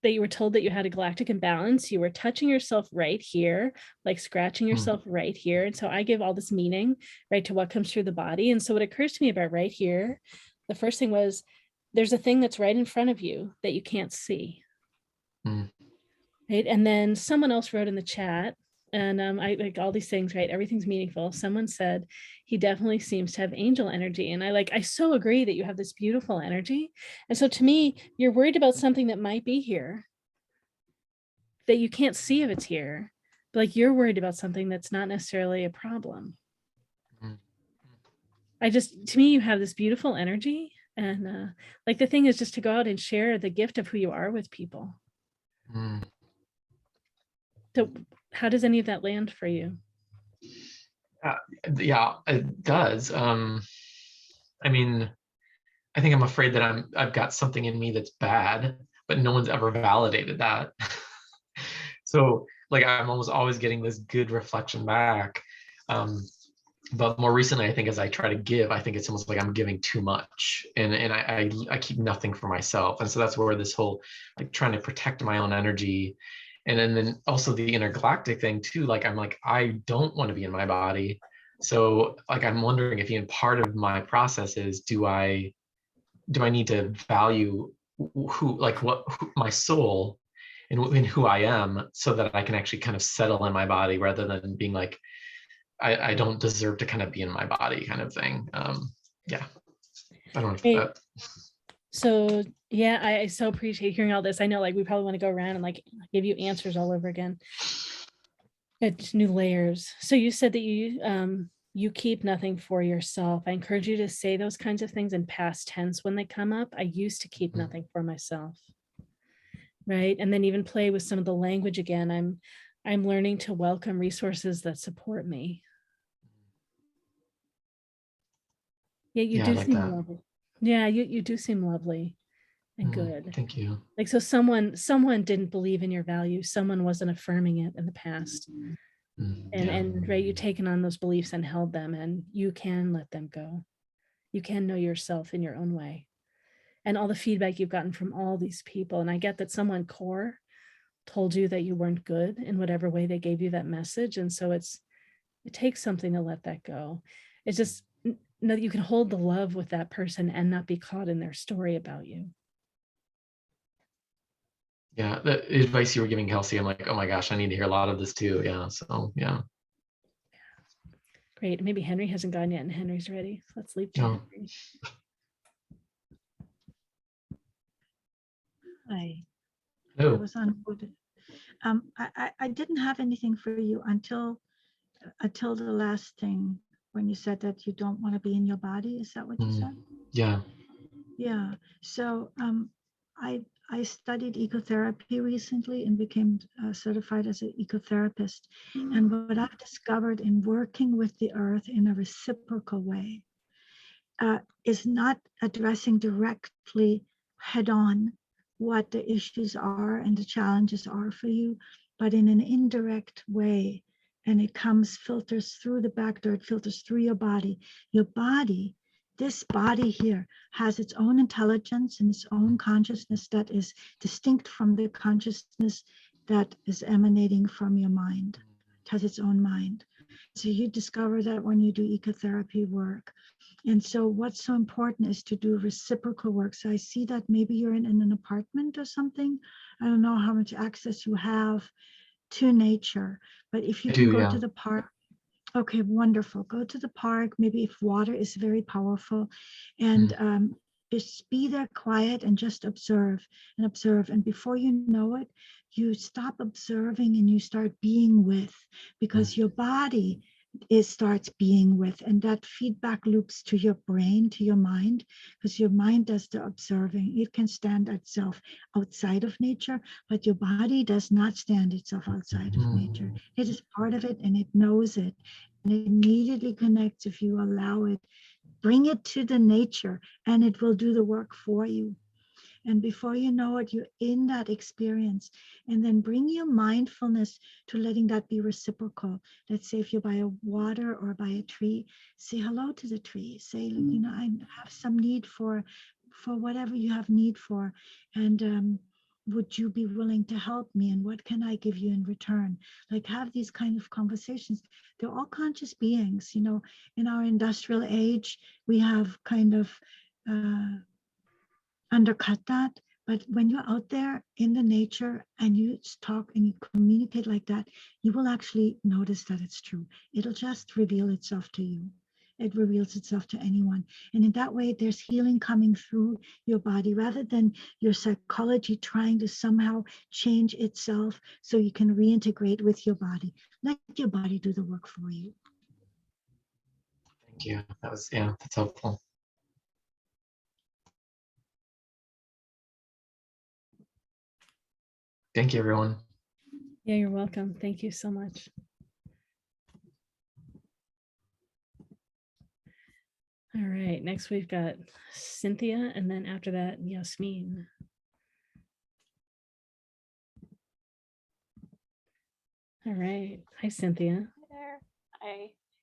you were told that you had a galactic imbalance, you were touching yourself right here, like scratching yourself right here. And so I give all this meaning, right, to what comes through the body. And so what occurs to me about right here, the first thing was, there's a thing that's right in front of you that you can't see. Right. And then someone else wrote in the chat, and I like all these things, right? Everything's meaningful. Someone said he definitely seems to have angel energy. And I so agree that you have this beautiful energy. And so to me, you're worried about something that might be here that you can't see if it's here. But like you're worried about something that's not necessarily a problem. To me, you have this beautiful energy. And like the thing is just to go out and share the gift of who you are with people. So how does any of that land for you?
Yeah, it does. I mean, I think I'm afraid that I've got something in me that's bad, but no one's ever validated that. So like I'm almost always getting this good reflection back. But more recently, I think as I try to give, I think it's almost like I'm giving too much, and I keep nothing for myself. And so that's where this whole like trying to protect my own energy. And then also the intergalactic thing too, like I'm like, I don't want to be in my body. So like, I'm wondering if even part of my process is, do I need to value my soul and who I am, so that I can actually kind of settle in my body rather than being like, I don't deserve to kind of be in my body kind of thing. Yeah, I don't know if that. So
yeah, I so appreciate hearing all this. I know like we probably want to go around and like give you answers all over again. It's new layers. So you said that you keep nothing for yourself. I encourage you to say those kinds of things in past tense when they come up. I used to keep nothing for myself. Right. And then even play with some of the language again. I'm learning to welcome resources that support me. Yeah, you do seem lovely. Yeah, you do seem lovely and good.
Thank you.
Like, so someone didn't believe in your value. Someone wasn't affirming it in the past. And right, you've taken on those beliefs and held them, and you can let them go. You can know yourself in your own way. And all the feedback you've gotten from all these people. And I get that someone core told you that you weren't good in whatever way they gave you that message. And so it takes something to let that go. It's just know that you can hold the love with that person and not be caught in their story about you.
Yeah, the advice you were giving, Kelsey, I'm like, oh my gosh, I need to hear a lot of this too. Yeah, so yeah.
Great. Maybe Henry hasn't gone yet and Henry's ready. So let's leave.
No.
Hi.
Hello.
I was unmuted. I didn't have anything for you until the last thing, when you said that you don't want to be in your body. Is that what you said?
Yeah.
Yeah. So I studied ecotherapy recently and became certified as an ecotherapist. And what I've discovered in working with the earth in a reciprocal way is not addressing directly head on what the issues are and the challenges are for you, but in an indirect way. And it filters through the back door, it filters through your body. Your body This body here has its own intelligence and its own consciousness that is distinct from the consciousness that is emanating from your mind. It has its own mind. So you discover that when you do ecotherapy work. And so what's so important is to do reciprocal work. So I see that maybe you're in an apartment or something. I don't know how much access you have to nature, but if you
I
can
do,
go
yeah.
to the park, okay, wonderful. Go to the park, maybe if water is very powerful, and just be there quiet and just observe and observe. And before you know it, you stop observing and you start being with, because your body starts being with, and that feedback loops to your brain, to your mind, because your mind does the observing. It can stand itself outside of nature, but your body does not stand itself outside of nature. It is part of it and it knows it, and it immediately connects if you allow it. Bring it to the nature and it will do the work for you. And before you know it, you're in that experience. And then bring your mindfulness to letting that be reciprocal. Let's say if you're by a water or by a tree, say hello to the tree. Say, you know, I have some need for whatever you have need for. And would you be willing to help me? And what can I give you in return? Like, have these kind of conversations. They're all conscious beings. You know, in our industrial age, we have kind of undercut that. But when you're out there in the nature and you talk and you communicate like that, you will actually notice that it's true. It'll just reveal itself to you. It reveals itself to anyone. And in that way, there's healing coming through your body rather than your psychology trying to somehow change itself so you can reintegrate with your body. Let your body do the work for you.
Thank you. That's helpful. Thank you, everyone.
Yeah, you're welcome. Thank you so much. All right, next we've got Cynthia, and then after that, Yasmin. All right. Hi, Cynthia.
Hi there.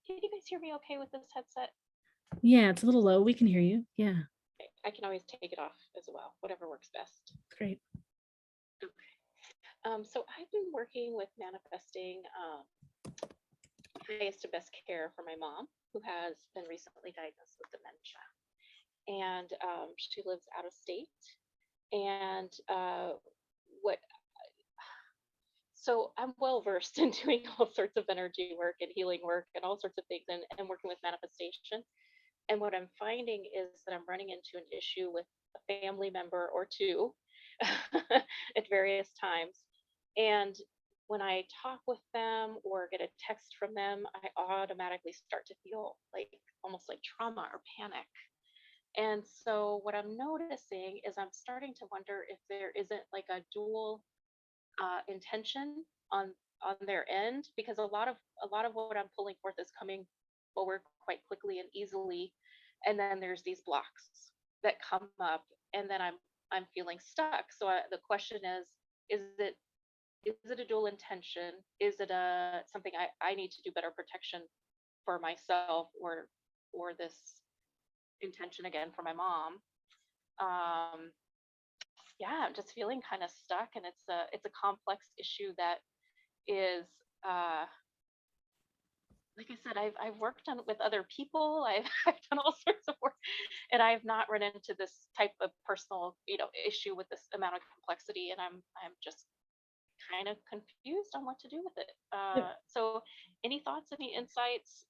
Can you guys hear me okay with this headset?
Yeah, it's a little low. We can hear you. Yeah.
Okay, I can always take it off as well, whatever works best.
Great.
Okay. So I've been working with manifesting highest and best care for my mom, who has been recently diagnosed with dementia. And she lives out of state. And so I'm well versed in doing all sorts of energy work and healing work and all sorts of things and working with manifestation. And what I'm finding is that I'm running into an issue with a family member or two at various times. And when I talk with them or get a text from them, I automatically start to feel like almost like trauma or panic. And so what I'm noticing is I'm starting to wonder if there isn't like a dual intention on their end, because a lot of what I'm pulling forth is coming forward quite quickly and easily, and then there's these blocks that come up, and then I'm feeling stuck. So the question is it a dual intention? Is it something I need to do better protection for myself, or this intention again for my mom? Yeah, I'm just feeling kind of stuck, and it's a complex issue that is like I said, I've worked on with other people. I've done all sorts of work, and I have not run into this type of personal, issue with this amount of complexity, and I'm just kind of confused on what to do with it. So any thoughts, any insights?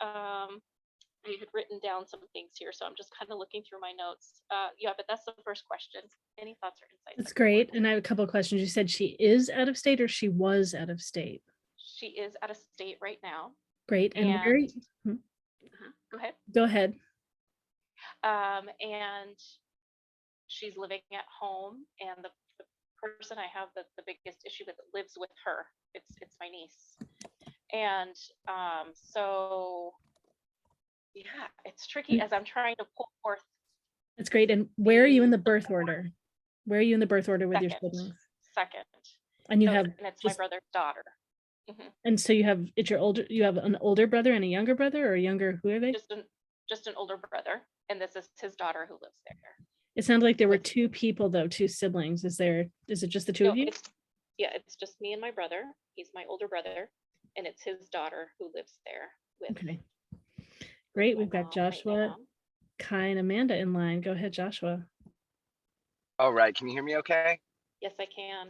I had written down some things here, so I'm just kind of looking through my notes. Yeah, but that's the first question. Any thoughts or insights?
That's great. And I have a couple of questions. You said she is out of state or she was out of state?
She is out of state right now.
Great. And where?
Go ahead.
Go ahead.
And she's living at home, and the person I have the biggest issue with lives with her. It's my niece. And so yeah, it's tricky as I'm trying to pull forth.
That's great. And where are you in the birth order? Where are you in the birth order with your siblings?
Second.
And you have,
and it's my brother's daughter.
And so you have, you have an older brother and a younger brother, or younger, who are they?
Just an older brother, and this is his daughter who lives there.
It sounded like there were two people though, two siblings. Is it just the two of you?
It's just me and my brother. He's my older brother, and it's his daughter who lives there with.
Okay. Great.
my
We've got
mom right
Joshua,
now.
Kai, and Amanda in line. Go ahead, Joshua.
All right, can you hear me okay?
Yes, I can.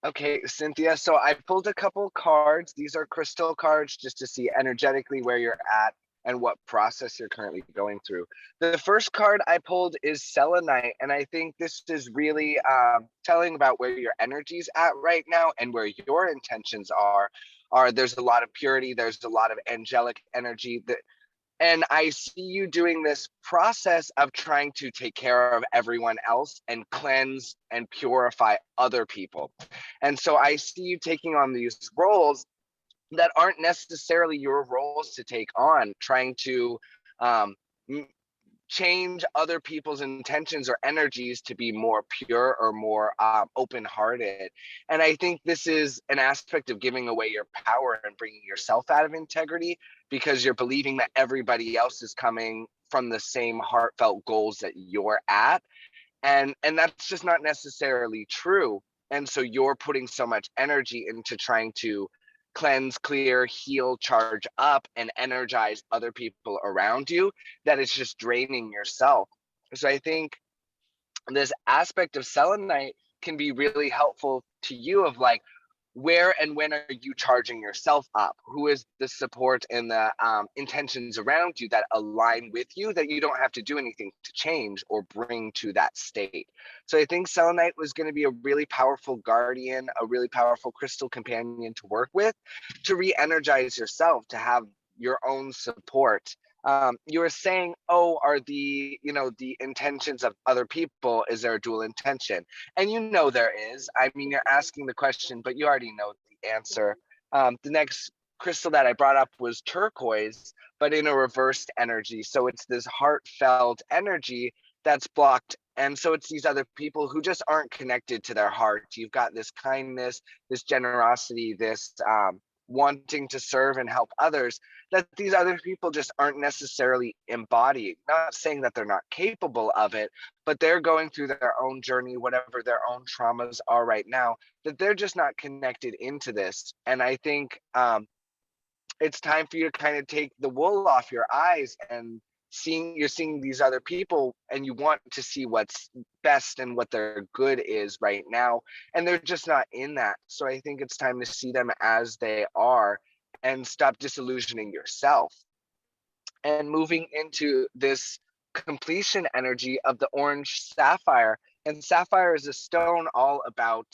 Okay, Cynthia, so I pulled a couple cards. These are crystal cards just to see energetically where you're at and what process you're currently going through. The first card I pulled is selenite, and I think this is really telling about where your energy's at right now and where your intentions are. There's a lot of purity, there's a lot of angelic energy and I see you doing this process of trying to take care of everyone else and cleanse and purify other people. And so I see you taking on these roles that aren't necessarily your roles to take on, trying to change other people's intentions or energies to be more pure or more open-hearted. And I think this is an aspect of giving away your power and bringing yourself out of integrity, because you're believing that everybody else is coming from the same heartfelt goals that you're at. And that's just not necessarily true. And so you're putting so much energy into trying to cleanse, clear, heal, charge up, and energize other people around you that it's just draining yourself. So I think this aspect of selenite can be really helpful to you of like, where and when are you charging yourself up? Who is the support and the intentions around you that align with you that you don't have to do anything to change or bring to that state? So I think selenite was going to be a really powerful guardian, a really powerful crystal companion to work with, to re-energize yourself, to have your own support. You were saying, oh, are the intentions of other people, is there a dual intention? And there is. I mean, you're asking the question, but you already know the answer. The next crystal that I brought up was turquoise, but in a reversed energy. So it's this heartfelt energy that's blocked. And so it's these other people who just aren't connected to their heart. You've got this kindness, this generosity, this wanting to serve and help others that these other people just aren't necessarily embodying. Not saying that they're not capable of it, but they're going through their own journey, whatever their own traumas are right now, that they're just not connected into this. And I think it's time for you to kind of take the wool off your eyes and you're seeing these other people and you want to see what's best and what their good is right now, and they're just not in that. So I think it's time to see them as they are and stop disillusioning yourself. And moving into this completion energy of the orange sapphire, and sapphire is a stone all about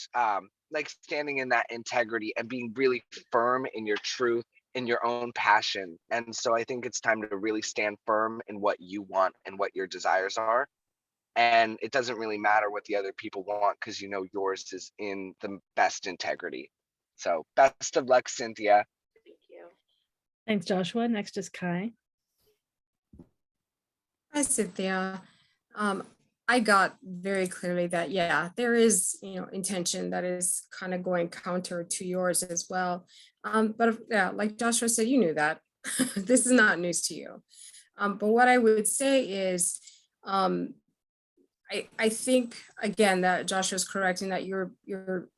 like standing in that integrity and being really firm in your truth, in your own passion. And so I think it's time to really stand firm in what you want and what your desires are. And it doesn't really matter what the other people want, because yours is in the best integrity. So best of luck, Cynthia.
Thank you.
Thanks, Joshua. Next is Kai.
Hi, Cynthia. I got very clearly that, yeah, there is, intention that is kind of going counter to yours as well. But yeah, like Joshua said, you knew that. This is not news to you. But what I would say is, I think, again, that Joshua's correct in that you're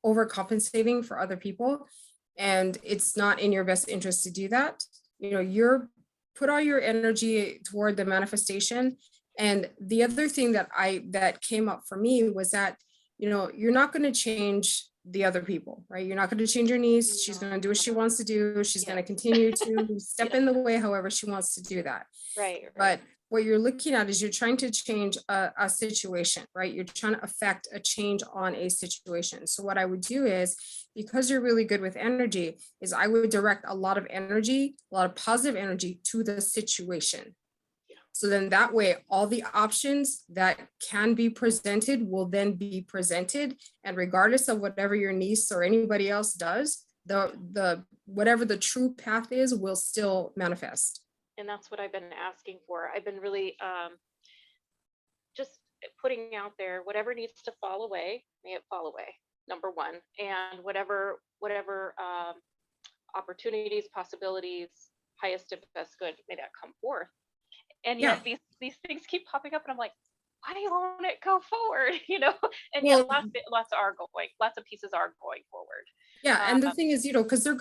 overcompensating for other people, and it's not in your best interest to do that. You're put all your energy toward the manifestation. And the other thing that came up for me was that, you're not going to change the other people, right? You're not going to change your niece. She's going to do what she wants to do. She's going to continue to step in the way however she wants to do that.
Right.
But what you're looking at is you're trying to change a situation, right? You're trying to affect a change on a situation. So what I would do is, because you're really good with energy, is I would direct a lot of energy, a lot of positive energy to the situation. So then that way, all the options that can be presented will then be presented. And regardless of whatever your niece or anybody else does, the whatever the true path is will still manifest.
And that's what I've been asking for. I've been really just putting out there, whatever needs to fall away, may it fall away, number one. And whatever opportunities, possibilities, highest and best good, may that come forth. And
Yeah.
yet these things keep popping up, and I'm like, why won't it go forward? You know, and
Well,
yet lots of pieces are going forward.
yeah, and the thing is, you know, because they're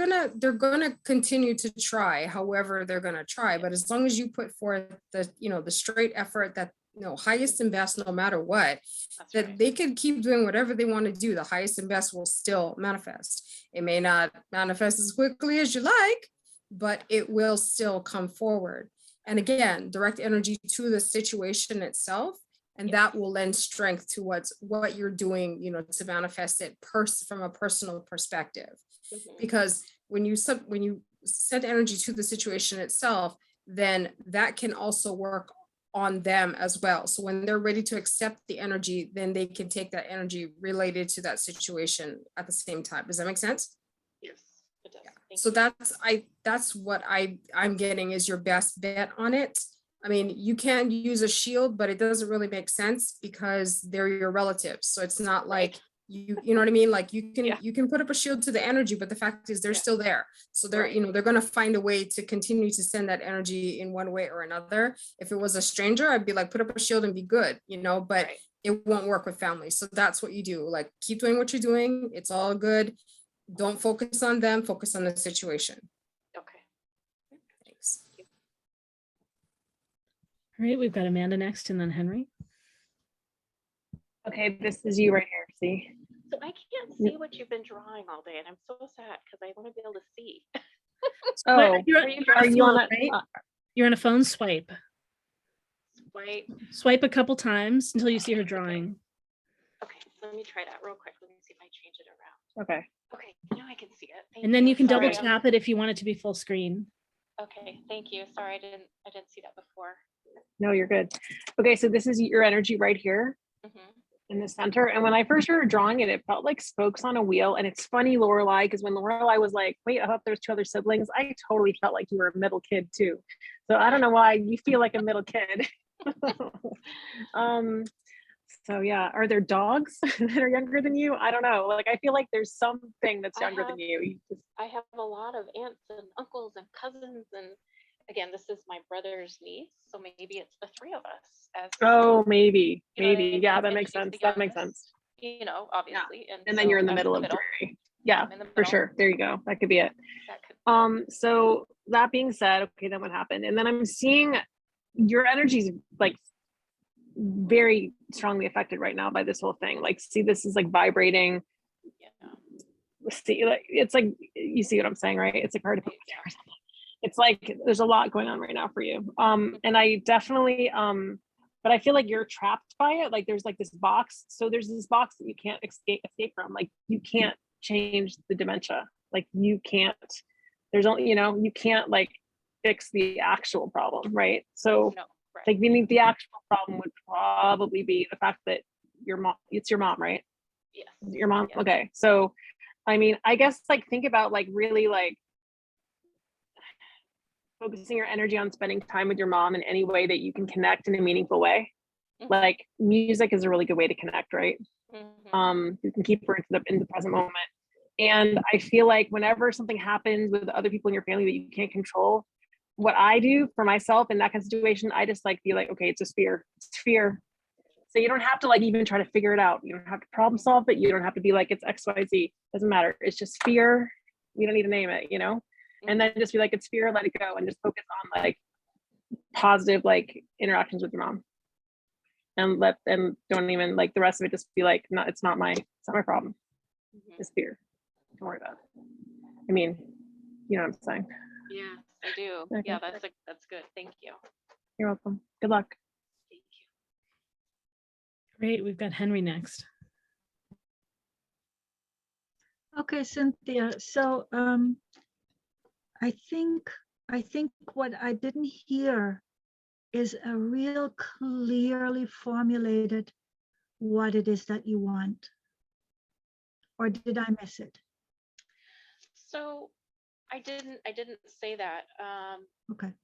gonna continue to try, however they're gonna try. But as long as you put forth the, you know, the straight effort, that, you know, highest and best, no matter what,
That's
that
right.
they could keep doing whatever they want to do. The highest and best will still manifest. It may not manifest as quickly as you like, but it will still come forward. And again, direct energy to the situation itself, and that will lend strength to what you're doing, you know, to manifest it from a personal perspective.
Mhm.
Because when you send energy to the situation itself, then that can also work on them as well. So when they're ready to accept the energy, then they can take that energy related to that situation at the same time. Does that make sense?
Yes, it does. Thank
So
you.
that's what I'm getting is your best bet on it. I mean, you can use a shield, but it doesn't really make sense because they're your relatives. So it's not like you know what I mean? Like you can put up a shield to the energy, but the fact is they're still there. So they're, you know, they're going to find a way to continue to send that energy in one way or another. If it was a stranger, I'd be like, put up a shield and be good, you know, but it won't work with family. So that's what you do. Like, keep doing what you're doing. It's all good. Don't focus on them, focus on the situation.
Okay.
Thanks.
All right, we've got Amanda next and then Henry.
Okay, this is you right here. See?
So I can't see what you've been drawing all day, and I'm so sad because I want to be able to see.
Oh,
You're
are you on
phone,
a
right? You're on a phone swipe.
Swipe
a couple times until you see her drawing.
Okay, let me try that real quick. Let me see if I change it around.
Okay.
Okay, now I can see it. Thank
And then you can double
Sorry,
tap it if you want it to be full screen.
Okay, thank you. Sorry, I didn't see that before.
No, you're good. Okay, so this is your energy right here in the center. And when I first started drawing it, it felt like spokes on a wheel. And it's funny, Laureli, because when Laureli was like, wait, I thought there's 2 other siblings, I totally felt like you were a middle kid too. So I don't know why you feel like a middle kid. So yeah, are there dogs that are younger than you? I don't know. Like, I feel like there's something that's younger than you.
I have a lot of aunts and uncles and cousins, and again, this is my brother's niece, so maybe it's the 3 of us.
Oh, maybe,
You know what I
maybe.
mean?
Yeah, that
And
makes
she's
sense.
the
That makes
youngest,
sense.
You know, obviously,
And then you're in the
I'm
middle of 3. Yeah,
I'm in the
for
middle.
sure. There you go. That could be it. So that being said, okay, then what happened? And then I'm seeing your energy's like very strongly affected right now by this whole thing. Like, see, this is like vibrating. See, like, it's like, you see what I'm saying, right? It's like hard to put it or something. It's like there's a lot going on right now for you. And I definitely but I feel like you're trapped by it. Like, there's like this box. So there's this box that you can't escape from. Like, you can't change the dementia. Like, you can't, there's only, you know, you can't like fix the actual problem, right? So like, meaning the actual problem would probably be the fact that your mom, it's your mom, right?
Yes.
Your mom. Yes. Okay. So, I mean, I guess like think about like really like focusing your energy on spending time with your mom in any way that you can connect in a meaningful way. Like, music is a really good way to connect, right? You can keep her in the present moment. And I feel like whenever something happens with other people in your family that you can't control, what I do for myself in that kind of situation, I just like be like, okay, it's just fear. It's fear. So you don't have to like even try to figure it out. You don't have to problem solve it. You don't have to be like, it's XYZ. Doesn't matter. It's just fear. We don't need to name it, you know? And then just be like, it's fear, let it go, and just focus on like positive like interactions with your mom. And don't even like the rest of it, just be like, no, it's not my problem. It's fear. Don't worry about it. I mean, you know what I'm saying?
Yeah, I do.
Okay.
Yeah, that's good. Thank you.
You're welcome. Good luck.
Thank you.
Great, we've got Henry next.
Okay, Cynthia. So I think what I didn't hear is a real clearly formulated what it is that you want. Or did I miss it?
So I didn't say that.
Okay.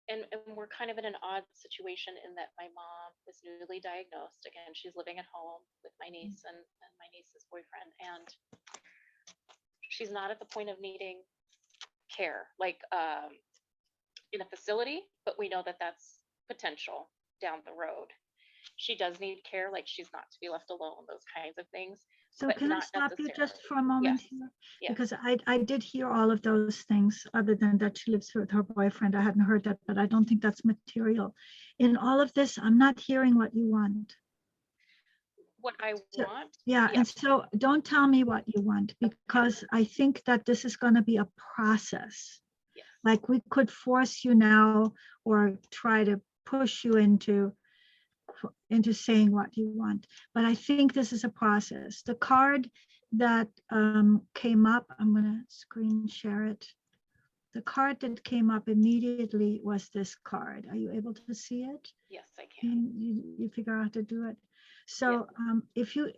And we're kind of in an odd situation in that my mom is newly diagnosed. Again, she's living at home with my niece and my niece's boyfriend, and she's not at the point of needing care like in a facility, but we know that that's potential down the road. She does need care, like she's not to be left alone, those kinds of things.
So
but
can I
not
stop you just
necessarily.
for a moment
Yes.
here?
Yes.
Because I did hear all of those things, other than that she lives with her boyfriend. I hadn't heard that, but I don't think that's material. In all of this, I'm not hearing what you want.
What I
So,
want.
yeah, and so don't tell me what you want, because I think that this is going to be a process.
Yes.
Like we could force you now or try to push you into saying what you want. But I think this is a process. The card that came up, I'm going to screen share it. The card that came up immediately was this card. Are you able to see it?
Yes, I can.
You figure out how to do it. So if you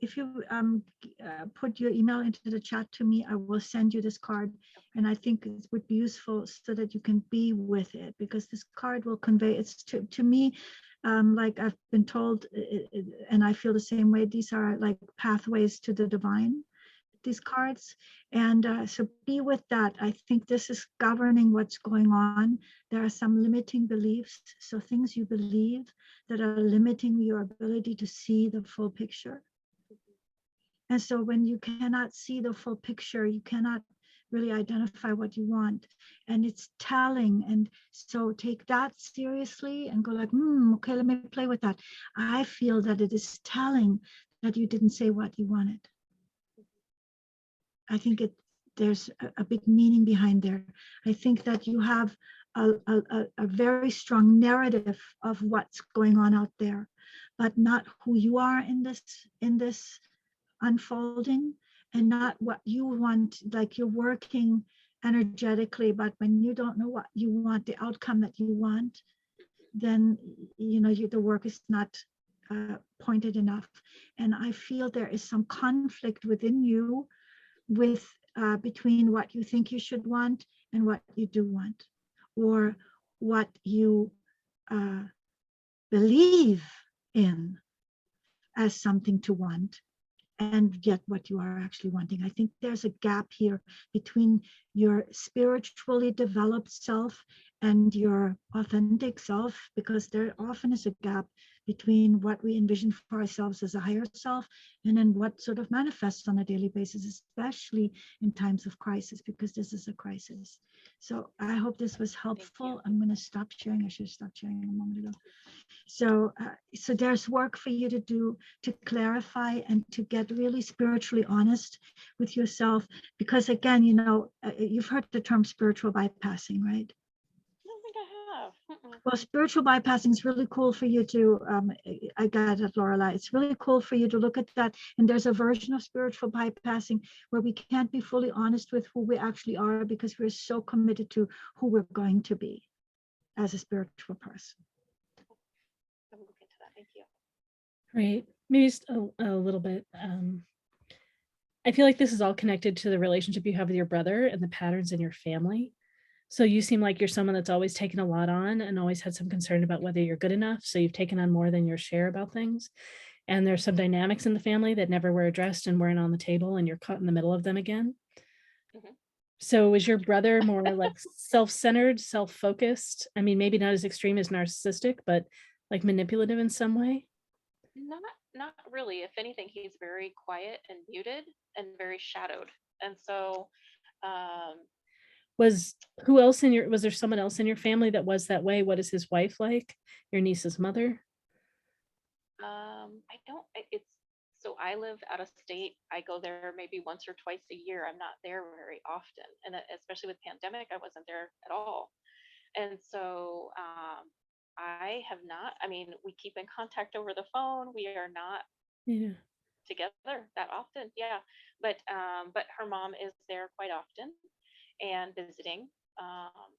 put your email into the chat to me, I will send you this card. And I think it would be useful so that you can be with it, because this card will convey, it's to me, like I've been told, and I feel the same way, these are like pathways to the divine, these cards. And so be with that. I think this is governing what's going on. There are some limiting beliefs, so things you believe that are limiting your ability to see the full picture. And so when you cannot see the full picture, you cannot really identify what you want. And it's telling. And so take that seriously and go like, okay, let me play with that. I feel that it is telling that you didn't say what you wanted. I think there's a big meaning behind there. I think that you have a very strong narrative of what's going on out there, but not who you are in this unfolding, and not what you want. Like you're working energetically, but when you don't know what you want, the outcome that you want, then the work is not pointed enough. And I feel there is some conflict within you with between what you think you should want and what you do want, or what you believe in as something to want, and yet what you are actually wanting. I think there's a gap here between your spiritually developed self and your authentic self, because there often is a gap between what we envision for ourselves as a higher self and then what sort of manifests on a daily basis, especially in times of crisis, because this is a crisis. So I hope this was helpful. I'm going to stop sharing. I should have stopped sharing a moment ago. So there's work for you to do to clarify and to get really spiritually honest with yourself, because again, you've heard the term spiritual bypassing, right?
I don't think I have.
Well, spiritual bypassing is really cool for you to, I got it at Laureli. It's really cool for you to look at that. And there's a version of spiritual bypassing where we can't be fully honest with who we actually are, because we're so committed to who we're going to be as a spiritual person.
I'm looking into that. Thank you.
Great. Maybe just a little bit. I feel like this is all connected to the relationship you have with your brother and the patterns in your family. So you seem like you're someone that's always taken a lot on and always had some concern about whether you're good enough. So you've taken on more than your share about things. And there's some dynamics in the family that never were addressed and weren't on the table, and you're caught in the middle of them again. Mm-hmm. So is your brother more like self-centered, self-focused? I mean, maybe not as extreme as narcissistic, but like manipulative in some way?
Not really. If anything, he's very quiet and muted and very shadowed. And so
was there someone else in your family that was that way? What is his wife like? Your niece's mother?
So I live out of state. I go there maybe once or twice a year. I'm not there very often. And especially with pandemic, I wasn't there at all. And so I have not, we keep in contact over the phone. We are not together that often. Yeah. But her mom is there quite often and visiting,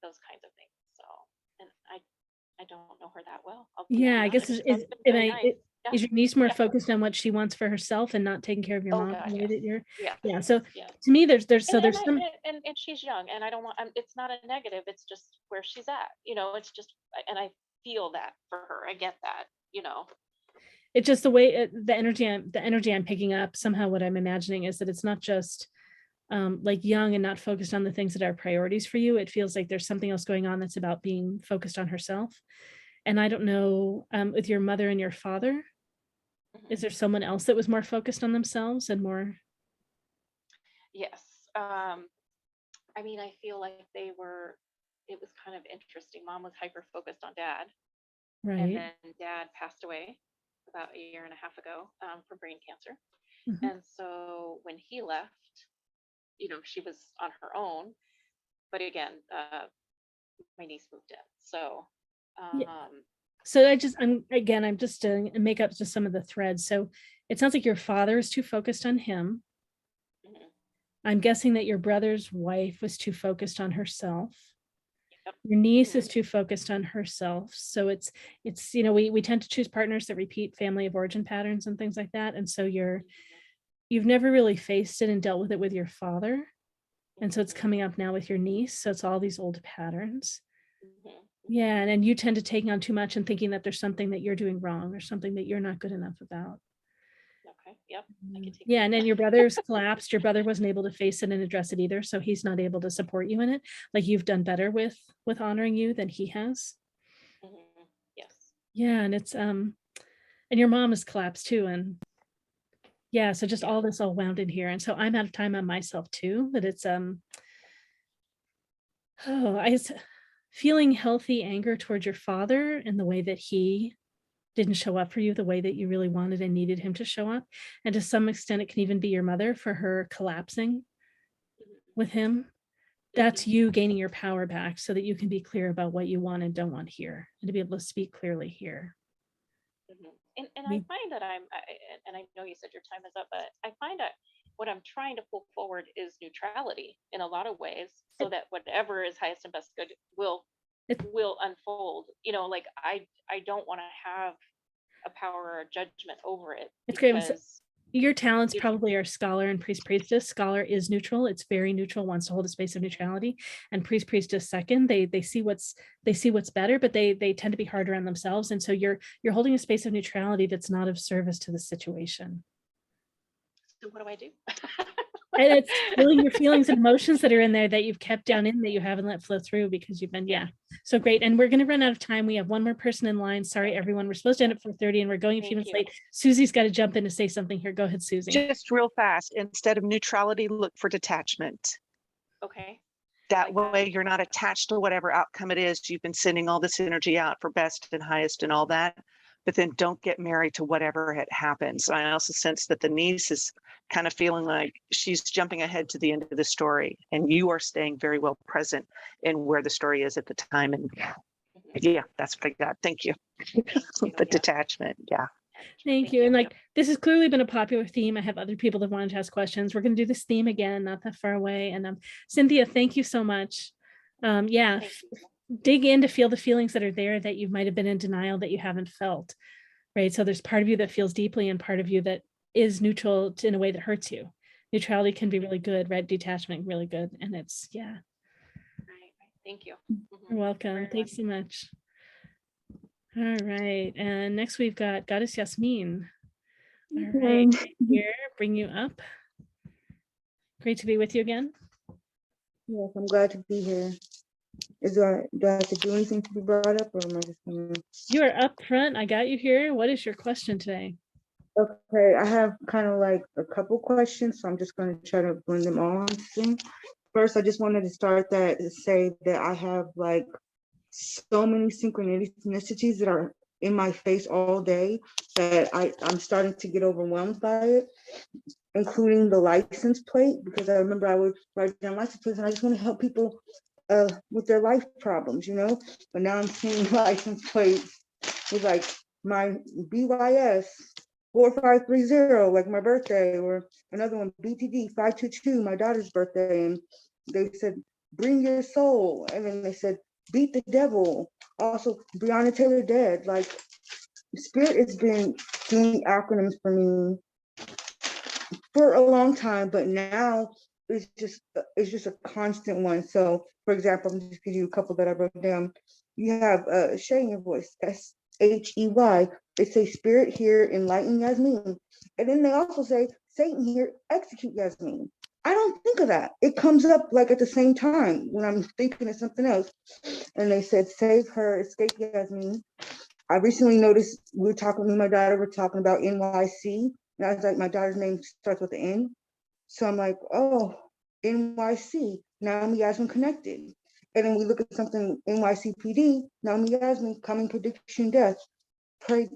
those kinds of things. So, and I don't know her that well.
I guess is your niece more focused on what she wants for herself and not taking care of your mom?
God,
yes. So to me, there's some,
and she's young, and I don't want. it's not a negative. It's just where she's at. It's just, and I feel that for her. I get that.
It's just the way the energy I'm picking up. Somehow, what I'm imagining is that it's not just like young and not focused on the things that are priorities for you. It feels like there's something else going on that's about being focused on herself. And I don't know, with your mother and your father,
Mhm.
is there someone else that was more focused on themselves and more?
Yes. I mean, I feel like it was kind of interesting. Mom was hyper focused on dad, and
Right.
then dad passed away about a year and a half ago from brain cancer.
Mhm.
And so when he left, she was on her own. But again, my niece moved in. So,
Yeah.
um,
So I'm just to make up just some of the threads. So it sounds like your father is too focused on him.
mhm,
I'm guessing that your brother's wife was too focused on herself.
yep.
Your niece
Mhm,
is too focused on herself. So we tend to choose partners that repeat family of origin patterns and things like that. And so you've never really faced it and dealt with it with your father. And so it's
mhm,
coming up now with your niece. So it's all these old patterns.
mhm, mhm.
Yeah. And you tend to take on too much and thinking that there's something that you're doing wrong or something that you're not good enough about.
Okay. Yep. I can take
Yeah.
that.
And then your brother's collapsed. Your brother wasn't able to face it and address it either. So he's not able to support you in it. Like you've done better with honoring you than he has.
Mhm, yes.
Yeah. And and your mom has collapsed too. And yeah, so just
Yeah.
all this all wound in here. And so I'm out of time on myself too, that it's feeling healthy anger towards your father in the way that he didn't show up for you the way that you really wanted and needed him to show up. And to some extent, it can even be your mother for her collapsing
Mhm,
with him. That's
mhm,
you gaining your power back so that you can be clear about what you want and don't want here and to be able to speak clearly here.
mhm. And I
Me-
find that and I know you said your time is up, but I find that what I'm trying to pull forward is neutrality in a lot of ways, so that whatever is highest and best good will
it-
will unfold. Like I don't want to have a power or a judgment over it
It's great.
because
Your talents
you
probably are scholar and priest priestess. Scholar is neutral. It's very neutral, wants to hold a space of neutrality. And priest priestess second. They see what's better, but they tend to be harder on themselves. And so you're holding a space of neutrality that's not of service to the situation.
so what do I do?
And it's feeling your feelings and emotions that are in there that you've kept down in that you haven't let flow through because you've been, yeah. So great. And we're going to run out of time. We have one more person in line. Sorry, everyone. We're supposed to end at 4:30 and we're going a few minutes late. Susie's got to jump in to say something here. Go ahead, Susie.
Just real fast, instead of neutrality, look for detachment.
Okay.
That
like
way you're not attached to whatever outcome it is. You've been sending all this energy out for best and highest and all that, but then don't get married to whatever had happened. So I also sense that the niece is kind of feeling like she's jumping ahead to the end of the story, and you are staying very well present in where the story is at the time. And yeah, that's what I got. Thank you. The
Yeah.
detachment. Yeah.
Thank you. And like, this has clearly been a popular theme. I have other people that wanted to ask questions. We're going to do this theme again, not that far away. And Cynthia, thank you so much. Yeah,
Thank you.
dig in to feel the feelings that are there that you might have been in denial that you haven't felt, right? So there's part of you that feels deeply and part of you that is neutral in a way that hurts you. Neutrality can be really good, right? Detachment really good. And it's, yeah.
Right. Thank you.
You're welcome.
Very
Thanks so much. All right. And next we've got Goddess Yasmin. All right. Here, bring you up. Great to be with you again.
Yes, I'm glad to be here. Do I have to do anything to be brought up, or am I just gonna?
You are up front. I got you here. What is your question today?
Okay, I have kind of like a couple questions, so I'm just going to try to blend them all in. First, I just wanted to start that to say that I have like so many synchronicities that are in my face all day that I'm starting to get overwhelmed by it, including the license plate, because I remember I would write down license plates and I just want to help people with their life problems, but now I'm seeing license plates with like my BYS 4530, like my birthday, or another one, BTD 522, my daughter's birthday. And they said, bring your soul. And then they said, beat the devil. Also, Breonna Taylor dead. Like, Spirit has been doing acronyms for me for a long time, but now it's just a constant one. So, for example, I'm just giving you a couple that I wrote down. You have Shay in your voice, SHEY. They say Spirit here, enlighten Yasmin, and then they also say Satan here, execute Yasmin. I don't think of that. It comes up like at the same time when I'm thinking of something else. And they said, save her, escape Yasmin. I recently noticed we were talking, me and my daughter were talking about NYC. And I was like, my daughter's name starts with an N. So I'm like, oh, NYC, Naomi Yasmin connected. And then we look at something NYCPD, Naomi Yasmin, coming prediction death. Pray,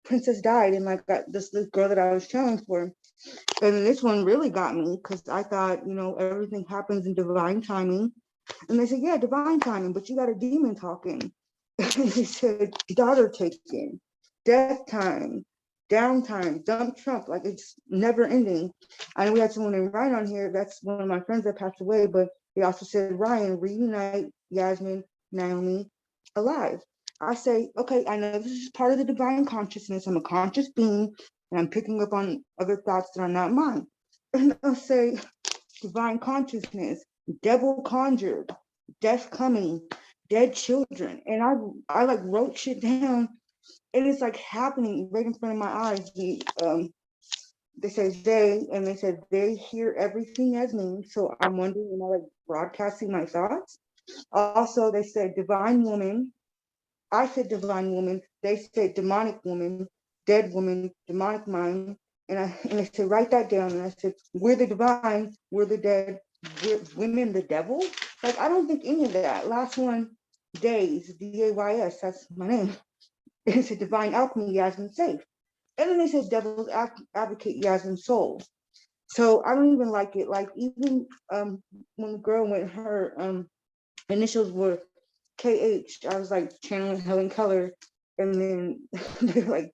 princess died, and like this girl that I was channeling for. And this one really got me because I thought, everything happens in divine timing. And they said, yeah, divine timing, but you got a demon talking. And they said, daughter taken, death time, downtime, dump Trump, like it's never ending. And we had someone in Ryan on here, that's one of my friends that passed away, but he also said, Ryan, reunite Yasmin, Naomi, alive. I say, okay, I know this is part of the divine consciousness. I'm a conscious being, and I'm picking up on other thoughts that are not mine. And I'll say, divine consciousness, devil conjured, death coming, dead children. And I like wrote shit down, and it's like happening right in front of my eyes. They say they said they hear everything as me. So I'm wondering, am I like broadcasting my thoughts? Also, they said divine woman. I said divine woman. They said demonic woman, dead woman, demonic mind. And they said, write that down. And I said, we're the divine, we're the dead, we're women, the devil. Like, I don't think any of that. Last one, Days, DAYS, that's my name. It said divine alchemy, Yasmin safe. And then they said devil's advocate, Yasmin soul. So I don't even like it. Like, even when the girl went, her initials were KH, I was like channeling Helen Keller, and then they're like,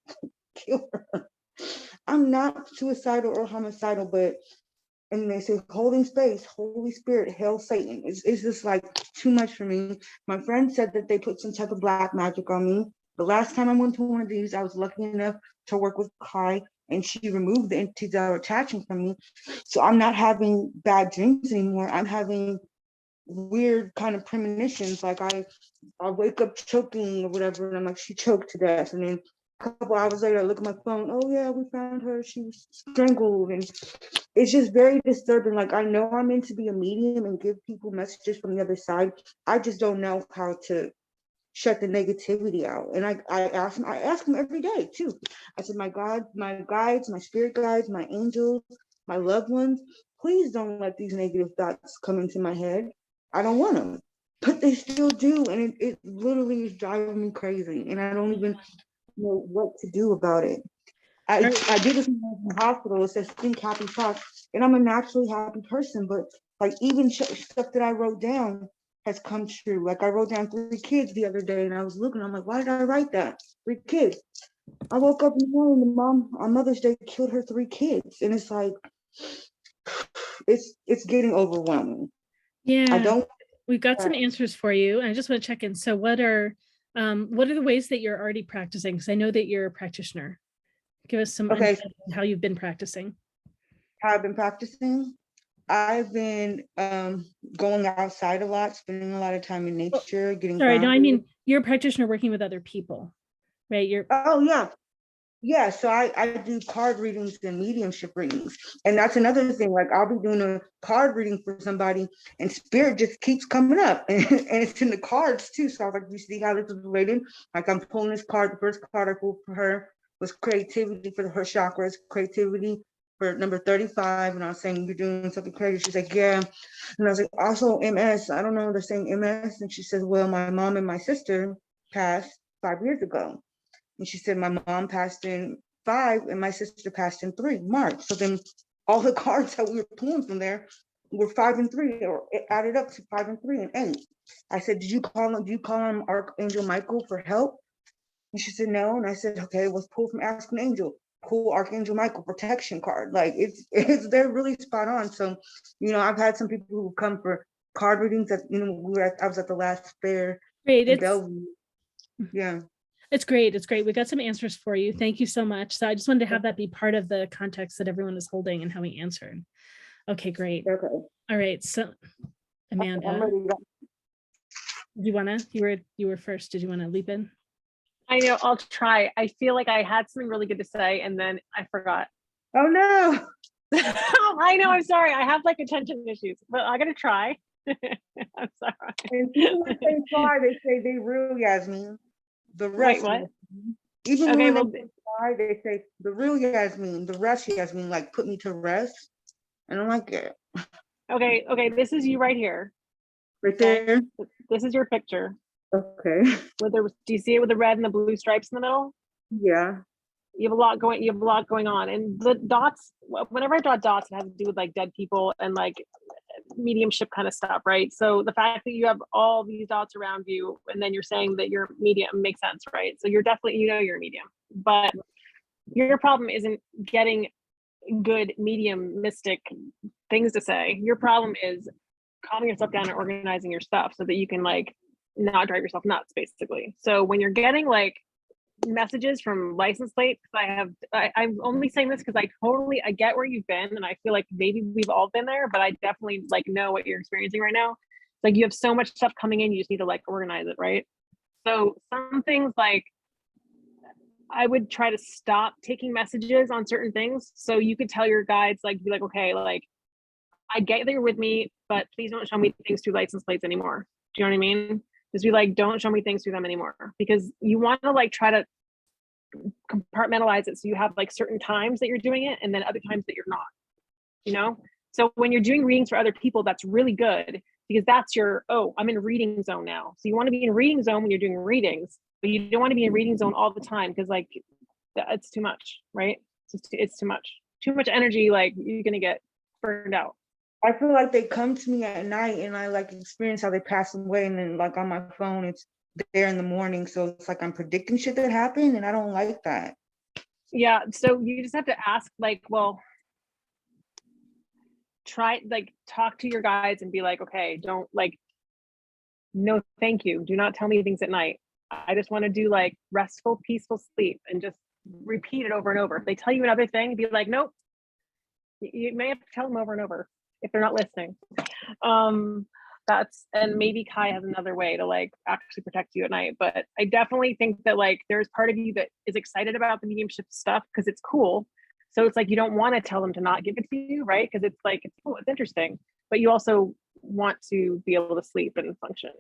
kill her. I'm not suicidal or homicidal, but, and they say holding space, Holy Spirit, hail Satan. It's just like too much for me. My friend said that they put some type of black magic on me. The last time I went to one of these, I was lucky enough to work with Kai, and she removed the entities that were attaching from me. So I'm not having bad dreams anymore. I'm having weird kind of premonitions. Like I wake up choking or whatever, and I'm like, she choked to death. And then a couple hours later, I look at my phone. Oh yeah, we found her. She was strangled. And it's just very disturbing. Like, I know I'm meant to be a medium and give people messages from the other side. I just don't know how to shut the negativity out. And I ask them every day too. I said, my God, my guides, my spirit guides, my angels, my loved ones, please don't let these negative thoughts come into my head. I don't want them, but they still do. And it literally is driving me crazy. And I don't even know what to do about it. I do this in the hospital. It says think happy thoughts, and I'm a naturally happy person, but like even stuff that I wrote down has come true. Like I wrote down 3 kids the other day, and I was looking, I'm like, why did I write that? 3 kids. I woke up in the morning, the mom on Mother's Day killed her 3 kids, and it's like, it's getting overwhelming.
Yeah, we've got some answers for you. I just want to check in. So what are the ways that you're already practicing? Because I know that you're a practitioner. Give us some insight on how you've been practicing.
How I've been practicing? I've been going outside a lot, spending a lot of time in nature, getting
Sorry,
grounded.
no, I mean, you're a practitioner working with other people, right?
Oh yeah. Yeah, so I do card readings and mediumship readings. And that's another thing. Like I'll be doing a card reading for somebody and spirit just keeps coming up. And it's in the cards too. So I was like, you see how this is related? Like I'm pulling this card. The first card I pulled for her was creativity for her chakras, creativity for number 35. And I was saying, you're doing something crazy. She's like, yeah. And I was like, also MS. I don't know, they're saying MS. And she says, well, my mom and my sister passed 5 years ago. And she said, my mom passed in 5 and my sister passed in 3 March. So then all the cards that we were pulling from there were 5 and 3, or it added up to 5 and 3 and 8. I said, do you call him Archangel Michael for help? And she said, no. And I said, okay, let's pull from Ask an Angel. Pull Archangel Michael protection card. Like they're really spot on. So, I've had some people who come for card readings that, I was at the last fair in Bellevue. Yeah.
It's great. It's great. We got some answers for you. Thank you so much. So I just wanted to have that be part of the context that everyone is holding and how we answered. Okay, great.
Okay.
All right. So Amanda, you were first. Did you want to leap in?
I know, I'll try. I feel like I had something really good to say and then I forgot.
Oh no.
I know, I'm sorry. I have like attention issues, but I gotta try. I'm sorry.
And even when they fly, they say they real Yasmin. The rest.
Wait, what?
Even
Okay,
when
well,
they fly, they say the real Yasmin, the rest Yasmin, like put me to rest. I don't like it.
okay, this is you right here.
Right
Okay?
there.
This is your picture.
Okay.
Do you see it with the red and the blue stripes in the middle?
Yeah.
You have a lot going on. And the dots, whenever I draw dots, it has to do with like dead people and like mediumship kind of stuff, right? So the fact that you have all these dots around you and then you're saying that you're medium makes sense, right? So you're definitely, you're a medium, but your problem isn't getting good medium mystic things to say. Your problem is calming yourself down and organizing your stuff so that you can like not drive yourself nuts, basically. So when you're getting like messages from license plates, I'm only saying this because I get where you've been, and I feel like maybe we've all been there, but I definitely like know what you're experiencing right now. Like you have so much stuff coming in, you just need to like organize it, right? So some things like I would try to stop taking messages on certain things so you could tell your guides, like be like, okay, like I get that you're with me, but please don't show me things through license plates anymore. Do you know what I mean? Just be like, don't show me things through them anymore, because you want to like try to compartmentalize it so you have like certain times that you're doing it and then other times that you're not, you know? So when you're doing readings for other people, that's really good because that's your, oh, I'm in reading zone now. So you want to be in reading zone when you're doing readings, but you don't want to be in reading zone all the time because like it's too much, right? It's too much energy. Like you're going to get burned out.
I feel like they come to me at night and I like experience how they pass away, and then like on my phone it's there in the morning, so it's like I'm predicting shit that happened and I don't like that.
Yeah, so you just have to ask like, well, try like talk to your guides and be like, okay, don't like, no thank you, do not tell me things at night. I just want to do like restful peaceful sleep, and just repeat it over and over. If they tell you another thing, be like, nope. You may have to tell them over and over if they're not listening. And maybe Kai has another way to like actually protect you at night, but I definitely think that like there's part of you that is excited about the mediumship stuff because it's cool. So it's like you don't want to tell them to not give it to you, right? Because it's like it's cool, it's interesting, but you also want to be able to sleep and function.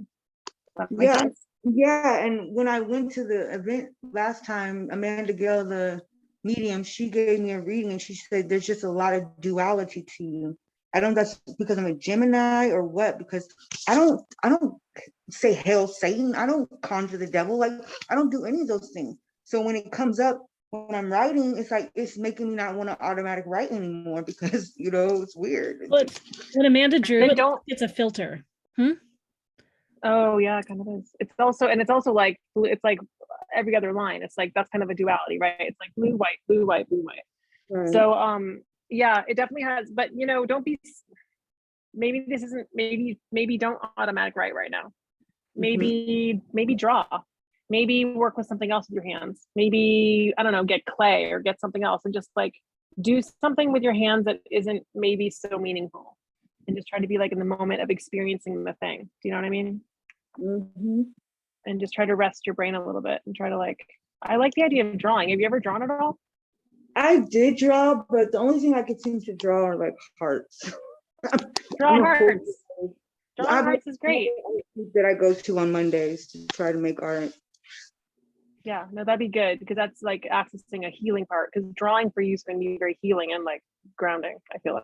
Yeah, and when I went to the event last time, Amanda Gill, the medium, she gave me a reading and she said there's just a lot of duality to you. I don't know if that's because I'm a Gemini or what, because I don't say hail Satan. I don't conjure the devil. Like I don't do any of those things. So when it comes up when I'm writing, it's like it's making me not want to automatic write anymore because it's weird.
Well, when Amanda drew it, it's a filter.
Oh yeah, it kind of is. It's also like it's like every other line. It's like that's kind of a duality, right? It's like blue, white, blue, white, blue, white. Right. So yeah, it definitely has, but don't be, maybe this isn't, maybe don't automatic write right now. Maybe draw, maybe work with something else with your hands. Maybe, I don't know, get clay or get something else and just like do something with your hands that isn't maybe so meaningful, and just try to be like in the moment of experiencing the thing. Do you know what I mean? And just try to rest your brain a little bit and try to like, I like the idea of drawing. Have you ever drawn at all?
I did draw, but the only thing I could seem to draw are like hearts.
Drawing hearts. Drawing hearts is great.
That I go to on Mondays to try to make art.
Yeah, no, that'd be good because that's like accessing a healing part. Because drawing for you is going to be very healing and like grounding, I feel like.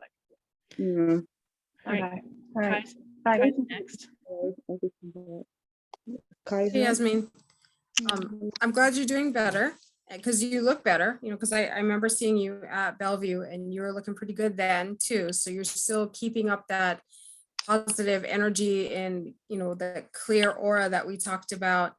Yeah.
Okay. All right.
Bye. Next.
Hey, Yasmin. I'm glad you're doing better because you look better, because I remember seeing you at Bellevue and you were looking pretty good then too. So you're still keeping up that positive energy and, the clear aura that we talked about.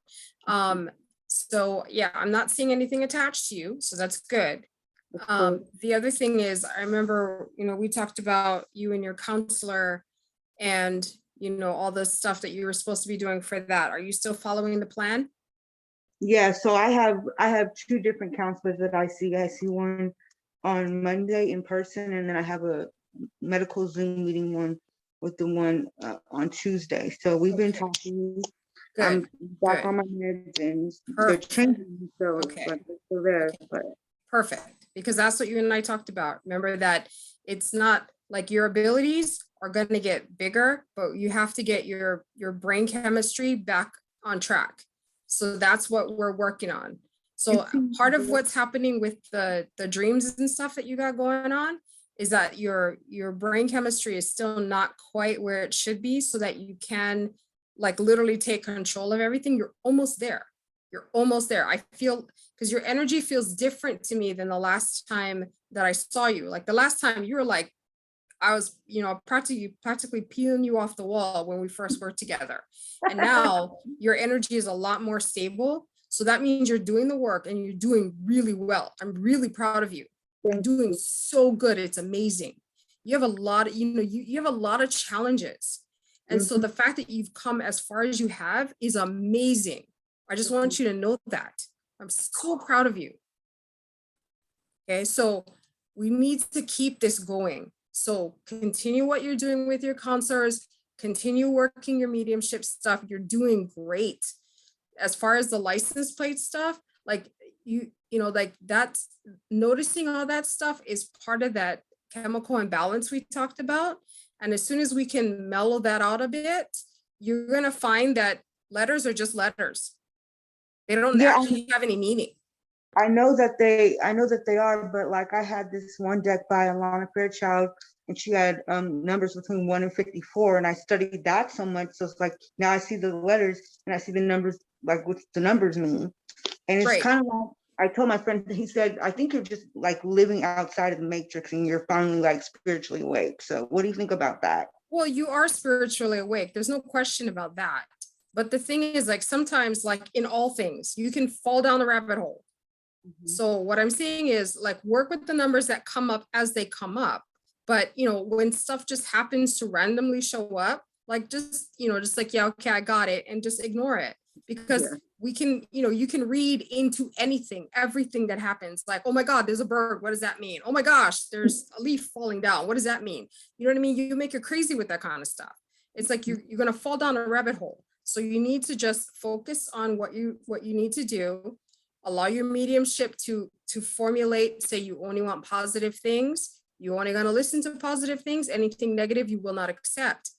So yeah, I'm not seeing anything attached to you. So that's good. The other thing is, I remember, we talked about you and your counselor and, all the stuff that you were supposed to be doing for that. Are you still following the plan?
Yeah, so I have two different counselors that I see. I see one on Monday in person, and then I have a medical Zoom meeting one with the one on Tuesday. So we've been talking.
Good.
I'm back on my meds and they're changing. So
okay.
like, they're there, but
perfect. because that's what you and I talked about. Remember that it's not like your abilities are going to get bigger, but you have to get your brain chemistry back on track. So that's what we're working on. So part of what's happening with the dreams and stuff that you got going on is that your brain chemistry is still not quite where it should be, so that you can like literally take control of everything. You're almost there. You're almost there. I feel, because your energy feels different to me than the last time that I saw you. Like the last time you were like, I was, you know, practically peeling you off the wall when we first worked together. And now your energy is a lot more stable. So that means you're doing the work and you're doing really well. I'm really proud of you. You're doing so good. It's amazing. You have a lot of, you know, you have a lot of challenges. And so the fact that you've come as far as you have is amazing. I just want you to know that. I'm so proud of you. Okay, so we need to keep this going. So continue what you're doing with your concerts, continue working your mediumship stuff. You're doing great. As far as the license plate stuff, like you know, like that's noticing all that stuff is part of that chemical imbalance we talked about. And as soon as we can mellow that out a bit, you're going to find that letters are just letters. They don't actually have any meaning.
I know that they are, but like I had this one deck by Alana Fairchild, and she had numbers between 1 and 54, and I studied that so much. So it's like now I see the letters and I see the numbers, like what the numbers mean. And it's kind of like, I told my friend, he said, I think you're just like living outside of the matrix and you're finally like spiritually awake. So what do you think about that?
Well, you are spiritually awake. There's no question about that. But the thing is, like, sometimes, like in all things, you can fall down the rabbit hole. So what I'm saying is, like, work with the numbers that come up as they come up. But, you know, when stuff just happens to randomly show up, like, just, you know, just like, yeah, okay, I got it, and just ignore it. Because we can, you know, you can read into anything, everything that happens. Like, oh my God, there's a bird. What does that mean? Oh my gosh, there's a leaf falling down. What does that mean? You know what I mean? You make it crazy with that kind of stuff. It's like you're going to fall down a rabbit hole. So you need to just focus on what you need to do. Allow your mediumship to formulate, say you only want positive things. You're only going to listen to positive things. Anything negative, you will not accept.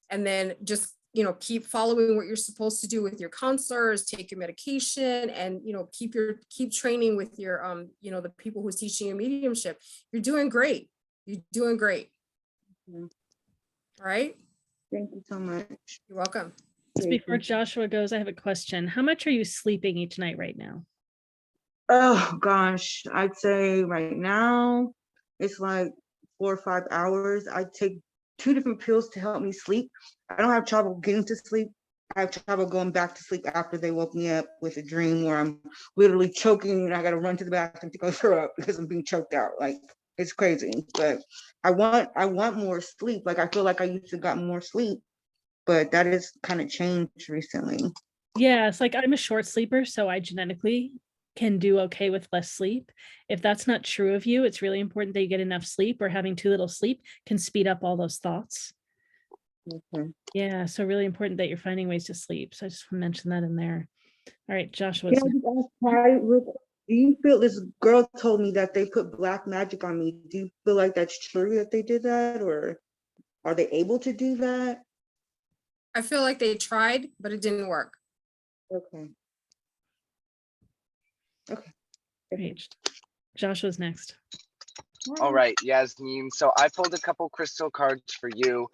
And then just, you know, keep following what you're supposed to do with your counselors, take your medication, and, you know, keep training with your, you know, the people who's teaching you mediumship. You're doing great. You're doing great. All right.
Thank you so much.
You're welcome.
Just before Joshua goes, I have a question. How much are you sleeping each night right now?
Oh gosh, I'd say right now it's like 4 or 5 hours. I take 2 different pills to help me sleep. I don't have trouble getting to sleep. I have trouble going back to sleep after they woke me up with a dream where I'm literally choking and I got to run to the bathroom to go throw up because I'm being choked out. Like, it's crazy. But I want more sleep. Like, I feel like I used to got more sleep, but that has kind of changed recently.
Yeah, it's like I'm a short sleeper, so I genetically can do okay with less sleep. If that's not true of you, it's really important that you get enough sleep, or having too little sleep can speed up all those thoughts. Yeah, so really important that you're finding ways to sleep. So I just want to mention that in there. All right, Joshua.
Do you feel, this girl told me that they put black magic on me. Do you feel like that's true that they did that, or are they able to do that?
I feel like they tried, but it didn't work.
Okay.
Great. Joshua's next.
All right, Yasmin. So I pulled a couple crystal cards for you.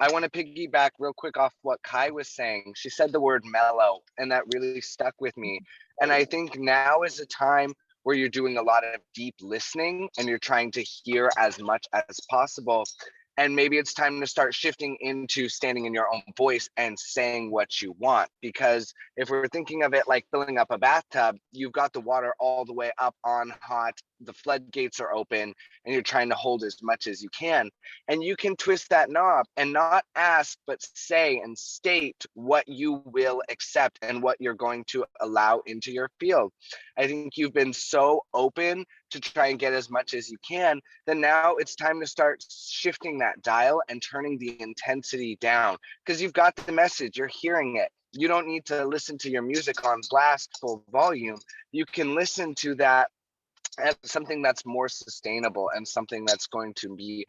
I want to piggyback real quick off what Kai was saying. She said the word mellow, and that really stuck with me. And I think now is a time where you're doing a lot of deep listening and you're trying to hear as much as possible. And maybe it's time to start shifting into standing in your own voice and saying what you want. Because if we're thinking of it like filling up a bathtub, you've got the water all the way up on hot, the floodgates are open, and you're trying to hold as much as you can. And you can twist that knob and not ask, but say and state what you will accept and what you're going to allow into your field. I think you've been so open to try and get as much as you can, then now it's time to start shifting that dial and turning the intensity down, because you've got the message, you're hearing it. You don't need to listen to your music on blast full volume. You can listen to that and something that's more sustainable and something that's going to be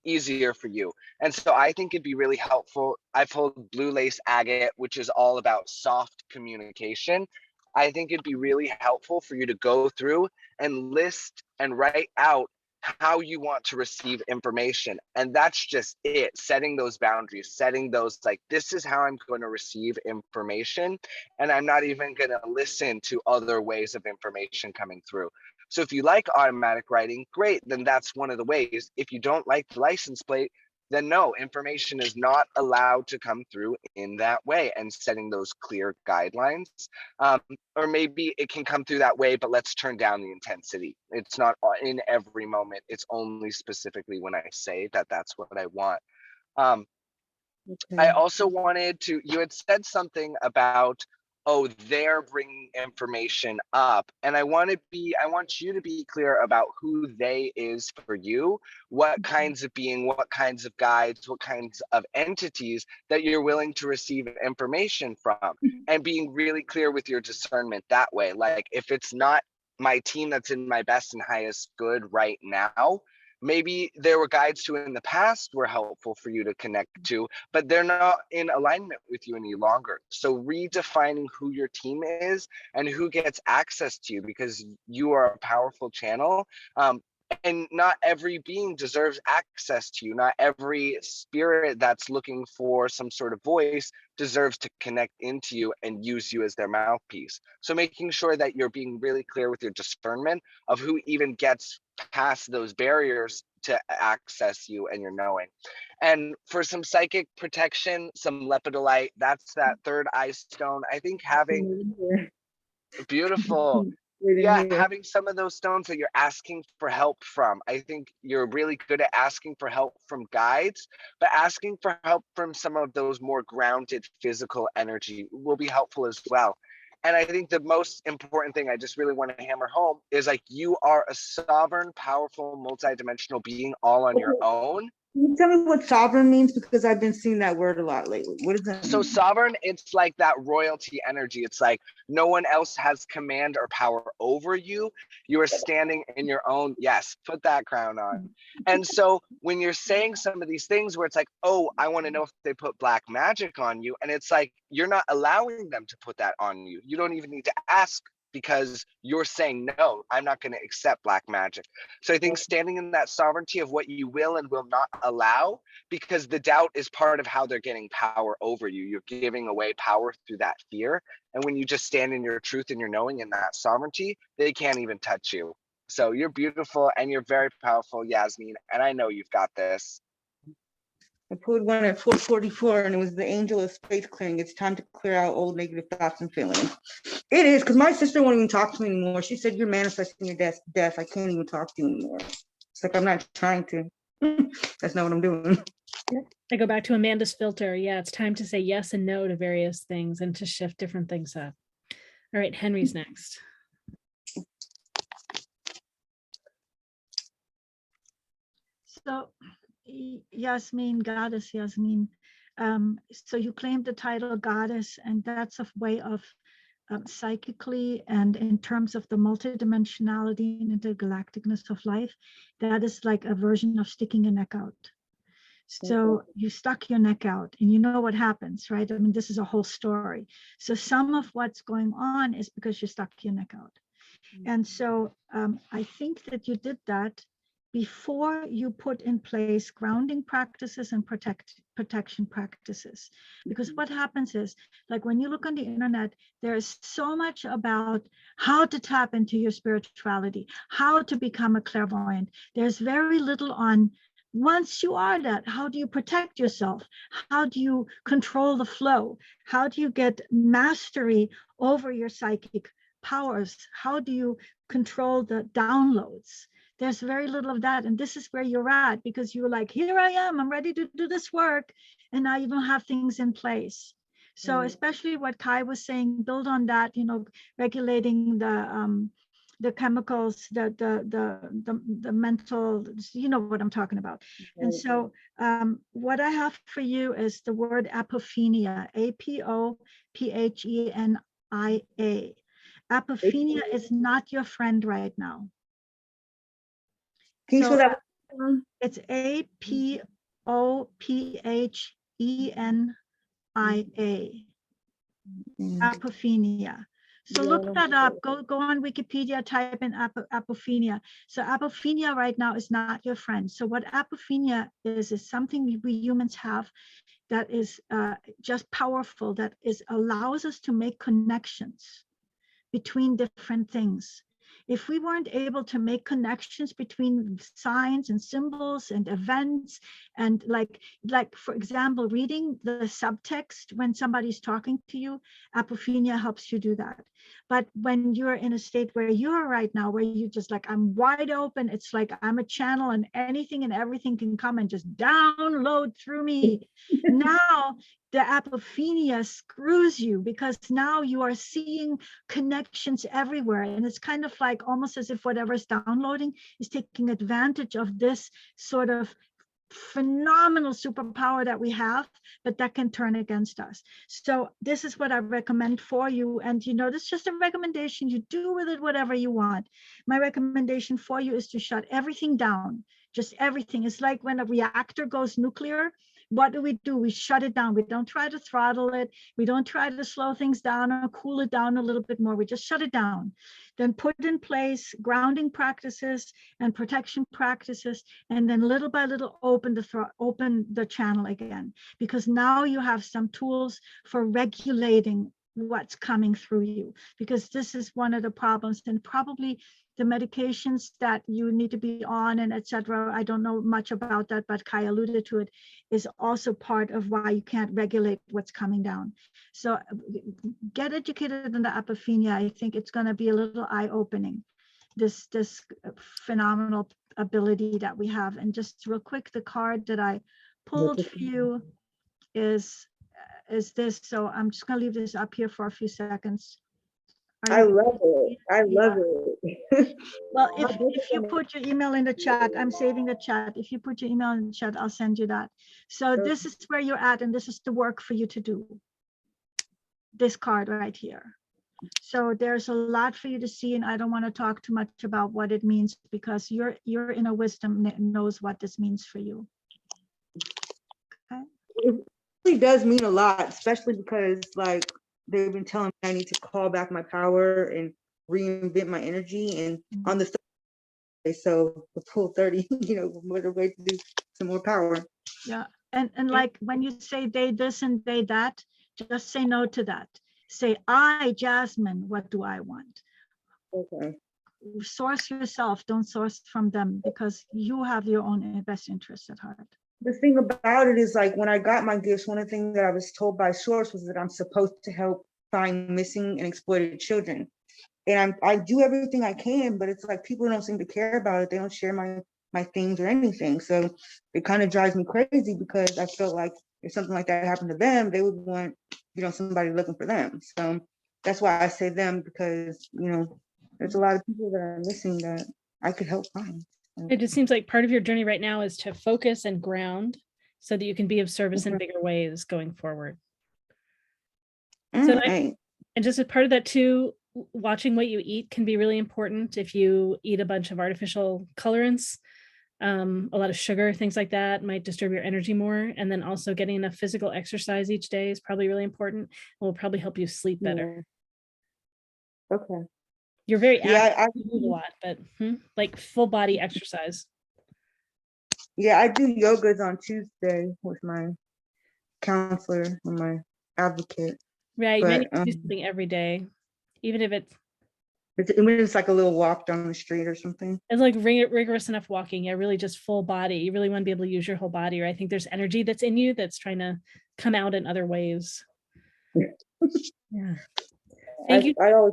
easier for you. And so I think it'd be really helpful. I've pulled Blue Lace Agate, which is all about soft communication. I think it'd be really helpful for you to go through and list and write out how you want to receive information. And that's just it, setting those boundaries, setting those, like, this is how I'm going to receive information. And I'm not even going to listen to other ways of information coming through. So if you like automatic writing, great, then that's one of the ways. If you don't like the license plate, then no, information is not allowed to come through in that way, and setting those clear guidelines. Or maybe it can come through that way, but let's turn down the intensity. It's not in every moment. It's only specifically when I say that that's what I want. I also wanted to, you had said something about, oh, they're bringing information up. And I want you to be clear about who they is for you, what kinds of being, what kinds of guides, what kinds of entities that you're willing to receive information from, and being really clear with your discernment that way. Like, if it's not my team that's in my best and highest good right now, maybe there were guides who in the past were helpful for you to connect to, but they're not in alignment with you any longer. So redefining who your team is and who gets access to you, because you are a powerful channel. And not every being deserves access to you. Not every spirit that's looking for some sort of voice deserves to connect into you and use you as their mouthpiece. So making sure that you're being really clear with your discernment of who even gets past those barriers to access you and your knowing. And for some psychic protection, some lepidolite, that's that third eye stone. I think having beautiful. Yeah, having some of those stones that you're asking for help from. I think you're really good at asking for help from guides, but asking for help from some of those more grounded physical energy will be helpful as well. And I think the most important thing I just really want to hammer home is, like, you are a sovereign, powerful, multidimensional being all on your own.
Can you tell me what sovereign means? Because I've been seeing that word a lot lately. What does that mean?
So sovereign, it's like that royalty energy. It's like no one else has command or power over you. You are standing in your own, yes, put that crown on. And so when you're saying some of these things where it's like, oh, I want to know if they put black magic on you. And it's like, you're not allowing them to put that on you. You don't even need to ask, because you're saying, no, I'm not going to accept black magic. So I think standing in that sovereignty of what you will and will not allow, because the doubt is part of how they're getting power over you. You're giving away power through that fear. And when you just stand in your truth and your knowing in that sovereignty, they can't even touch you. So you're beautiful and you're very powerful, Yasmin. And I know you've got this.
I pulled one at 444, and it was the angel of space clearing. It's time to clear out old negative thoughts and feelings. It is, because my sister won't even talk to me anymore. She said, you're manifesting your death. I can't even talk to you anymore. It's like, I'm not trying to. That's not what I'm doing.
I go back to Amanda's filter. Yeah, it's time to say yes and no to various things and to shift different things up. All right, Henry's next.
So, Yasmin, goddess Yasmin. So you claim the title goddess, and that's a way of psychically and in terms of the multidimensionality and intergalacticness of life, that is like a version of sticking your neck out. So you stuck your neck out, and you know what happens, right? I mean, this is a whole story. So some of what's going on is because you stuck your neck out. And so I think that you did that before you put in place grounding practices and protection practices. Because what happens is, like, when you look on the internet, there's so much about how to tap into your spirituality, how to become a clairvoyant. There's very little on, once you are that, how do you protect yourself? How do you control the flow? How do you get mastery over your psychic powers? How do you control the downloads? There's very little of that. And this is where you're at, because you're like, here I am, I'm ready to do this work. And now you don't have things in place. So especially what Kai was saying, build on that, you know, regulating the chemicals, the mental, you know what I'm talking about. And so what I have for you is the word apophenia, APOPHENIA. Apophenia is not your friend right now.
Can you
So,
spell that?
It's Apophenia. Apophenia. So look that up. Go on Wikipedia, type in apophenia. So apophenia right now is not your friend. So what apophenia is something we humans have that is just powerful, that allows us to make connections between different things. If we weren't able to make connections between signs and symbols and events, and like for example, reading the subtext when somebody's talking to you, apophenia helps you do that. But when you're in a state where you are right now, where you just like, I'm wide open, it's like I'm a channel and anything and everything can come and just download through me. Now the apophenia screws you, because now you are seeing connections everywhere. And it's kind of like almost as if whatever's downloading is taking advantage of this sort of phenomenal superpower that we have, but that can turn against us. So this is what I recommend for you. And this is just a recommendation. You do with it whatever you want. My recommendation for you is to shut everything down. Just everything. It's like when a reactor goes nuclear. What do? We shut it down. We don't try to throttle it. We don't try to slow things down or cool it down a little bit more. We just shut it down. Then put in place grounding practices and protection practices, and then little by little open the channel again, because now you have some tools for regulating what's coming through you, because this is one of the problems. And probably the medications that you need to be on and etc. I don't know much about that, but Kai alluded to it, is also part of why you can't regulate what's coming down. So get educated on the apophenia. I think it's going to be a little eye-opening, this phenomenal ability that we have. And just real quick, the card that I pulled for you is this. So I'm just going to leave this up here for a few seconds.
I love it. I love it.
Well, if you put your email in the chat, I'm saving the chat. If you put your email in the chat, I'll send you that. So this is where you're at, and this is the work for you to do. This card right here. So there's a lot for you to see, and I don't want to talk too much about what it means, because your inner wisdom knows what this means for you. Okay.
It really does mean a lot, especially because like they've been telling me I need to call back my power and reinvent my energy. And on the 30th, so the full 30, what a way to do some more power.
Yeah, and like when you say they this and they that, just say no to that. Say, I, Jasmine, what do I want?
Okay.
Source yourself, don't source from them, because you have your own best interests at heart.
The thing about it is, like, when I got my gifts, one of the things that I was told by Source was that I'm supposed to help find missing and exploited children. And I do everything I can, but it's like people don't seem to care about it. They don't share my things or anything. So it kind of drives me crazy, because I felt like if something like that happened to them, they would want, somebody looking for them. So that's why I say them, because, there's a lot of people that are missing that I could help find.
It just seems like part of your journey right now is to focus and ground so that you can be of service in bigger ways going forward. So and just as part of that too, watching what you eat can be really important. If you eat a bunch of artificial colorants, a lot of sugar, things like that might disturb your energy more. And then also getting enough physical exercise each day is probably really important. It will probably help you sleep better.
Okay.
You're very active, I move a lot, but like full body exercise.
Yeah, I do yogas on Tuesday with my counselor and my advocate.
Right, you might need to do something every day, even if
it's like a little walk down the street or something.
It's like rigorous enough walking. Yeah, really just full body. You really want to be able to use your whole body, or I think there's energy that's in you that's trying to come out in other ways. Yeah. Thank you.
I always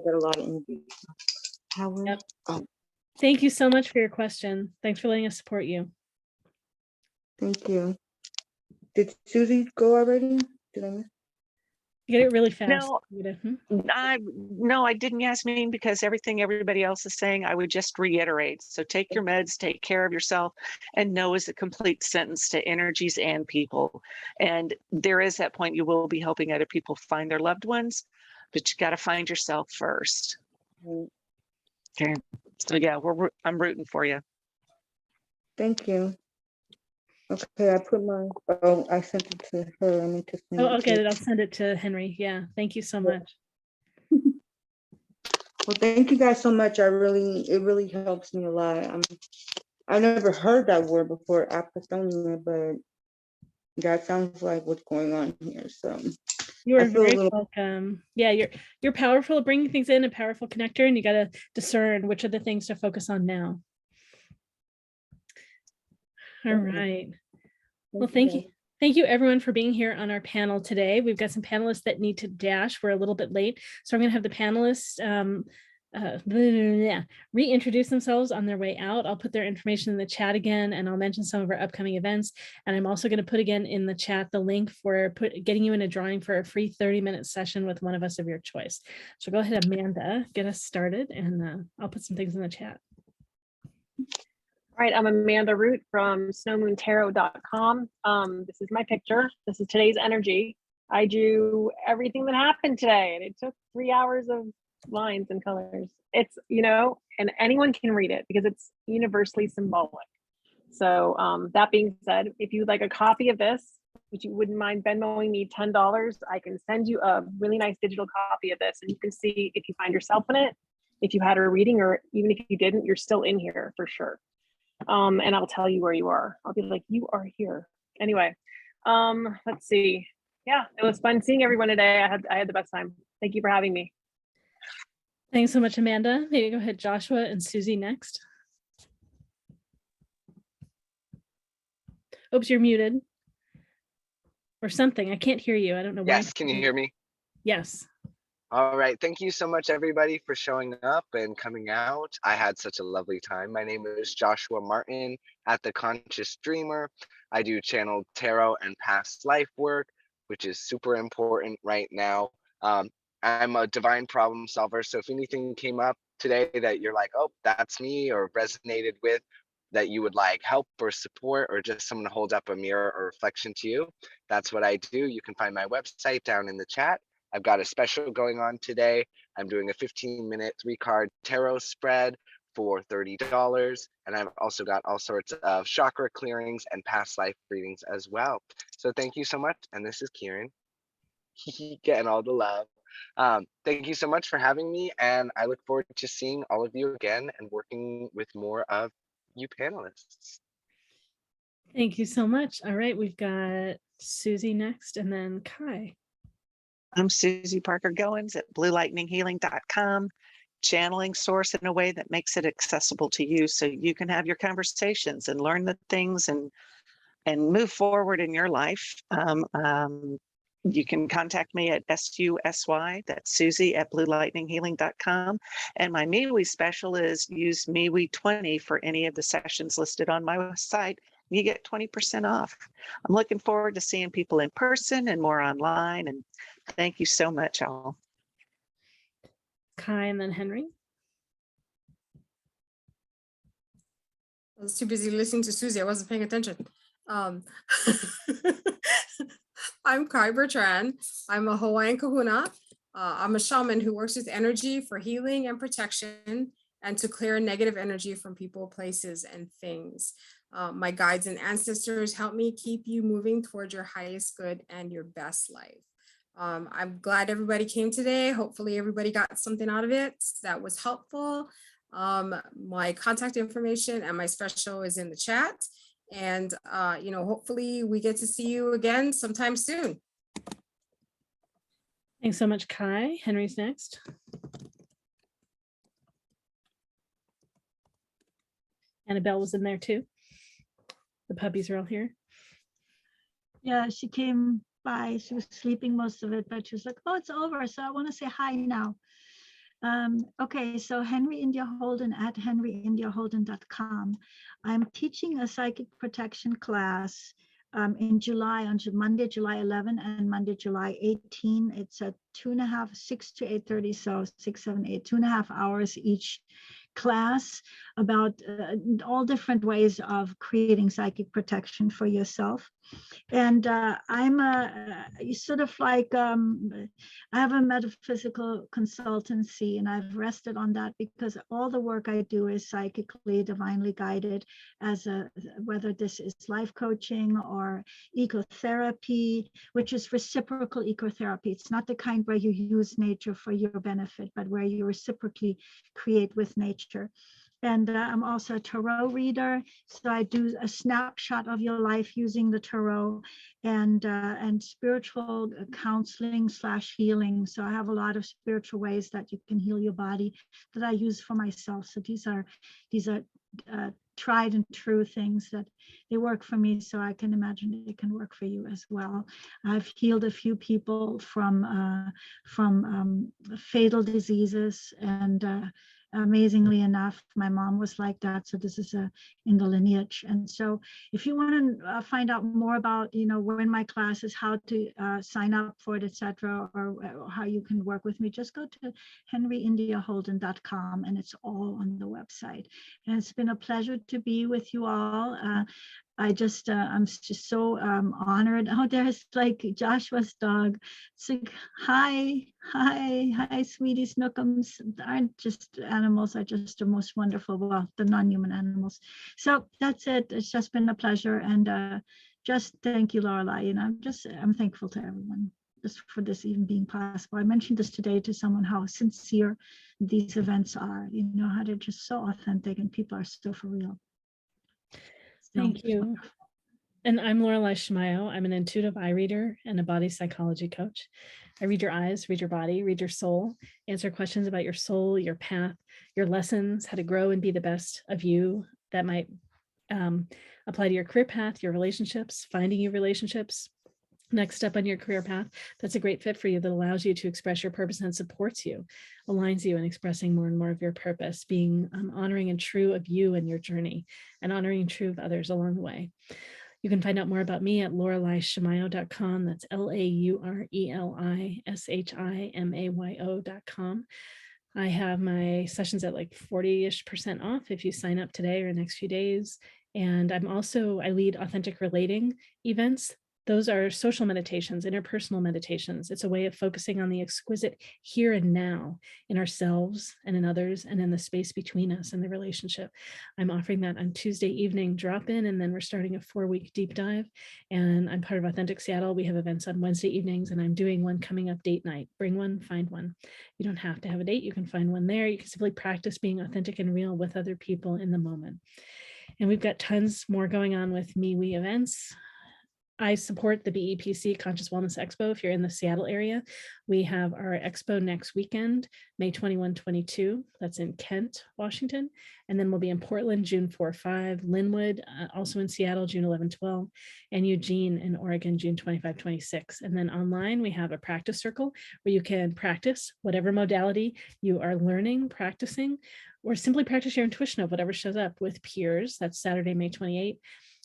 get a lot of energy.
Yep. Thank you so much for your question. Thanks for letting us support you.
Thank you. Did Susie go already? Did I miss?
You get it really fast.
No, I didn't, Yasmin, because everything everybody else is saying, I would just reiterate. So take your meds, take care of yourself, and no is a complete sentence to energies and people. And there is that point you will be helping other people find their loved ones, but you got to find yourself first. Okay. So yeah, I'm rooting for you.
Thank you. Okay, I put my, oh, I sent it to her. I mean to send
Oh,
it to
okay,
you.
then I'll send it to Henry. Yeah, thank you so much.
Well, thank you guys so much. It really helps me a lot. I never heard that word before, apathonia, but that sounds like what's going on here. So
You
I
are
feel a
very
little,
welcome. Yeah, you're powerful at bringing things in, a powerful connector, and you got to discern which are the things to focus on now. All right. Well, thank you. Thank you everyone for being here on our panel today. We've got some panelists that need to dash. We're a little bit late. So I'm going to have the panelists reintroduce themselves on their way out. I'll put their information in the chat again, and I'll mention some of our upcoming events. And I'm also going to put again in the chat the link for getting you in a drawing for a free 30-minute session with one of us of your choice. So go ahead, Amanda, get us started, and I'll put some things in the chat.
All right, I'm Amanda Root from snowmoontarot.com. This is my picture. This is today's energy. I drew everything that happened today, and it took 3 hours of lines and colors. It's, and anyone can read it because it's universally symbolic. So that being said, if you'd like a copy of this, which you wouldn't mind Venmoing me $10, I can send you a really nice digital copy of this, and you can see if you find yourself in it, if you had a reading, or even if you didn't, you're still in here for sure. And I'll tell you where you are. I'll be like, you are here. Anyway, let's see. Yeah, it was fun seeing everyone today. I had the best time. Thank you for having me.
Thanks so much, Amanda. Maybe go ahead, Joshua and Susie next. Oops, you're muted. Or something. I can't hear you. I don't know why.
Yes, can you hear me?
Yes.
All right, thank you so much everybody for showing up and coming out. I had such a lovely time. My name is Joshua Martin at The Conscious Dreamer. I do channel tarot and past life work, which is super important right now. I'm a divine problem solver, so if anything came up today that you're like, oh, that's me, or resonated with, that you would like help or support, or just someone to hold up a mirror or reflection to you, that's what I do. You can find my website down in the chat. I've got a special going on today. I'm doing a 15-minute 3-card tarot spread for $30. And I've also got all sorts of chakra clearings and past life readings as well. So thank you so much. And this is Kieran, getting all the love. Thank you so much for having me. And I look forward to seeing all of you again and working with more of you panelists.
Thank you so much. All right, we've got Susie next, and then Kai.
I'm Susy Parker Goins at bluelightninghealing.com, channeling source in a way that makes it accessible to you so you can have your conversations and learn the things and move forward in your life. You can contact me at SUSY, that's Susie at bluelightninghealing.com. And my MeWe special is use MeWe 20 for any of the sessions listed on my site. You get 20% off. I'm looking forward to seeing people in person and more online. And thank you so much, all.
Kai and then Henry.
I was too busy listening to Susie. I wasn't paying attention. I'm Kai Bertrand. I'm a Hawaiian Kahuna. I'm a shaman who works with energy for healing and protection and to clear negative energy from people, places, and things. My guides and ancestors help me keep you moving towards your highest good and your best life. I'm glad everybody came today. Hopefully everybody got something out of it that was helpful. My contact information and my special is in the chat. And, hopefully we get to see you again sometime soon.
Thanks so much, Kai. Henry's next. Annabelle was in there too. The puppies are all here.
Yeah, she came by. She was sleeping most of it, but she was like, oh, it's over. So I want to say hi now. Okay, so Henry India Holden at henryindiaholden.com. I'm teaching a psychic protection class in July, on Monday, July 11 and Monday, July 18. It's at 6 to 8:30, so 6, 7, 8, 2.5 hours each class about all different ways of creating psychic protection for yourself. And I'm sort of like, I have a metaphysical consultancy, and I've rested on that because all the work I do is psychically, divinely guided, whether this is life coaching or ecotherapy, which is reciprocal ecotherapy. It's not the kind where you use nature for your benefit, but where you reciprocally create with nature. And I'm also a tarot reader, so I do a snapshot of your life using the tarot, and spiritual counseling / healing. So I have a lot of spiritual ways that you can heal your body that I use for myself. So these are tried and true things that they work for me, so I can imagine they can work for you as well. I've healed a few people from fatal diseases, and amazingly enough, my mom was like that. So this is in the lineage. And so if you want to find out more about, when my class is, how to sign up for it, etc., or how you can work with me, just go to henryindiaholden.com, and it's all on the website. And it's been a pleasure to be with you all. I'm just so honored. Oh, there's like Joshua's dog. It's like, hi, sweetie Snookums. Aren't just animals, are just the most wonderful, well, the non-human animals. So that's it. It's just been a pleasure. And just thank you, Laureli. I'm thankful to everyone just for this even being possible. I mentioned this today to someone, how sincere these events are, how they're just so authentic and people are so for real.
Thank you. And I'm Laureli Shimayo. I'm an intuitive eye reader and a body psychology coach. I read your eyes, read your body, read your soul, answer questions about your soul, your path, your lessons, how to grow and be the best of you that might apply to your career path, your relationships, finding your relationships, next step on your career path that's a great fit for you, that allows you to express your purpose and supports you, aligns you in expressing more and more of your purpose, being honoring and true of you and your journey, and honoring and true of others along the way. You can find out more about me at laurelishimayo.com. That's LAURELISHIMAYO.com. I have my sessions at like 40-ish% off if you sign up today or next few days. And I lead authentic relating events. Those are social meditations, interpersonal meditations. It's a way of focusing on the exquisite here and now in ourselves and in others and in the space between us and the relationship. I'm offering that on Tuesday evening drop-in, and then we're starting a 4-week deep dive. And I'm part of Authentic Seattle. We have events on Wednesday evenings, and I'm doing one coming up date night. Bring one, find one. You don't have to have a date. You can find one there. You can simply practice being authentic and real with other people in the moment. And we've got tons more going on with MeWe events. I support the BEPC Conscious Wellness Expo. If you're in the Seattle area, we have our expo next weekend, May 21-22. That's in Kent, Washington. And then we'll be in Portland, June 4-5, Linwood, also in Seattle, June 11-12, and Eugene in Oregon, June 25-26. And then online, we have a practice circle where you can practice whatever modality you are learning, practicing, or simply practice your intuition of whatever shows up with peers. That's Saturday, May 28th.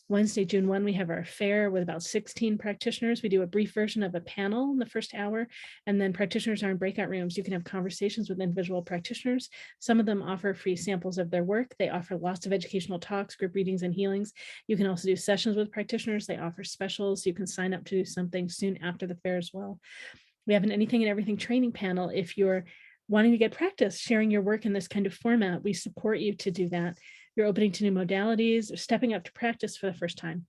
Wednesday, June 1, we have our fair with about 16 practitioners. We do a brief version of a panel in the first hour, and then practitioners are in breakout rooms. You can have conversations with individual practitioners. Some of them offer free samples of their work. They offer lots of educational talks, group readings, and healings. You can also do sessions with practitioners. They offer specials. You can sign up to do something soon after the fair as well. We have an anything and everything training panel. If you're wanting to get practice sharing your work in this kind of format, we support you to do that. You're opening to new modalities, or stepping up to practice for the first time.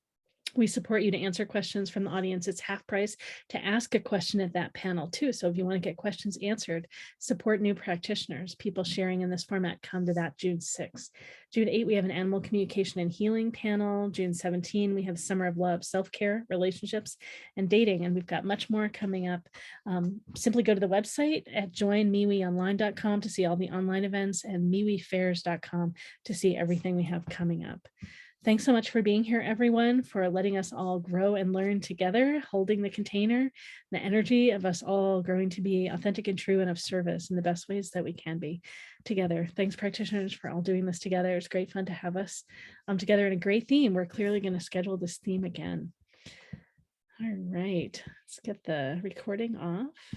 We support you to answer questions from the audience. It's half price to ask a question at that panel too. So if you want to get questions answered, support new practitioners, people sharing in this format, come to that June 6th. June 8th, we have an animal communication and healing panel. June 17, we have Summer of Love, self-care, relationships, and dating. And we've got much more coming up. Simply go to the website at joinmeweonline.com to see all the online events, and mewefairs.com to see everything we have coming up. Thanks so much for being here, everyone, for letting us all grow and learn together, holding the container, the energy of us all growing to be authentic and true and of service in the best ways that we can be together. Thanks, practitioners, for all doing this together. It's great fun to have us together in a great theme. We're clearly going to schedule this theme again. All right, let's get the recording off.